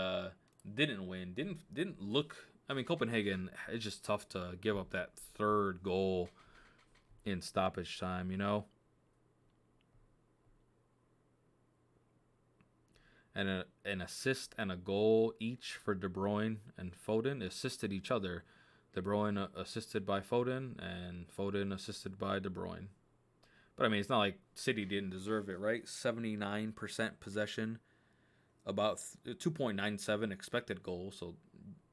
didn't win, didn't look. I mean, Copenhagen. It's just tough to give up that third goal in stoppage time. You know. And an assist and a goal each for De Bruyne and Foden assisted each other. De Bruyne assisted by Foden and Foden assisted by De Bruyne. But I mean, it's not like City didn't deserve it, right? 79% possession, about 2.97 expected goals, so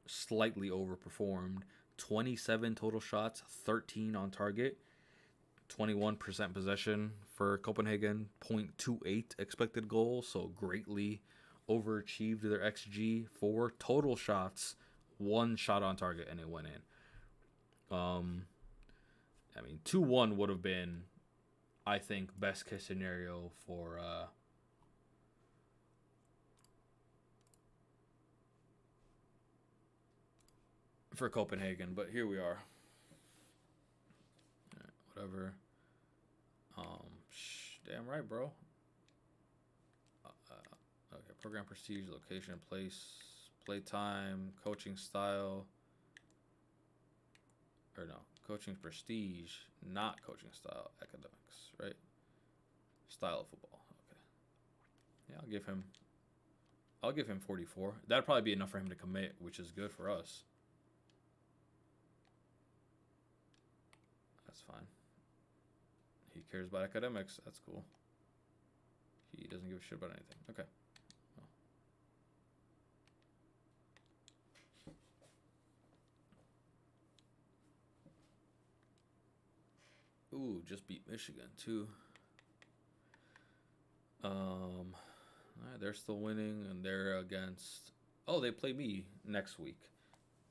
slightly overperformed. 27 total shots, 13 on target. 21% possession for Copenhagen, 0.28 expected goals, so greatly overachieved their XG. 4 total shots, 1 shot on target, and it went in. I mean, 2-1 would have been, I think, best case scenario for Copenhagen, but here we are. All right, whatever. Damn right, bro. Okay, program prestige, location, place, play time, coaching style. Or no, coaching prestige, not coaching style, academics, right? Style of football. Okay. Yeah, I'll give him 44. That'd probably be enough for him to commit, which is good for us. That's fine. He cares about academics. That's cool. He doesn't give a shit about anything. Okay. Ooh, just beat Michigan too. Right, they're still winning, and they're against. Oh, they play me next week,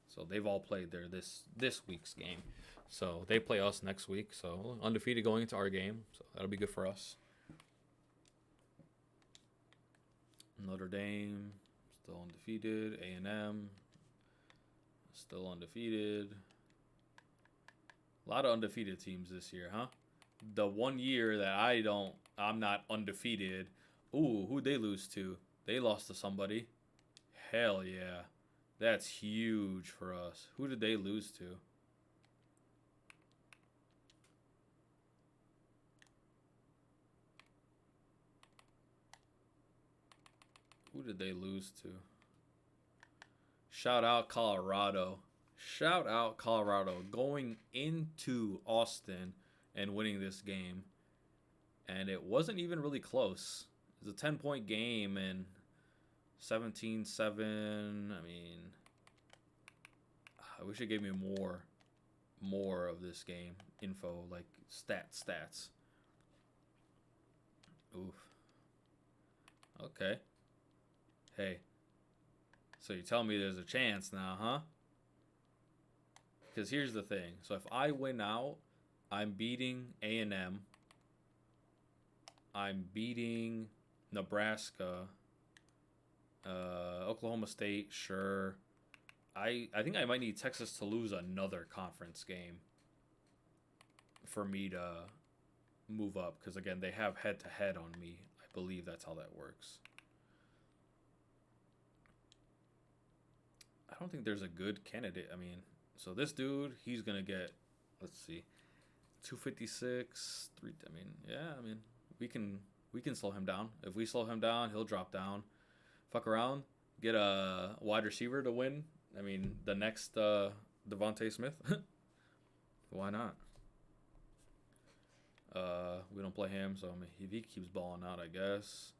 so they've all played their this week's game. So they play us next week. So undefeated going into our game, so that'll be good for us. Notre Dame still undefeated. A&M still undefeated. A lot of undefeated teams this year, huh? The one year that I'm not undefeated. Ooh, who'd they lose to? They lost to somebody. Hell yeah. That's huge for us. Who did they lose to? Who did they lose to? Shout out Colorado. Shout out Colorado going into Austin and winning this game. And it wasn't even really close. It was a 10-point game and 17-7. I mean, I wish it gave me more of this game info, like stats. Oof. Okay. Hey. So you tell me there's a chance now, huh? Because here's the thing. So if I win out, I'm beating A&M. I'm beating Nebraska. Oklahoma State, sure. I think I might need Texas to lose another conference game for me to move up. Because, again, they have head-to-head on me. I believe that's how that works. I don't think there's a good candidate. I mean, so this dude, he's gonna get, let's see, 256, three. I mean, yeah, I mean, we can slow him down. If we slow him down, he'll drop down. Fuck around, get a wide receiver to win. I mean, the next Devontae Smith. Why not? We don't play him, so I mean, if he keeps balling out, I guess.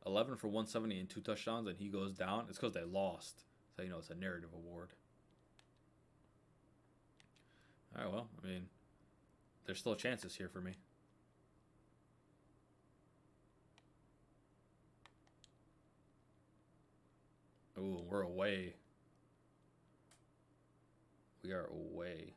11 for 170 and 2 touchdowns, and he goes down. It's because they lost. So, you know, it's a narrative award. All right, well, I mean, there's still chances here for me. Ooh, we're away. We are away.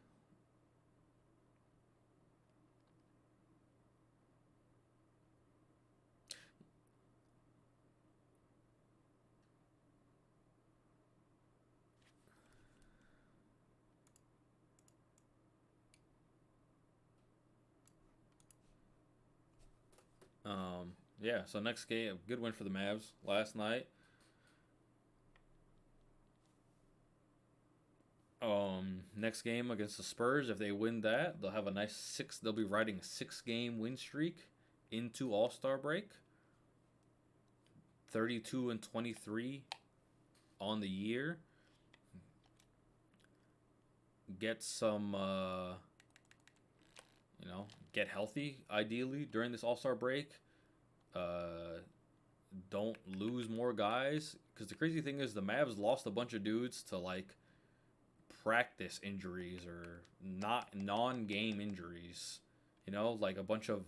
Yeah, so next game, good win for the Mavs last night. Next game against the Spurs, if they win that, they'll have a nice six. They'll be riding a 6-game win streak into All-Star break. 32 and 23 on the year. Get some, get healthy ideally during this All-Star break. Don't lose more guys, because the crazy thing is the Mavs lost a bunch of dudes to like practice injuries or not non-game injuries, like a bunch of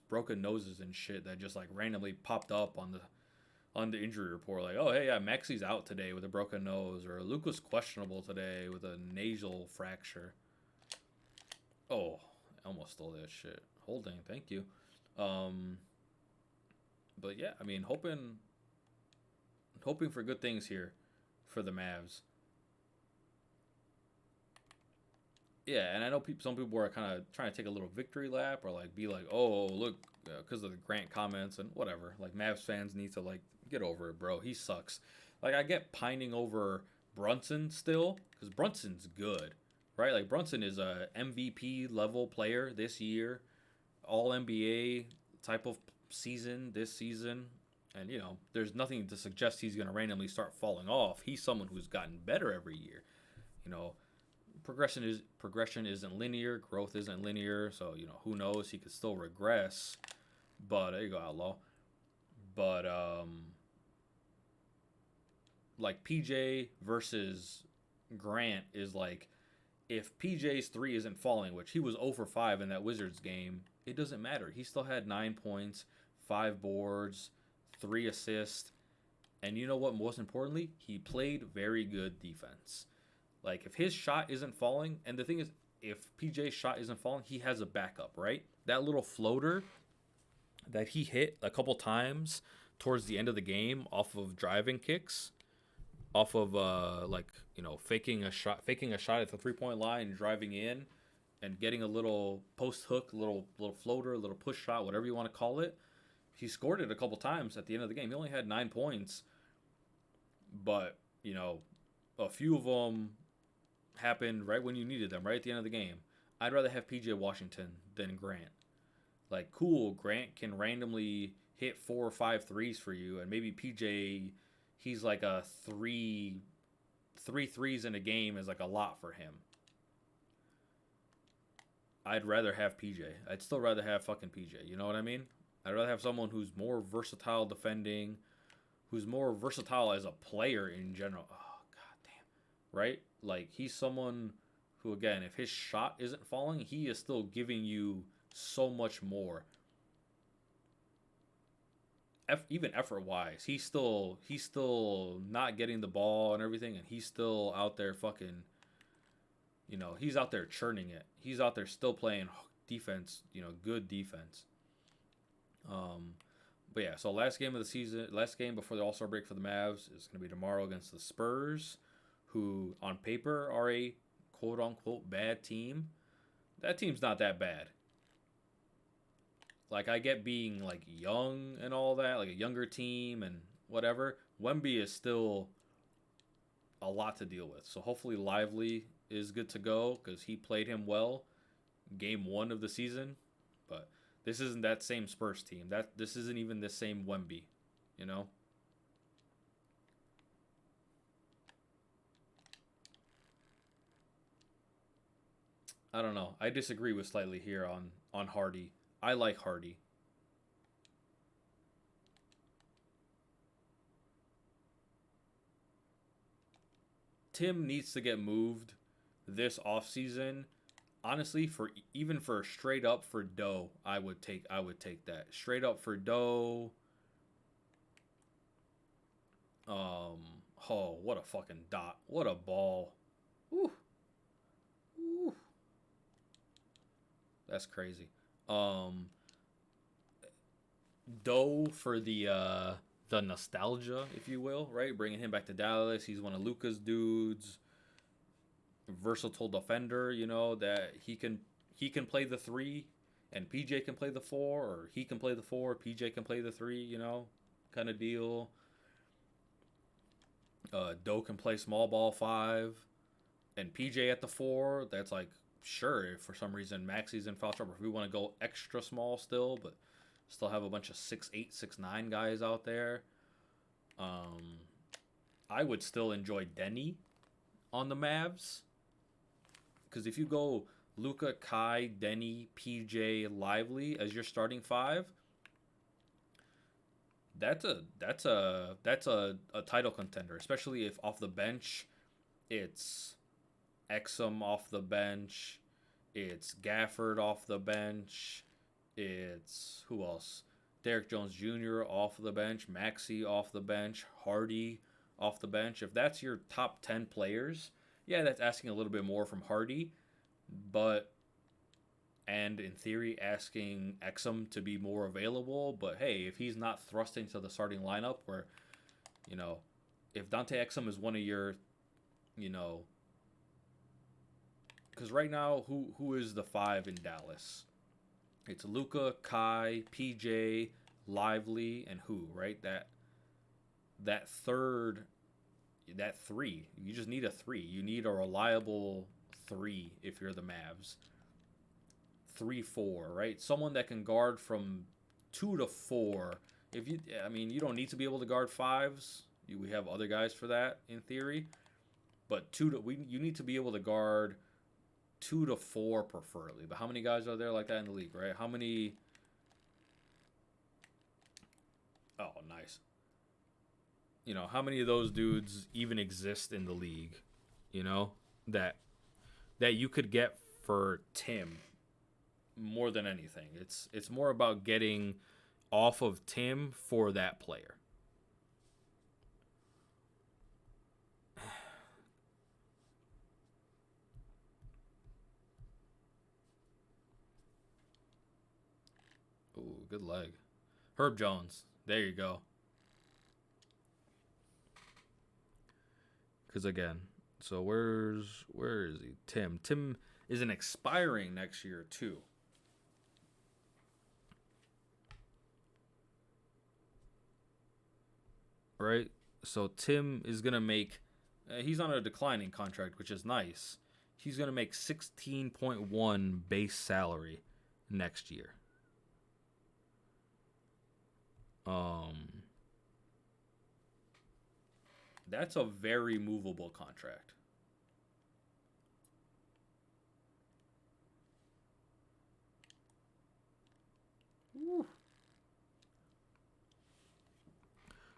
broken noses and shit that just like randomly popped up on the injury report, like, oh hey, yeah, Maxi's out today with a broken nose, or Luke was questionable today with a nasal fracture. Oh, I almost stole that shit. Holding, thank you. But yeah, I mean, hoping for good things here for the Mavs. Yeah, and I know some people are kind of trying to take a little victory lap, or like be like, oh look, because of the Grant comments and whatever. Like, Mavs fans need to like get over it, bro. He sucks. Like, I get pining over Brunson still, because Brunson's good, right? Like, Brunson is a MVP level player this year, All NBA type of season this season, and there's nothing to suggest he's gonna randomly start falling off. He's someone who's gotten better every year. Progression isn't linear, growth isn't linear, so who knows, he could still regress. But there you go, Outlaw. But like, PJ versus Grant is like, if PJ's 3 isn't falling, which he was 0 for 5 in that Wizards game, it doesn't matter. He still had 9 points, 5 boards, 3 assists, and you know what? Most importantly, he played very good defense. Like, if his shot isn't falling, and the thing is, if PJ's shot isn't falling, he has a backup, right? That little floater that he hit a couple times towards the end of the game off of driving kicks, off of faking a shot at the 3-point line and driving in and getting a little post hook, little floater, little push shot, whatever you want to call it. He scored it a couple times at the end of the game. He only had 9 points, but a few of them happened right when you needed them, right at the end of the game. I'd rather have PJ Washington than Grant. Like, cool, Grant can randomly hit 4 or 5 threes for you, and maybe PJ, he's like a three threes in a game is like a lot for him. I'd rather have PJ. I'd still rather have fucking PJ. You know what I mean? I'd rather have someone who's more versatile defending, who's more versatile as a player in general. Oh, god damn. Right? Like, he's someone who, again, if his shot isn't falling, he is still giving you so much more. Even effort-wise, he's still not getting the ball and everything, and he's still out there fucking, he's out there churning it. He's out there still playing defense, good defense. But yeah, so last game of the season, last game before the All-Star break for the Mavs is going to be tomorrow against the Spurs, who on paper are a quote-unquote bad team. That team's not that bad. Like, I get being like young and all that, like a younger team and whatever. Wemby is still a lot to deal with. So hopefully Lively is good to go because he played him well game 1 of the season. But this isn't that same Spurs team. This isn't even the same Wemby, you know? I don't know. I disagree with slightly here on Hardy. I like Hardy. Tim needs to get moved this offseason. Honestly, for even for straight up for dough, I would take that. Straight up for dough. Oh, what a fucking dot. What a ball. Woo. Woo. That's crazy. Um Doe for the nostalgia, if you will, right? Bringing him back to Dallas. He's one of Luca's dudes. Versatile defender, you know, that he can play the 3 and PJ can play the 4, or he can play the 4, PJ can play the 3, you know, kind of deal. Doe can play small ball 5 and PJ at the 4. That's like, sure, if for some reason Maxi's in foul trouble, if we want to go extra small still, but still have a bunch of 6'8", 6'9" guys out there. I would still enjoy Denny on the Mavs, because if you go Luca, Kai, Denny, PJ, Lively as your starting 5, that's a title contender, especially if off the bench it's Exum off the bench, it's Gafford off the bench, it's who else? Derek Jones Jr. off the bench, Maxi off the bench, Hardy off the bench. If that's your top 10 players, yeah, that's asking a little bit more from Hardy, but and in theory asking Exum to be more available. But hey, if he's not thrust into the starting lineup, where, you know, if Dante Exum is one of your, you know, because right now who is the 5 in Dallas? It's Luca, Kai, PJ, Lively, and who, right? That third, that 3. You just need a 3. You need a reliable 3 if you're the Mavs. 3-4, right? Someone that can guard from 2 to 4. You don't need to be able to guard 5s. We have other guys for that in theory, but you need to be able to guard 2 to 4 preferably. But how many guys are there like that in the league, right? How many? Oh, nice. You know, how many of those dudes even exist in the league? You know, that you could get for Tim more than anything. It's more about getting off of Tim for that player. Ooh, good leg. Herb Jones. There you go. Because again, so where is he? Tim isn't expiring next year too. Right? So Tim is going to make, he's on a declining contract, which is nice. He's going to make 16.1 base salary next year. That's a very movable contract. Woo.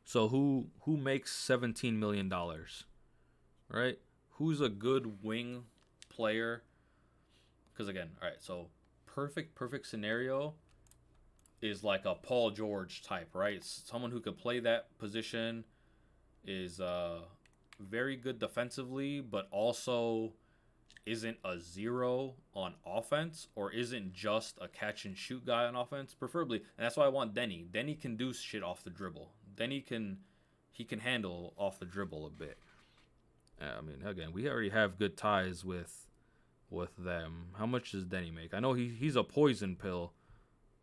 So who makes $17 million, right? Who's a good wing player? Because again, all right, so perfect scenario is like a Paul George type, right? Someone who could play that position, is very good defensively, but also isn't a 0 on offense, or isn't just a catch and shoot guy on offense, preferably. And that's why I want Denny. Denny can do shit off the dribble. Denny can handle off the dribble a bit. I mean, again, we already have good ties with them. How much does Denny make? I know he's a poison pill,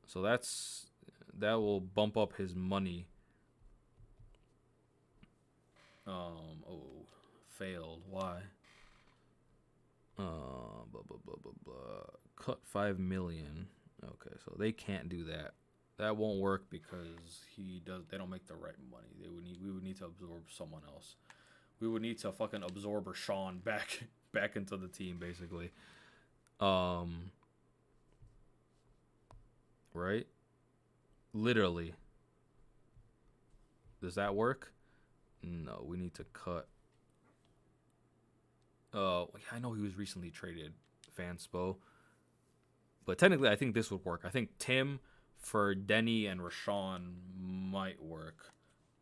so that will bump up his money. failed. Why? Blah, blah, blah, blah, blah. Cut 5 million. Okay, so they can't do that. That won't work because they don't make the right money. We would need to absorb someone else. We would need to fucking absorb Rashawn back into the team, basically. Right? Literally. Does that work? No, we need to cut. I know he was recently traded, Fanspo. But technically, I think this would work. I think Tim for Denny and Rashawn might work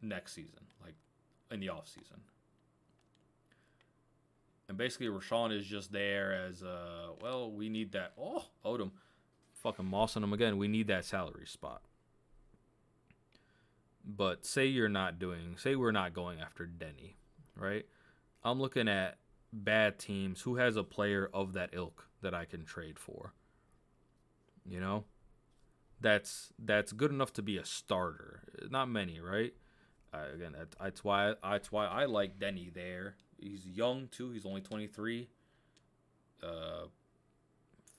next season, like in the off season. And basically, Rashawn is just there as we need that. Oh, Odom, fucking mossing him again. We need that salary spot. But say we're not going after Denny, right? I'm looking at bad teams. Who has a player of that ilk that I can trade for? You know, that's good enough to be a starter. Not many, right? Again, that's why I like Denny there. He's young too. He's only 23.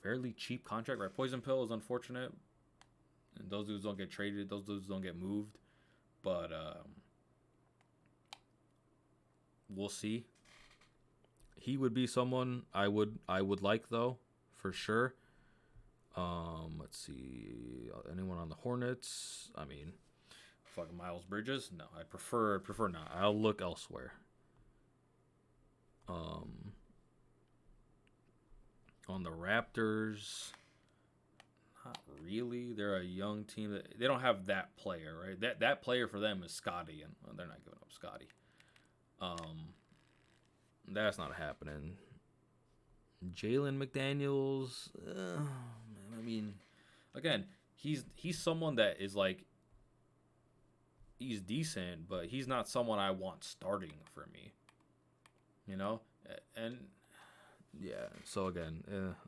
Fairly cheap contract, right? Poison pill is unfortunate, and those dudes don't get traded. Those dudes don't get moved. But we'll see. He would be someone I would like though, for sure. Let's see. Anyone on the Hornets? I mean, fucking Miles Bridges? No, I prefer not. I'll look elsewhere. On the Raptors, not really. They're a young team. They don't have that player, right? That player for them is Scotty, and they're not giving up Scotty. That's not happening. Jalen McDaniels, I mean, again, he's someone that is like, he's decent, but he's not someone I want starting for me. You know, and yeah. So again,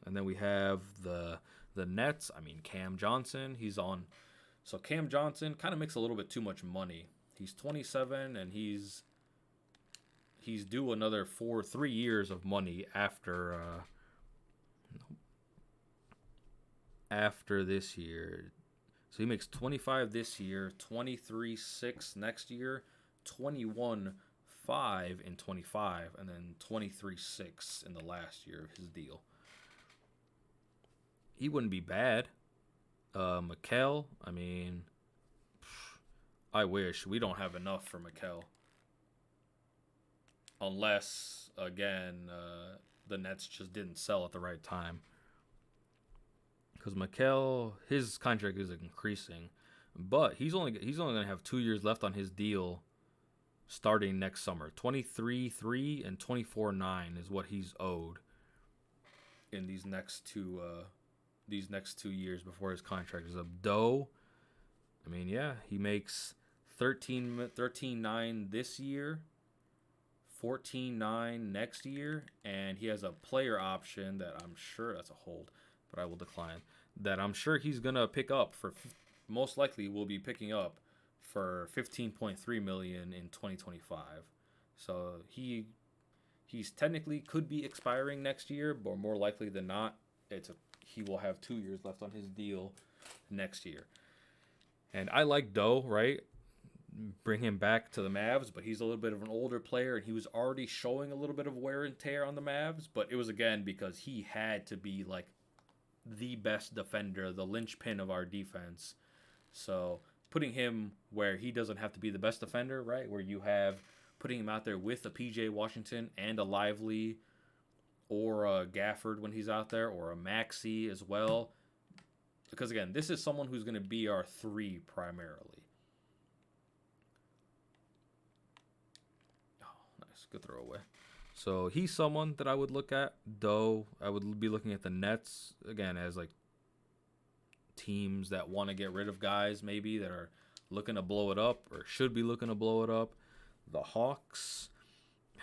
and then we have the Nets. I mean, Cam Johnson, he's on. So Cam Johnson kind of makes a little bit too much money. He's 27 and he's due another 3 years of money after this year. So he makes 25 this year, 23.6 next year, 21.5 in 25, and then 23.6 in the last year of his deal. He wouldn't be bad. Mikal, I mean, I wish. We don't have enough for Mikal. Unless, again, the Nets just didn't sell at the right time. Because Mikal, his contract is increasing, but he's only going to have 2 years left on his deal, starting next summer. 23.3 and 24.9 is what he's owed in these next two years before his contract is up. Doe, I mean, yeah, he makes 13.9 this year, 14.9 next year, and he has a player option that I'm sure that's a hold, but I will decline. That I'm sure he's gonna pick up for, most likely will be picking up for $15.3 million in 2025. So he's technically could be expiring next year, but more likely than not, he will have 2 years left on his deal next year. And I like Doe, right? Bring him back to the Mavs, but he's a little bit of an older player, and he was already showing a little bit of wear and tear on the Mavs, but it was, again, because he had to be, like, the best defender, the linchpin of our defense. So putting him where he doesn't have to be the best defender, right, where you have putting him out there with a PJ Washington and a Lively or a Gafford when he's out there, or a Maxey as well. Because, again, this is someone who's going to be our 3 primarily. Good throwaway. So he's someone that I would look at. Though I would be looking at the Nets again as like teams that want to get rid of guys maybe that are looking to blow it up or should be looking to blow it up. The Hawks,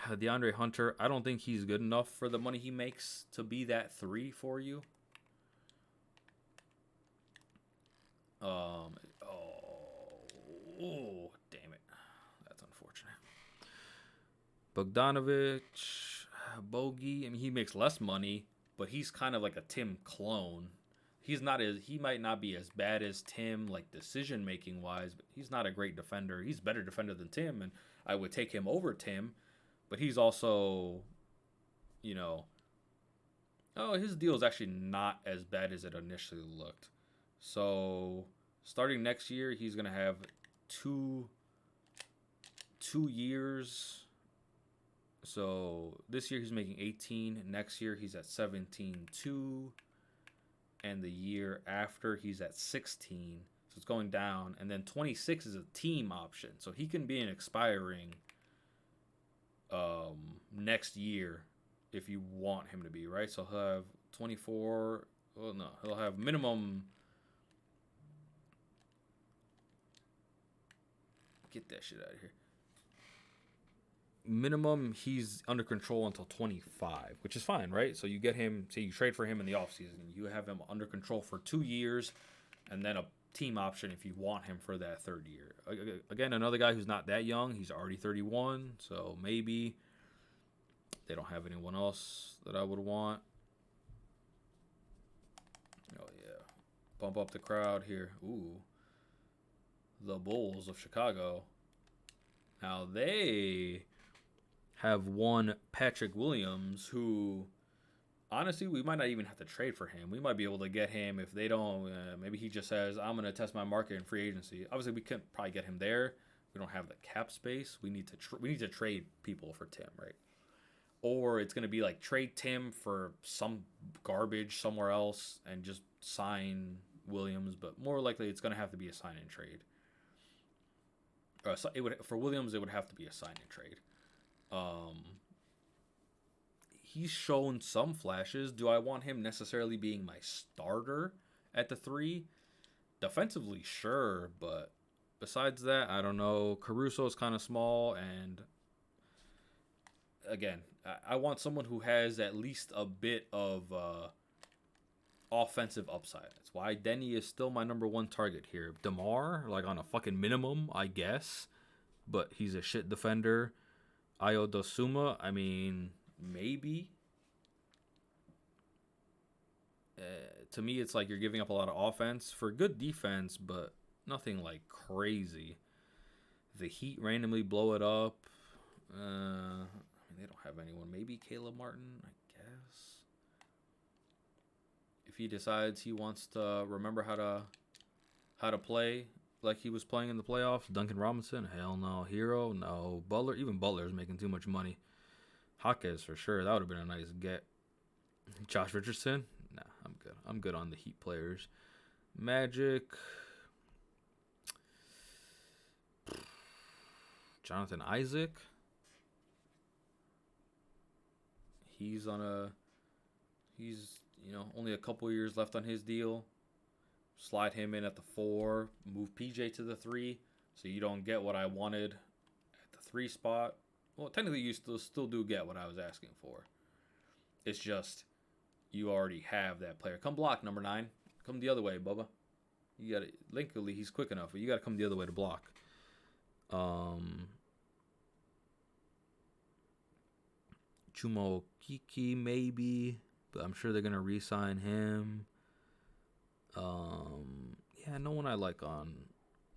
DeAndre Hunter, I don't think he's good enough for the money he makes to be that 3 for you. Damn it. That's unfortunate. Bogdanovic, Bogey. I mean, he makes less money, but he's kind of like a Tim clone. He might not be as bad as Tim, like decision making wise, but he's not a great defender. He's a better defender than Tim, and I would take him over Tim. But he's also, you know, his deal is actually not as bad as it initially looked. So starting next year, he's gonna have two 2 years. So this year he's making 18. Next year he's at 17.2, and the year after he's at 16. So it's going down, and then 26 is a team option, so he can be an expiring next year if you want him to be, right? So he'll have 24. Well, no, he'll have minimum. Get that shit out of here. Minimum, he's under control until 25, which is fine, right? So you get him, say you trade for him in the offseason. You have him under control for 2 years, and then a team option if you want him for that third year. Again, another guy who's not that young. He's already 31, so maybe they don't have anyone else that I would want. Oh, yeah. Bump up the crowd here. Ooh. The Bulls of Chicago. Now, they have one Patrick Williams, who, honestly, we might not even have to trade for him. We might be able to get him if they don't. Maybe he just says, I'm going to test my market in free agency. Obviously, we couldn't probably get him there. We don't have the cap space. We need to trade people for Tim, right? Or it's going to be like trade Tim for some garbage somewhere else and just sign Williams. But more likely, it's going to have to be a sign and trade. For Williams, it would have to be a sign and trade. He's shown some flashes. Do I want him necessarily being my starter at the 3? Defensively, sure, but besides that, I don't know. Caruso is kind of small, and again, I want someone who has at least a bit of offensive upside. That's why Denny is still my number 1 target here. DeMar, like on a fucking minimum, I guess, but he's a shit defender. Ayo Dosuma, I mean, maybe. To me, it's like you're giving up a lot of offense for good defense, but nothing like crazy. The Heat randomly blow it up. I mean, they don't have anyone. Maybe Caleb Martin, I guess. If he decides he wants to remember how to play like he was playing in the playoffs. Duncan Robinson, hell no. Hero, no. Butler, even Butler's making too much money. Jaquez for sure. That would have been a nice get. Josh Richardson, nah, I'm good. I'm good on the Heat players. Magic. Jonathan Isaac. He's only a couple years left on his deal. Slide him in at the 4. Move PJ to the 3. So you don't get what I wanted at the 3 spot. Well, technically you still do get what I was asking for. It's just you already have that player. Come block, number 9. Come the other way, Bubba. You got it. Linkley, he's quick enough, but you got to come the other way to block. Chumo Kiki maybe, but I'm sure they're gonna re-sign him. Yeah, no one I like on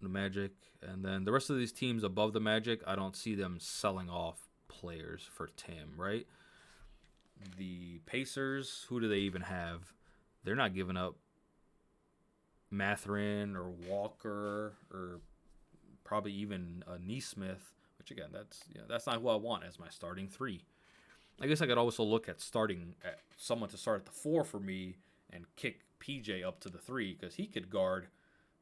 the Magic. And then the rest of these teams above the Magic, I don't see them selling off players for Tim, right? The Pacers, who do they even have? They're not giving up Mathurin or Walker or probably even Neesmith, which again, that's not who I want as my starting 3. I guess I could also look at starting at someone to start at the 4 for me and kick PJ up to the 3 because he could guard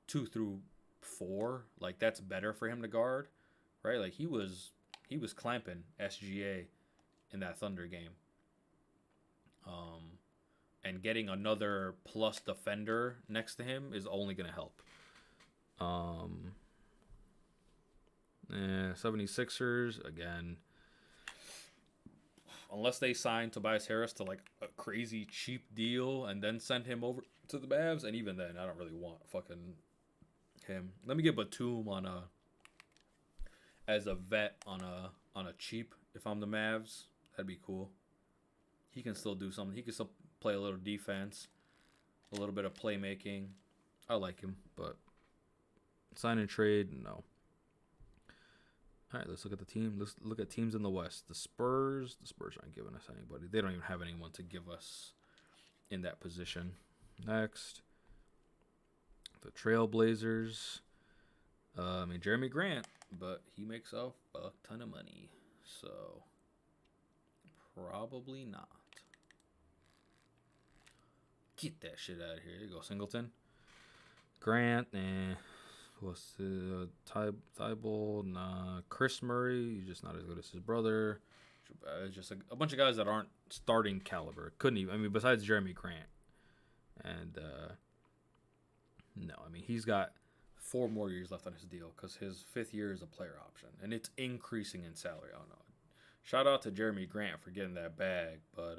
2 through 4. Like that's better for him to guard, right? Like he was clamping SGA in that Thunder game. And getting another plus defender next to him is only going to help. 76ers, again, unless they sign Tobias Harris to like a crazy cheap deal and then send him over to the Mavs, and even then, I don't really want fucking him. Let me get Batum as a vet on a cheap If I'm the Mavs, that'd be cool. He can still do something. He can still play a little defense, a little bit of playmaking. I like him, but sign and trade, no. All right, let's look at the team. Let's look at teams in the West. The Spurs aren't giving us anybody. They don't even have anyone to give us in that position. Next, the Trailblazers. Jeremy Grant, but he makes a fuck ton of money, so probably not. Get that shit out of here. There you go, Singleton. Grant, what's the Thibault? Nah. Chris Murray, he's just not as good as his brother. It's just a bunch of guys that aren't starting caliber. Couldn't even. Besides Jeremy Grant. And, no, he's got 4 more years left on his deal because his 5th year is a player option. And it's increasing in salary. I don't know. Shout out to Jeremy Grant for getting that bag, but,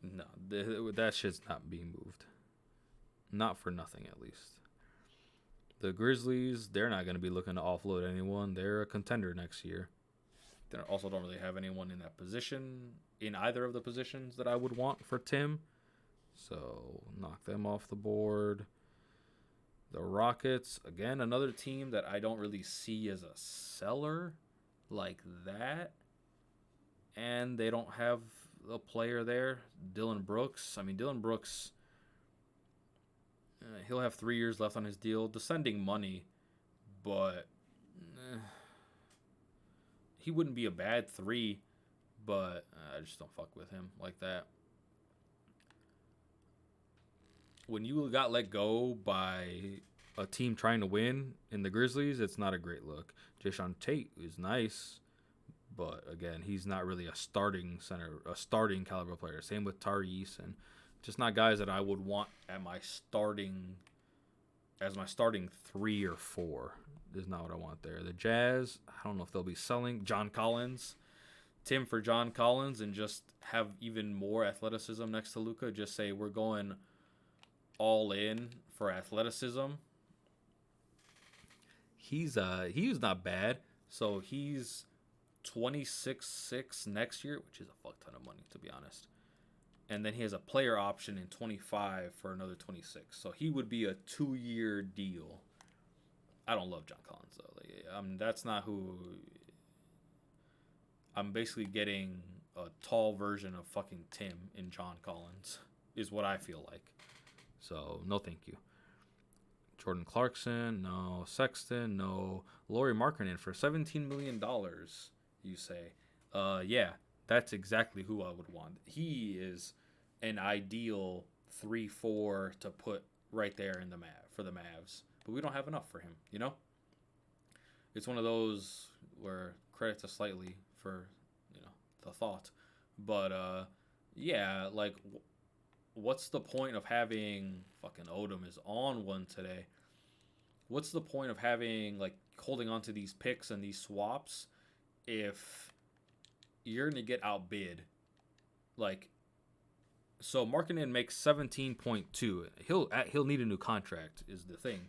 no, that shit's not being moved. Not for nothing, at least. The Grizzlies, they're not going to be looking to offload anyone. They're a contender next year. They also don't really have anyone in that position, in either of the positions that I would want for Tim. So, knock them off the board. The Rockets, again, another team that I don't really see as a seller like that. And they don't have a player there. Dylan Brooks. Dylan Brooks, he'll have 3 years left on his deal. Descending money, but he wouldn't be a bad 3, but I just don't fuck with him like that. When you got let go by a team trying to win in the Grizzlies, it's not a great look. Jason Tate is nice, but again, he's not really a starting center, a starting caliber player. Same with Tyrese, and just not guys that I would want at my starting 3 or 4. Is not what I want there. The Jazz, I don't know if they'll be selling John Collins. Tim for John Collins and just have even more athleticism next to Luka. Just say we're going all in for athleticism. He's not bad. So he's 26.6 next year, which is a fuck ton of money, to be honest. And then he has a player option in 25 for another 26. So he would be a 2-year deal. I don't love John Collins, though. That's not who... I'm basically getting a tall version of fucking Tim in John Collins, is what I feel like. So, no thank you. Jordan Clarkson, no. Sexton, no. Lauri Markkanen for $17 million, you say. Yeah, that's exactly who I would want. He is an ideal 3-4 to put right there in for the Mavs. But we don't have enough for him, you know? It's one of those where credit to Slightly for, the thought. But, yeah, like, what's the point of having... Fucking Odom is on one today. What's the point of having, like, holding on to these picks and these swaps if you're going to get outbid? Like, so Markkanen makes 17.2. He'll need a new contract is the thing.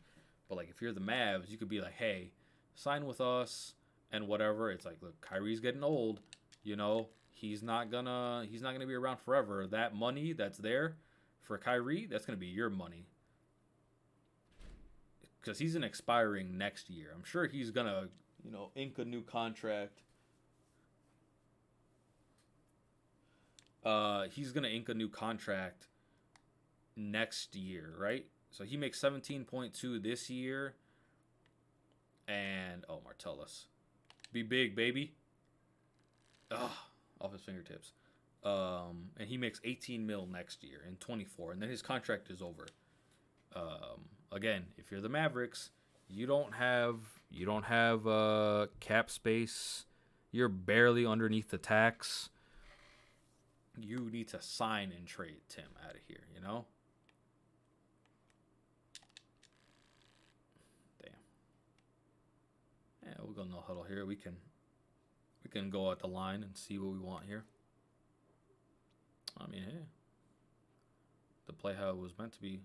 But, like, if you're the Mavs, you could be like, hey, sign with us and whatever. It's like, look, Kyrie's getting old. He's not gonna be around forever. That money that's there for Kyrie, that's gonna be your money. Because he's an expiring next year. I'm sure he's gonna, ink a new contract. He's gonna ink a new contract next year, right? So he makes 17.2 this year. And Martellus. Be big, baby. Off his fingertips. And he makes 18 mil next year in 24, and then his contract is over. Again, if you're the Mavericks, you don't have cap space. You're barely underneath the tax. You need to sign and trade Tim out of here, Damn. Yeah, we'll go no huddle here. We can go at the line and see what we want here. Hey. The play how it was meant to be.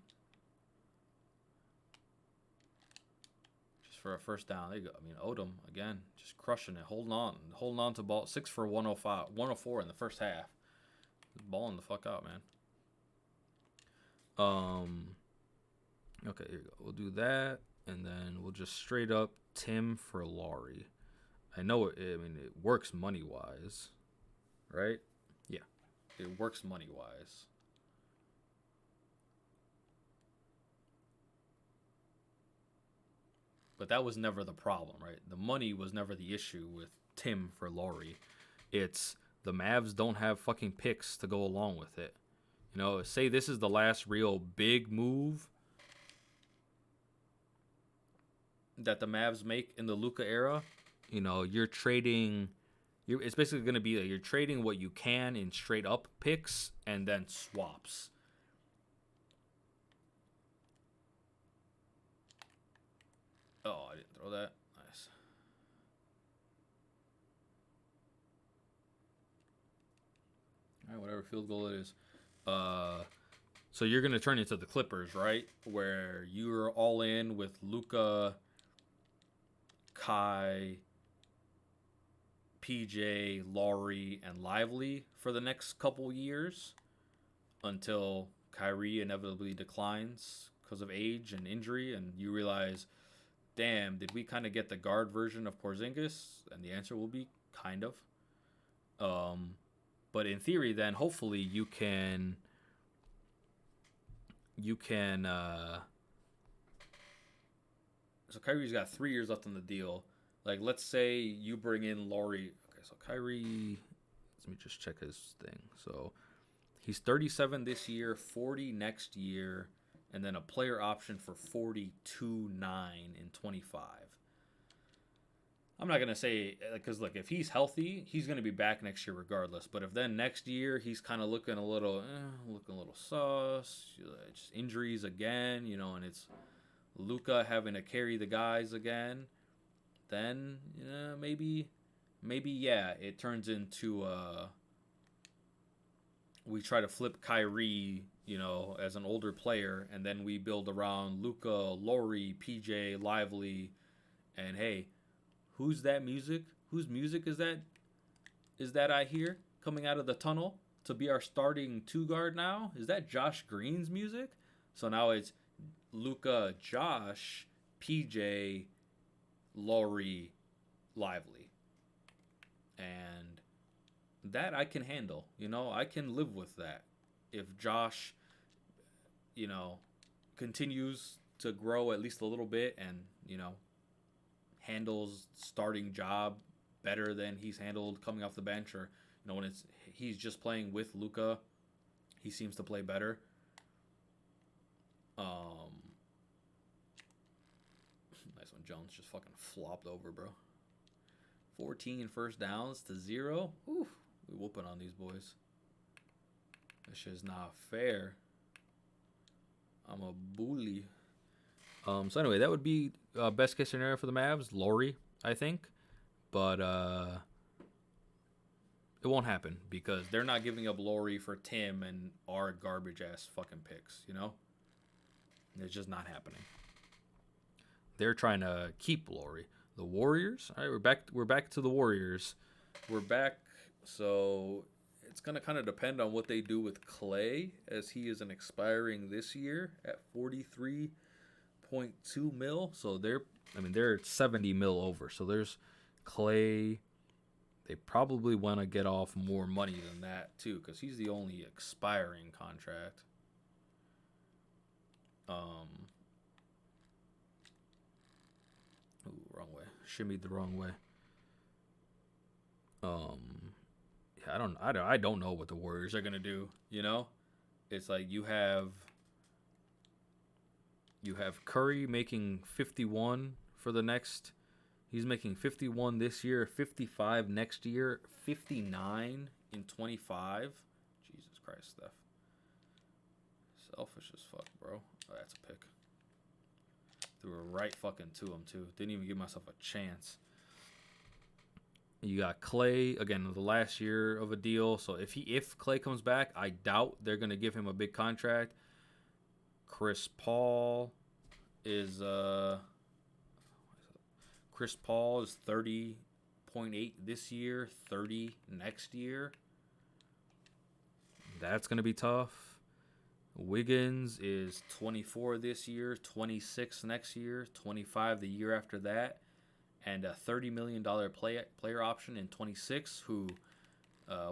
Just for a first down. There you go. I mean, Odom again, just crushing it, holding on to ball. 6 for 105, 104 in the first half. Balling the fuck out, man. Okay, here you go. We'll do that, and then we'll just straight up Tim for Laurie. I know it. I mean, it works money wise, right? Yeah, it works money wise. But that was never the problem, right? The money was never the issue with Tim for Laurie. It's the Mavs don't have fucking picks to go along with it. You know, say this is the last real big move that the Mavs make in the Luka era. You know, you're trading. It's basically going to be you're trading what you can in straight up picks and then swaps. Oh, I didn't throw that. Nice. All right, whatever field goal it is. So you're going to turn into the Clippers, right? Where you're all in with Luka, Kai, PJ, Laurie, and Lively for the next couple years until Kyrie inevitably declines because of age and injury, and you realize, damn, did we kind of get the guard version of Porzingis? And the answer will be kind of. But in theory, then hopefully you can. So Kyrie's got 3 years left on the deal. Like, let's say you bring in Laurie. Okay, so Kyrie. Let me just check his thing. So he's 37 this year, 40 next year, and then a player option for 42.9 in 25. I'm not going to say, because look, if he's healthy, he's going to be back next year regardless. But if then next year he's kind of looking a little sus, just injuries again, you know, and it's Luka having to carry the guys again, then maybe yeah, it turns into we try to flip Kyrie, you know, as an older player, and then we build around Luka, Laurie, PJ, Lively, and hey, who's that music? Whose music is that? Is that I hear coming out of the tunnel to be our starting 2 guard now? Is that Josh Green's music? So now it's Luka, Josh, PJ, Laurie, Lively. And that I can handle. You know, I can live with that. If Josh, you know, continues to grow at least a little bit and, you know, handles starting job better than he's handled coming off the bench, or, you know, when he's just playing with Luka, he seems to play better. Nice one. Jones just fucking flopped over, bro. 14 first downs to 0. Oof, we whooping on these boys. This shit's not fair. I'm a bully. So anyway, that would be best case scenario for the Mavs. Laurie, I think. But it won't happen because they're not giving up Laurie for Tim and our garbage ass fucking picks, you know? It's just not happening. They're trying to keep Laurie. The Warriors, all right, we're back to the Warriors. We're back, so it's going to kind of depend on what they do with Clay, as he is an expiring this year at 43.2 mil. So they're 70 mil over. So there's Clay. They probably want to get off more money than that too, because he's the only expiring contract. Ooh, wrong way. Shimmied the wrong way. Yeah, I don't know what the Warriors are gonna do. You know, it's like you have Curry making 51 for the next. He's making 51 this year, 55 next year, 59 in 25. Jesus Christ, Steph. Selfish as fuck, bro. Oh, that's a pick. Threw it right fucking to him, too. Didn't even give myself a chance. You got Clay, again, the last year of a deal. So if Clay comes back, I doubt they're going to give him a big contract. Chris Paul is Chris Paul is 30.8 this year, 30 next year. That's going to be tough. Wiggins is 24 this year, 26 next year, 25 the year after that, and a $30 million player option in 26,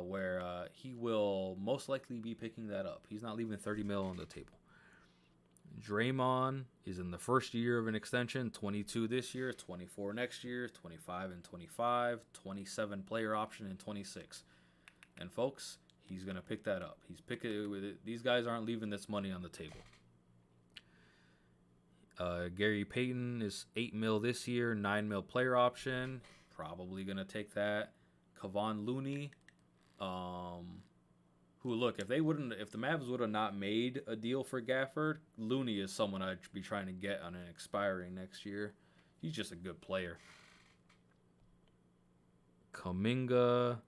where he will most likely be picking that up. He's not leaving 30 mil on the table. Draymond is in the first year of an extension, 22 this year, 24 next year, 25 and 25, 27 player option in 26. And folks, he's going to pick that up. He's picking it with it. These guys aren't leaving this money on the table. Gary Payton is 8 mil this year, 9 mil player option. Probably going to take that. Kevon Looney, who, look, if the Mavs would have not made a deal for Gafford, Looney is someone I'd be trying to get on an expiring next year. He's just a good player. Kuminga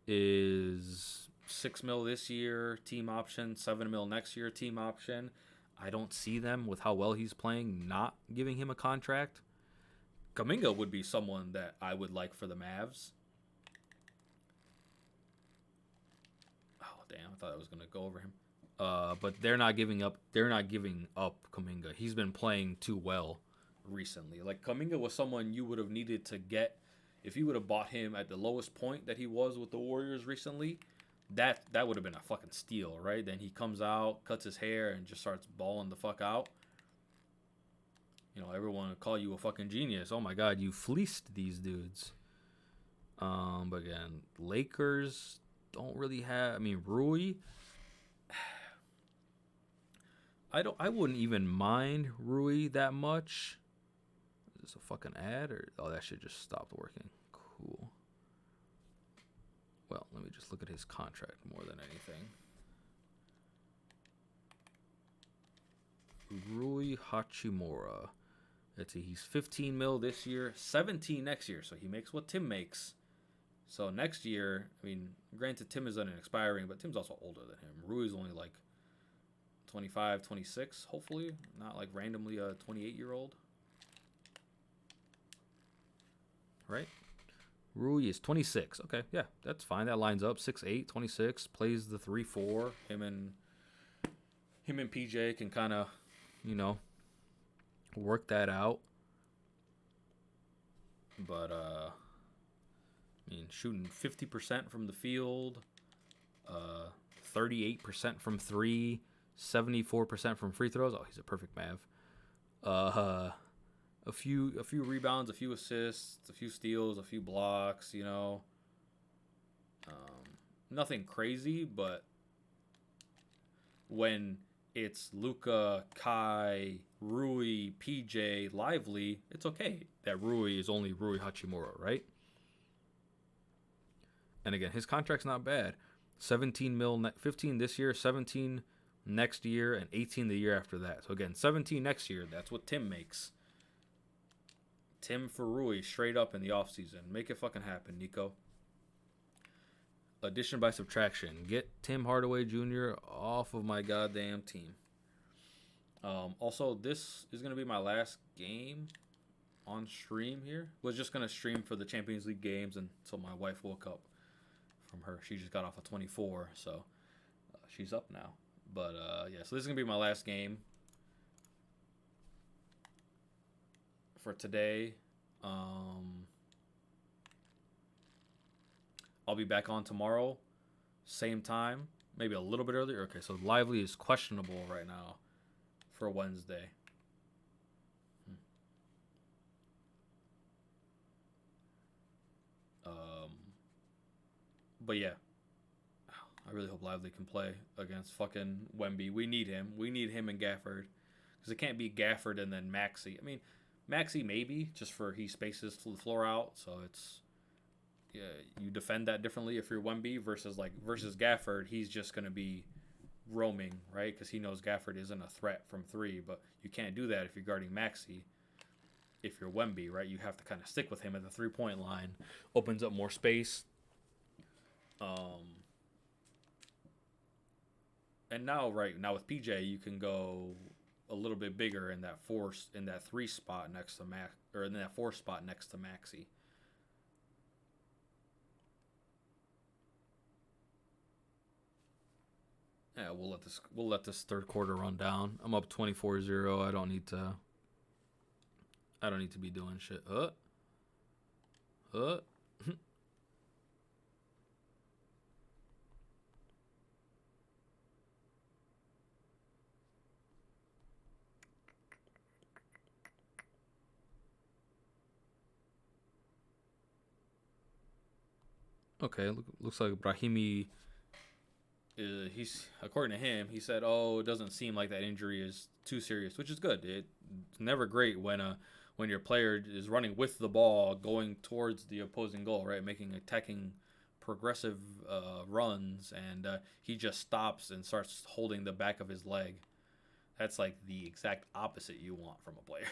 is 6 mil this year, team option, 7 mil next year, team option. I don't see them, with how well he's playing, not giving him a contract. Kuminga would be someone that I would like for the Mavs. Damn, I thought I was gonna go over him. But they're not giving up. They're not giving up Kuminga. He's been playing too well recently. Like, Kuminga was someone you would have needed to get if you would have bought him at the lowest point that he was with the Warriors recently. That would have been a fucking steal, right? Then he comes out, cuts his hair, and just starts balling the fuck out. You know, everyone would call you a fucking genius. Oh my god, you fleeced these dudes. But again, Lakers don't really have. I mean, Rui. I wouldn't even mind Rui that much. Is this a fucking ad, or that shit just stopped working? Cool. Well, let me just look at his contract more than anything. Rui Hachimura. Let's see, he's 15 mil this year, 17 next year, so he makes what Tim makes. So next year, I mean, granted, Tim is on an expiring, but Tim's also older than him. Rui's only like 25, 26, hopefully. Not like randomly a 28-year-old. Right? Rui is 26. Okay, yeah, that's fine. That lines up. 6'8", 26, plays the 3-4. Him and PJ can kind of, work that out. But, I mean, shooting 50% from the field, 38% from three, 74% from free throws. Oh, he's a perfect Mav. A few rebounds, a few assists, a few steals, a few blocks. Nothing crazy, but when it's Luka, Kai, Rui, PJ, Lively, it's okay that Rui is only Rui Hachimura, right? And again, his contract's not bad. 17 mil, 15 this year, 17 next year, and 18 the year after that. So again, 17 next year, that's what Tim makes. Tim for Rui, straight up in the offseason. Make it fucking happen, Nico. Addition by subtraction. Get Tim Hardaway Jr. off of my goddamn team. Also, this is going to be my last game on stream here. Was just going to stream for the Champions League games until my wife woke up from her. She just got off of 24, so she's up now. But, yeah, so this is going to be my last game for today. I'll be back on tomorrow, same time, maybe a little bit earlier. Okay, so Lively is questionable right now for Wednesday. But yeah, I really hope Lively can play against fucking Wemby. We need him. We need him and Gafford, because it can't be Gafford and then Maxey. I mean, Maxey maybe, just for he spaces the floor out, so it's, yeah, you defend that differently if you're Wemby versus Gafford. He's just going to be roaming, right? Because he knows Gafford isn't a threat from three, but you can't do that if you're guarding Maxey. If you're Wemby, right, you have to kind of stick with him at the three-point line. Opens up more space. And now with PJ, you can go a little bit bigger in that 3 spot next to Max, or in that 4 spot next to Maxi. Yeah, we'll let this third quarter run down. I'm up 24-0. I don't need to be doing shit. Okay, looks like Brahimi. He's according to him, he said, "Oh, it doesn't seem like that injury is too serious," which is good. It's never great when your player is running with the ball, going towards the opposing goal, right, making attacking progressive runs, and he just stops and starts holding the back of his leg. That's like the exact opposite you want from a player.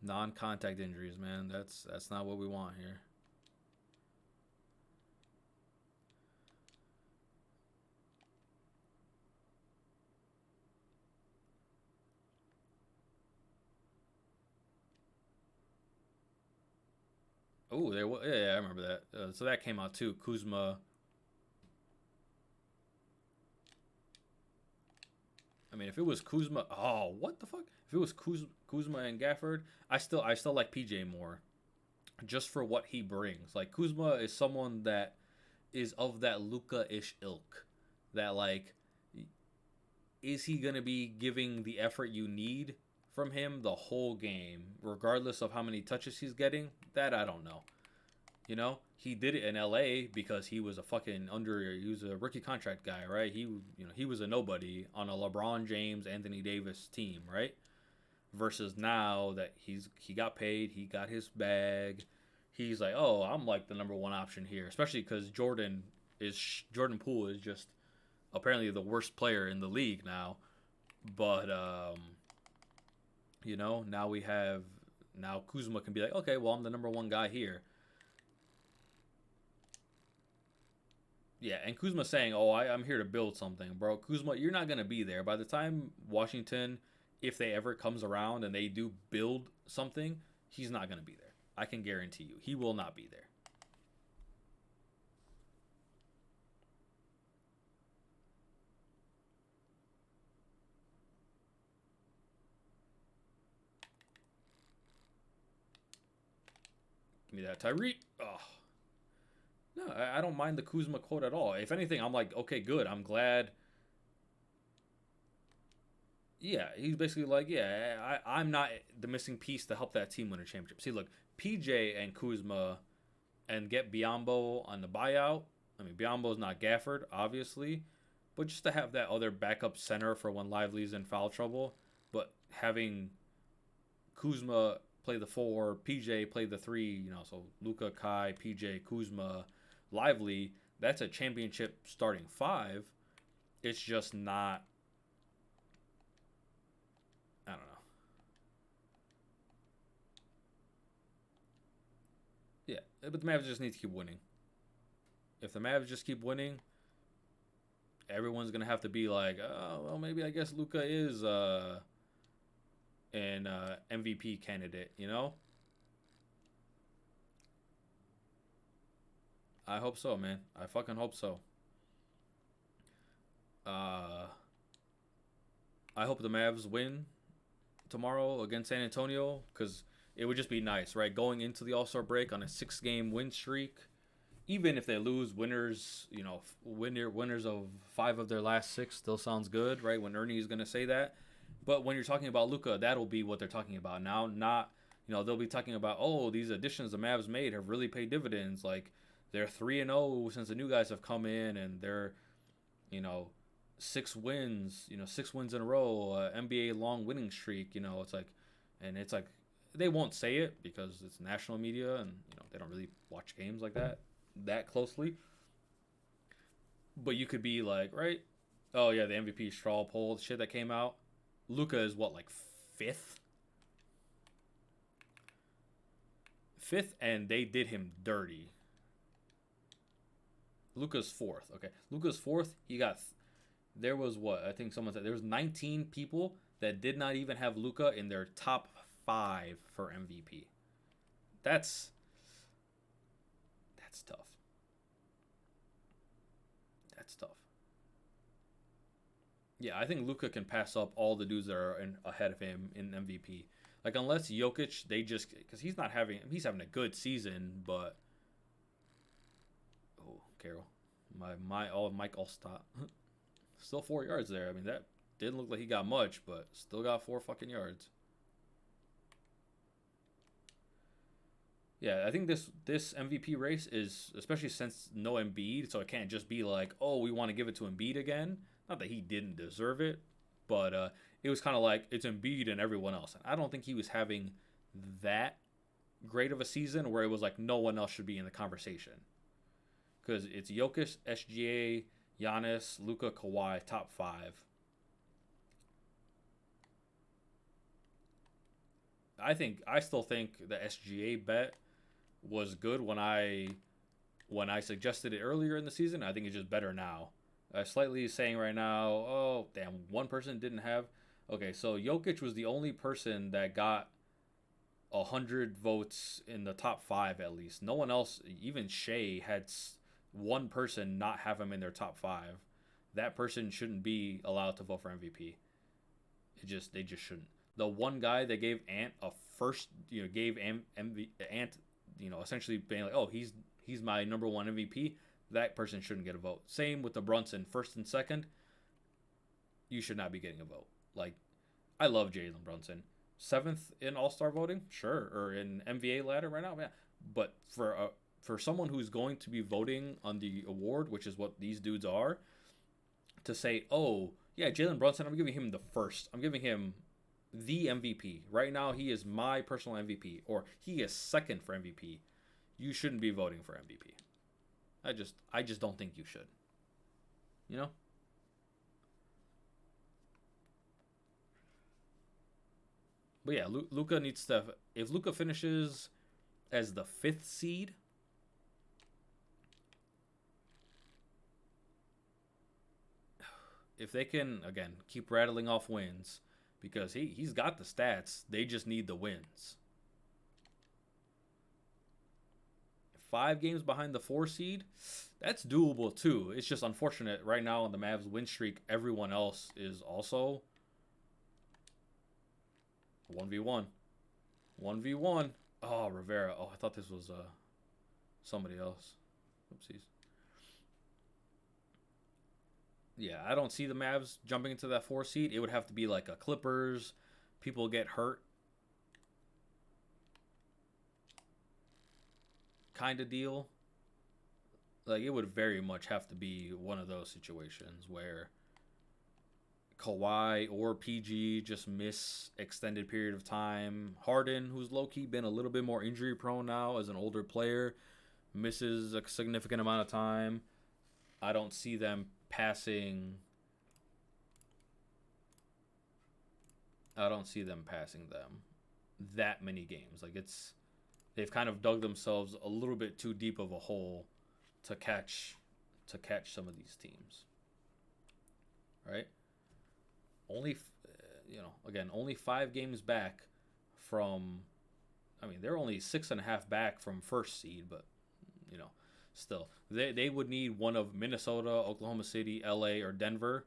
Non-contact injuries, man. That's not what we want here. Oh, yeah, I remember that. So that came out too. Kuzma. I mean, if it was Kuzma, oh, what the fuck? If it was Kuzma and Gafford, I still like PJ more, just for what he brings. Like Kuzma is someone that is of that Luka-ish ilk, that like, is he gonna be giving the effort you need from him the whole game, regardless of how many touches he's getting? That I don't know. You know, he did it in LA because he was he was a rookie contract guy, right? He was a nobody on a LeBron James, Anthony Davis team, right? Versus now that he got paid, he got his bag. He's like, "Oh, I'm like the number one option here," especially cuz Jordan Poole is just apparently the worst player in the league now. But now Kuzma can be like, "Okay, well, I'm the number one guy here." Yeah, and Kuzma saying, "Oh, I'm here to build something, bro." Kuzma, you're not gonna be there by the time Washington, if they ever comes around and they do build something, he's not gonna be there. I can guarantee you, he will not be there. Give me that Tyreek. Oh no, I don't mind the Kuzma quote at all. If anything, I'm like, okay, good. I'm glad. Yeah, he's basically like, yeah, I'm not the missing piece to help that team win a championship. See, look, PJ and Kuzma and get Biombo on the buyout. I mean, Biombo's not Gafford, obviously, but just to have that other backup center for when Lively's in foul trouble. But having Kuzma play the 4, PJ play the 3, so Luka, Kai, PJ, Kuzma, Lively, that's a championship starting 5. It's just not, I don't know. Yeah, but the Mavs just need to keep winning. If the Mavs just keep winning, everyone's gonna have to be like, oh, well, maybe I guess Luka is an MVP candidate. I hope so, man. I fucking hope so. Uh, I hope the Mavs win tomorrow against San Antonio because it would just be nice, right? Going into the All Star break on a 6-game win streak, even if they lose, winners of 5 of their last 6 still sounds good, right? When Ernie is gonna say that, but when you're talking about Luka, that'll be what they're talking about now. Not, they'll be talking about, oh, these additions the Mavs made have really paid dividends. Like they're 3-0 since the new guys have come in, and they're, you know, 6 wins in a row, NBA long winning streak. It's like they won't say it because it's national media, and they don't really watch games like that closely. But you could be like, right? Oh yeah, the MVP straw poll shit that came out. Luka is what, like fifth, and they did him dirty. Luka's fourth. Okay, Luka's fourth. there was what I think someone said there was 19 people that did not even have Luka in their top 5 for MVP. That's that's tough. That's tough. Yeah, I think Luka can pass up all the dudes that are ahead of him in MVP. Like unless Jokic, they just because he's having a good season, but oh Carroll, my all Mike all stop. Still 4 yards there. I mean that didn't look like he got much, but still got 4 fucking yards. Yeah, I think this MVP race is especially since no Embiid, so it can't just be like, oh, we want to give it to Embiid again. Not that he didn't deserve it, but it was kind of like it's Embiid and everyone else. And I don't think he was having that great of a season where it was like no one else should be in the conversation because it's Jokic, SGA, Giannis, Luka, Kawhi, top 5. I still think the SGA bet was good when I suggested it earlier in the season. I think it's just better now. Slightly saying right now, oh damn, one person didn't have. Okay, so Jokic was the only person that got 100 votes in the top 5 at least. No one else, even Shea, had one person not have him in their top 5. That person shouldn't be allowed to vote for MVP. They just shouldn't. The one guy that gave Ant a first, gave Ant, essentially being like, oh, he's my number one MVP. That person shouldn't get a vote. Same with the Brunson, first and second. You should not be getting a vote. Like, I love Jalen Brunson. Seventh in All Star voting, sure, or in NBA ladder right now, yeah. But for someone who's going to be voting on the award, which is what these dudes are, to say, oh yeah, Jalen Brunson, I'm giving him the first. I'm giving him the MVP. Right now, he is my personal MVP, or he is second for MVP. You shouldn't be voting for MVP. I just don't think you should. You know? But yeah, Luka needs to. If Luka finishes as the 5th seed, if they can again keep rattling off wins, because he's got the stats, they just need the wins. 5 games behind the 4 seed, that's doable too. It's just unfortunate right now on the Mavs win streak, everyone else is also 1v1. 1v1. Oh, Rivera. Oh, I thought this was somebody else. Oopsies. Yeah, I don't see the Mavs jumping into that 4 seed. It would have to be like a Clippers. People get hurt kind of deal. Like, it would very much have to be one of those situations where Kawhi or PG just miss extended period of time. Harden, who's low-key been a little bit more injury prone now as an older player, misses a significant amount of time. I don't see them passing. I don't see them passing them that many games. Like, they've kind of dug themselves a little bit too deep of a hole to catch some of these teams. Right? Only again, only 5 games back from. I mean, they're only 6.5 back from first seed, but still, they would need one of Minnesota, Oklahoma City, LA, or Denver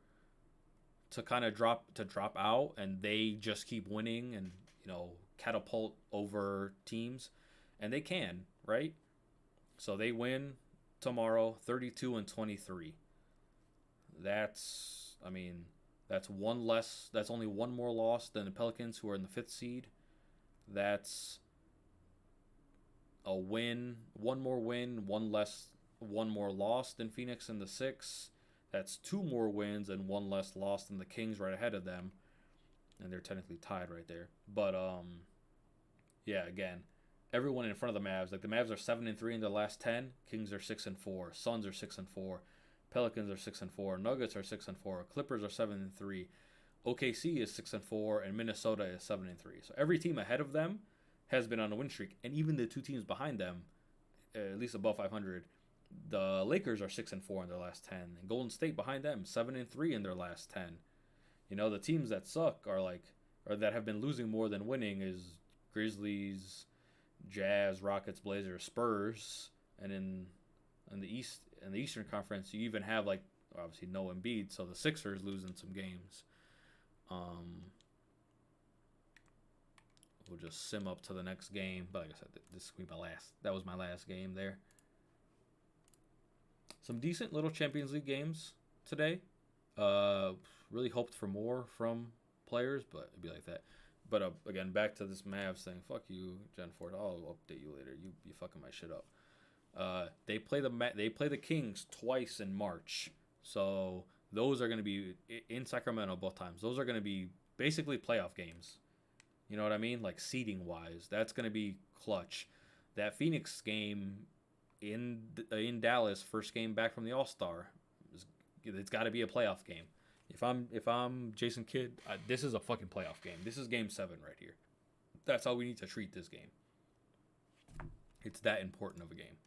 to kind of drop out, and they just keep winning and catapult over teams, and they can, right? So they win tomorrow, 32-23. That's one less. That's only one more loss than the Pelicans, who are in the 5th seed. That's a win, one more win, one more loss than Phoenix in the 6th. That's 2 more wins and 1 less loss than the Kings right ahead of them, and they're technically tied right there. But yeah, again, everyone in front of the Mavs, like the Mavs are 7-3 in the last 10. Kings are 6-4. Suns are 6-4. Pelicans are 6-4. Nuggets are 6-4. Clippers are 7-3. OKC is 6-4, and Minnesota is 7-3. So every team ahead of them has been on a win streak, and even the 2 teams behind them, at least above 500, The Lakers are 6-4 in their last 10, and Golden State behind them 7-3 in their last 10. You know, the teams that suck are like, or that have been losing more than winning is Grizzlies, Jazz, Rockets, Blazers, Spurs, and in the Eastern Conference, you even have like obviously no Embiid, so the Sixers losing some games. We'll just sim up to the next game, but like I said, this will be my last. That was my last game there. Some decent little Champions League games today. Really hoped for more from players, but it'd be like that. But again, back to this Mavs thing. Fuck you, Gen Ford. I'll update you later. You fucking my shit up. They play the Kings twice in March, so those are going to be in Sacramento both times. Those are going to be basically playoff games. You know what I mean? Like seeding wise, that's going to be clutch. That Phoenix game in Dallas, first game back from the All-Star, it's got to be a playoff game. If I'm Jason Kidd, this is a fucking playoff game. This is game 7 right here. That's how we need to treat this game. It's that important of a game.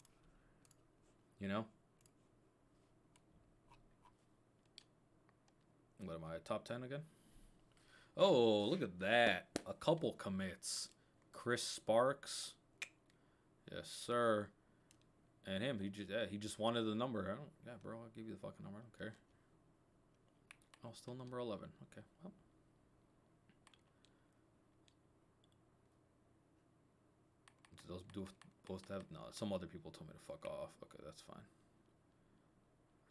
You know? What am I, top 10 again? Oh, look at that. A couple commits. Chris Sparks. Yes, sir. And him, he just wanted the number. Yeah, bro, I'll give you the fucking number. I don't care. Oh, still number 11. Okay, well. Do those both have? No, some other people told me to fuck off. Okay, that's fine.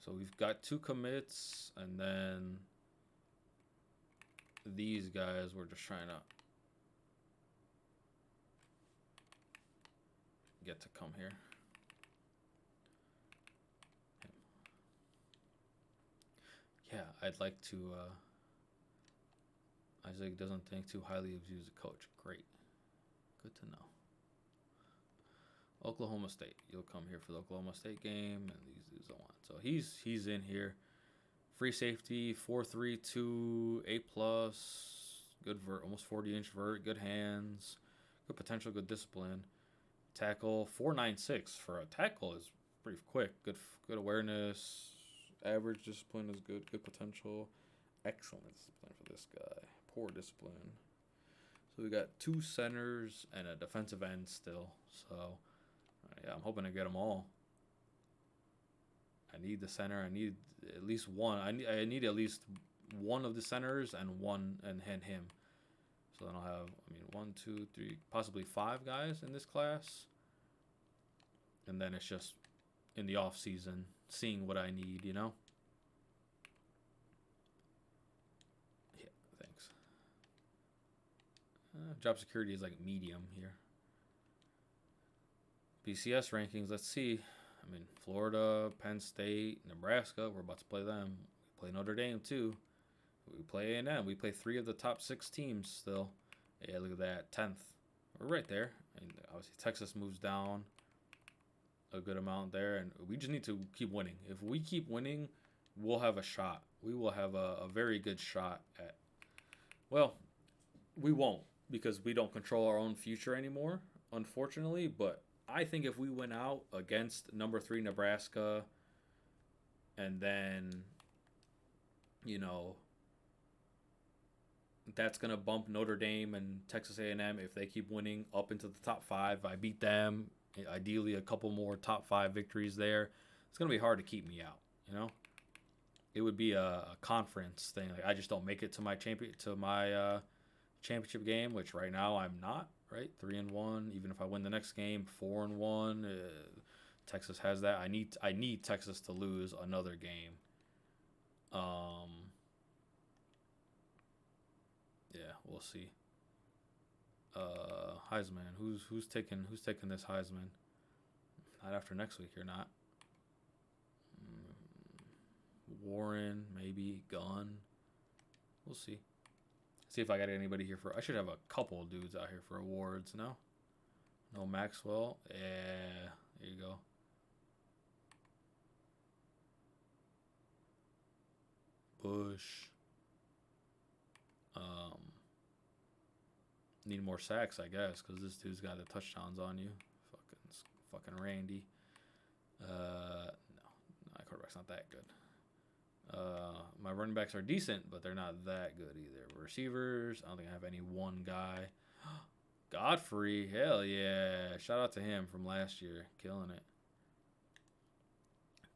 So we've got 2 commits, and then these guys we're just trying to get to come here. Yeah, I'd like to. Isaac doesn't think too highly of you as a coach. Great. Good to know. Oklahoma State. You'll come here for the Oklahoma State game, and these dudes don't want. So he's in here. Free safety, 4.32, A+, good vert, almost 40-inch vert, good hands, good potential, good discipline. Tackle, 4.96 for a tackle is pretty quick. Good awareness. Average discipline is good. Good potential. Excellent discipline for this guy. Poor discipline. So we got 2 centers and a defensive end still. So yeah, I'm hoping to get them all. I need the center. I need at least one. I need at least one of the centers and him. So then I'll have 1, 2, 3, possibly 5 guys in this class. And then it's just in the off season seeing what I need, you know? Yeah, thanks. Job security is like medium here. BCS rankings, let's see. Florida, Penn State, Nebraska, we're about to play them. We play Notre Dame too. We play A&M. We play 3 of the top 6 teams still. Yeah, look at that, 10th. We're right there. And obviously Texas moves down a good amount there, and we just need to keep winning. If we keep winning, we'll have a shot. We will have a very good shot at. Well, we won't because we don't control our own future anymore, unfortunately. But I think if we went out against number 3 Nebraska, and then, that's gonna bump Notre Dame and Texas A&M if they keep winning up into the top 5. I beat them. Ideally, a couple more top 5 victories there. It's gonna be hard to keep me out. It would be a conference thing. Like I just don't make it to my championship game, which right now I'm not. Right, 3-1. Even if I win the next game, 4-1. Texas has that. I need Texas to lose another game. Yeah, we'll see. Heisman. Who's taking this Heisman? Not after next week, you're not. Warren, maybe Gunn. We'll see. See if I got anybody here for. I should have a couple dudes out here for awards. No Maxwell. Yeah, there you go. Bush. Need more sacks, I guess, because this dude's got the touchdowns on you. Fucking Randy. not that good. My running backs are decent, but they're not that good either. Receivers, I don't think I have any one guy. Godfrey, hell yeah. Shout out to him from last year. Killing it.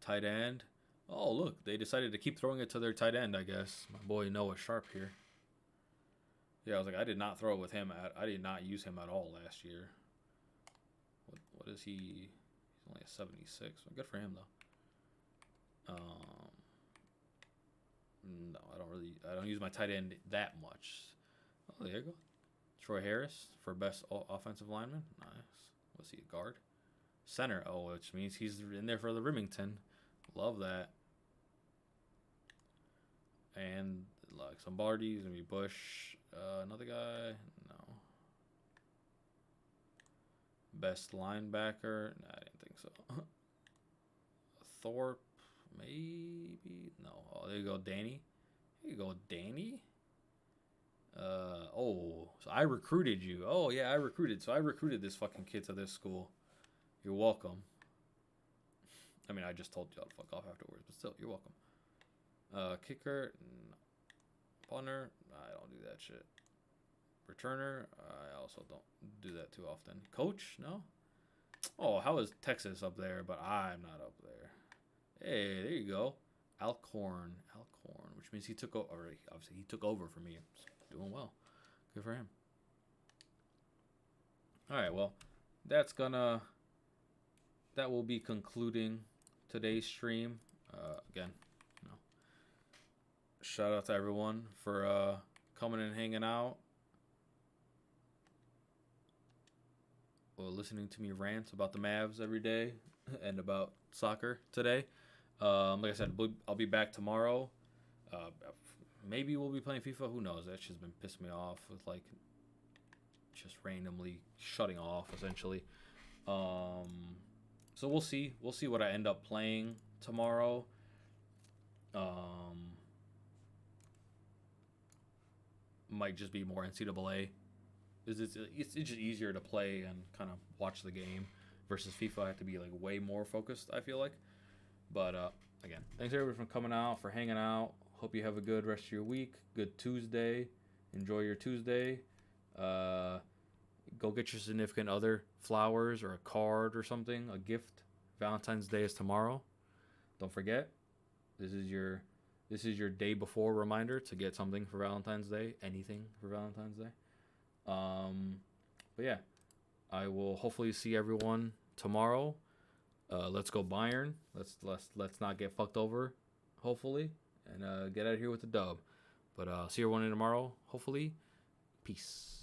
Tight end. Oh, look. They decided to keep throwing it to their tight end, I guess. My boy Noah Sharp here. Yeah, I was like, I did not throw it with him. I did not use him at all last year. What is he? He's only a 76. Well, good for him, though. No, I don't use my tight end that much. Oh, there you go. Troy Harris for best offensive lineman. Nice. What's he, a guard? Center. Oh, which means he's in there for the Remington. Love that. And like some Bardies, gonna be Bush. Another guy. No. Best linebacker. No, I didn't think so. Thorpe. Maybe. No. Oh, there you go, Danny. There you go, Danny. So I recruited you. Oh, yeah, I recruited. So I recruited this fucking kid to this school. You're welcome. I mean, I just told you I'll fuck off afterwards, but still, you're welcome. Kicker. No. Punter. I don't do that shit. Returner. I also don't do that too often. Coach. No. Oh, how is Texas up there? But I'm not up there. Hey, there you go. Alcorn, which means he took over. Obviously, he took over for me. Doing well. Good for him. All right, well, that will be concluding today's stream. Again, shout out to everyone for coming and hanging out. Or listening to me rant about the Mavs every day and about soccer today. Like I said, I'll be back tomorrow. Maybe we'll be playing FIFA. Who knows? That shit's been pissing me off with like just randomly shutting off essentially. So we'll see. We'll see what I end up playing tomorrow. Might just be more NCAA. It's just easier to play and kind of watch the game versus FIFA. I have to be like way more focused, I feel like. But again, thanks everybody for coming out, for hanging out. Hope you have a good rest of your week. Good Tuesday. Enjoy your Tuesday. Go get your significant other flowers or a card or something, a gift. Valentine's Day is tomorrow. Don't forget. This is your day before reminder to get something for Valentine's Day. Anything for Valentine's Day. But yeah, I will hopefully see everyone tomorrow. Let's go Bayern. Let's not get fucked over, hopefully, and get out of here with the dub. But see everyone tomorrow, hopefully. Peace.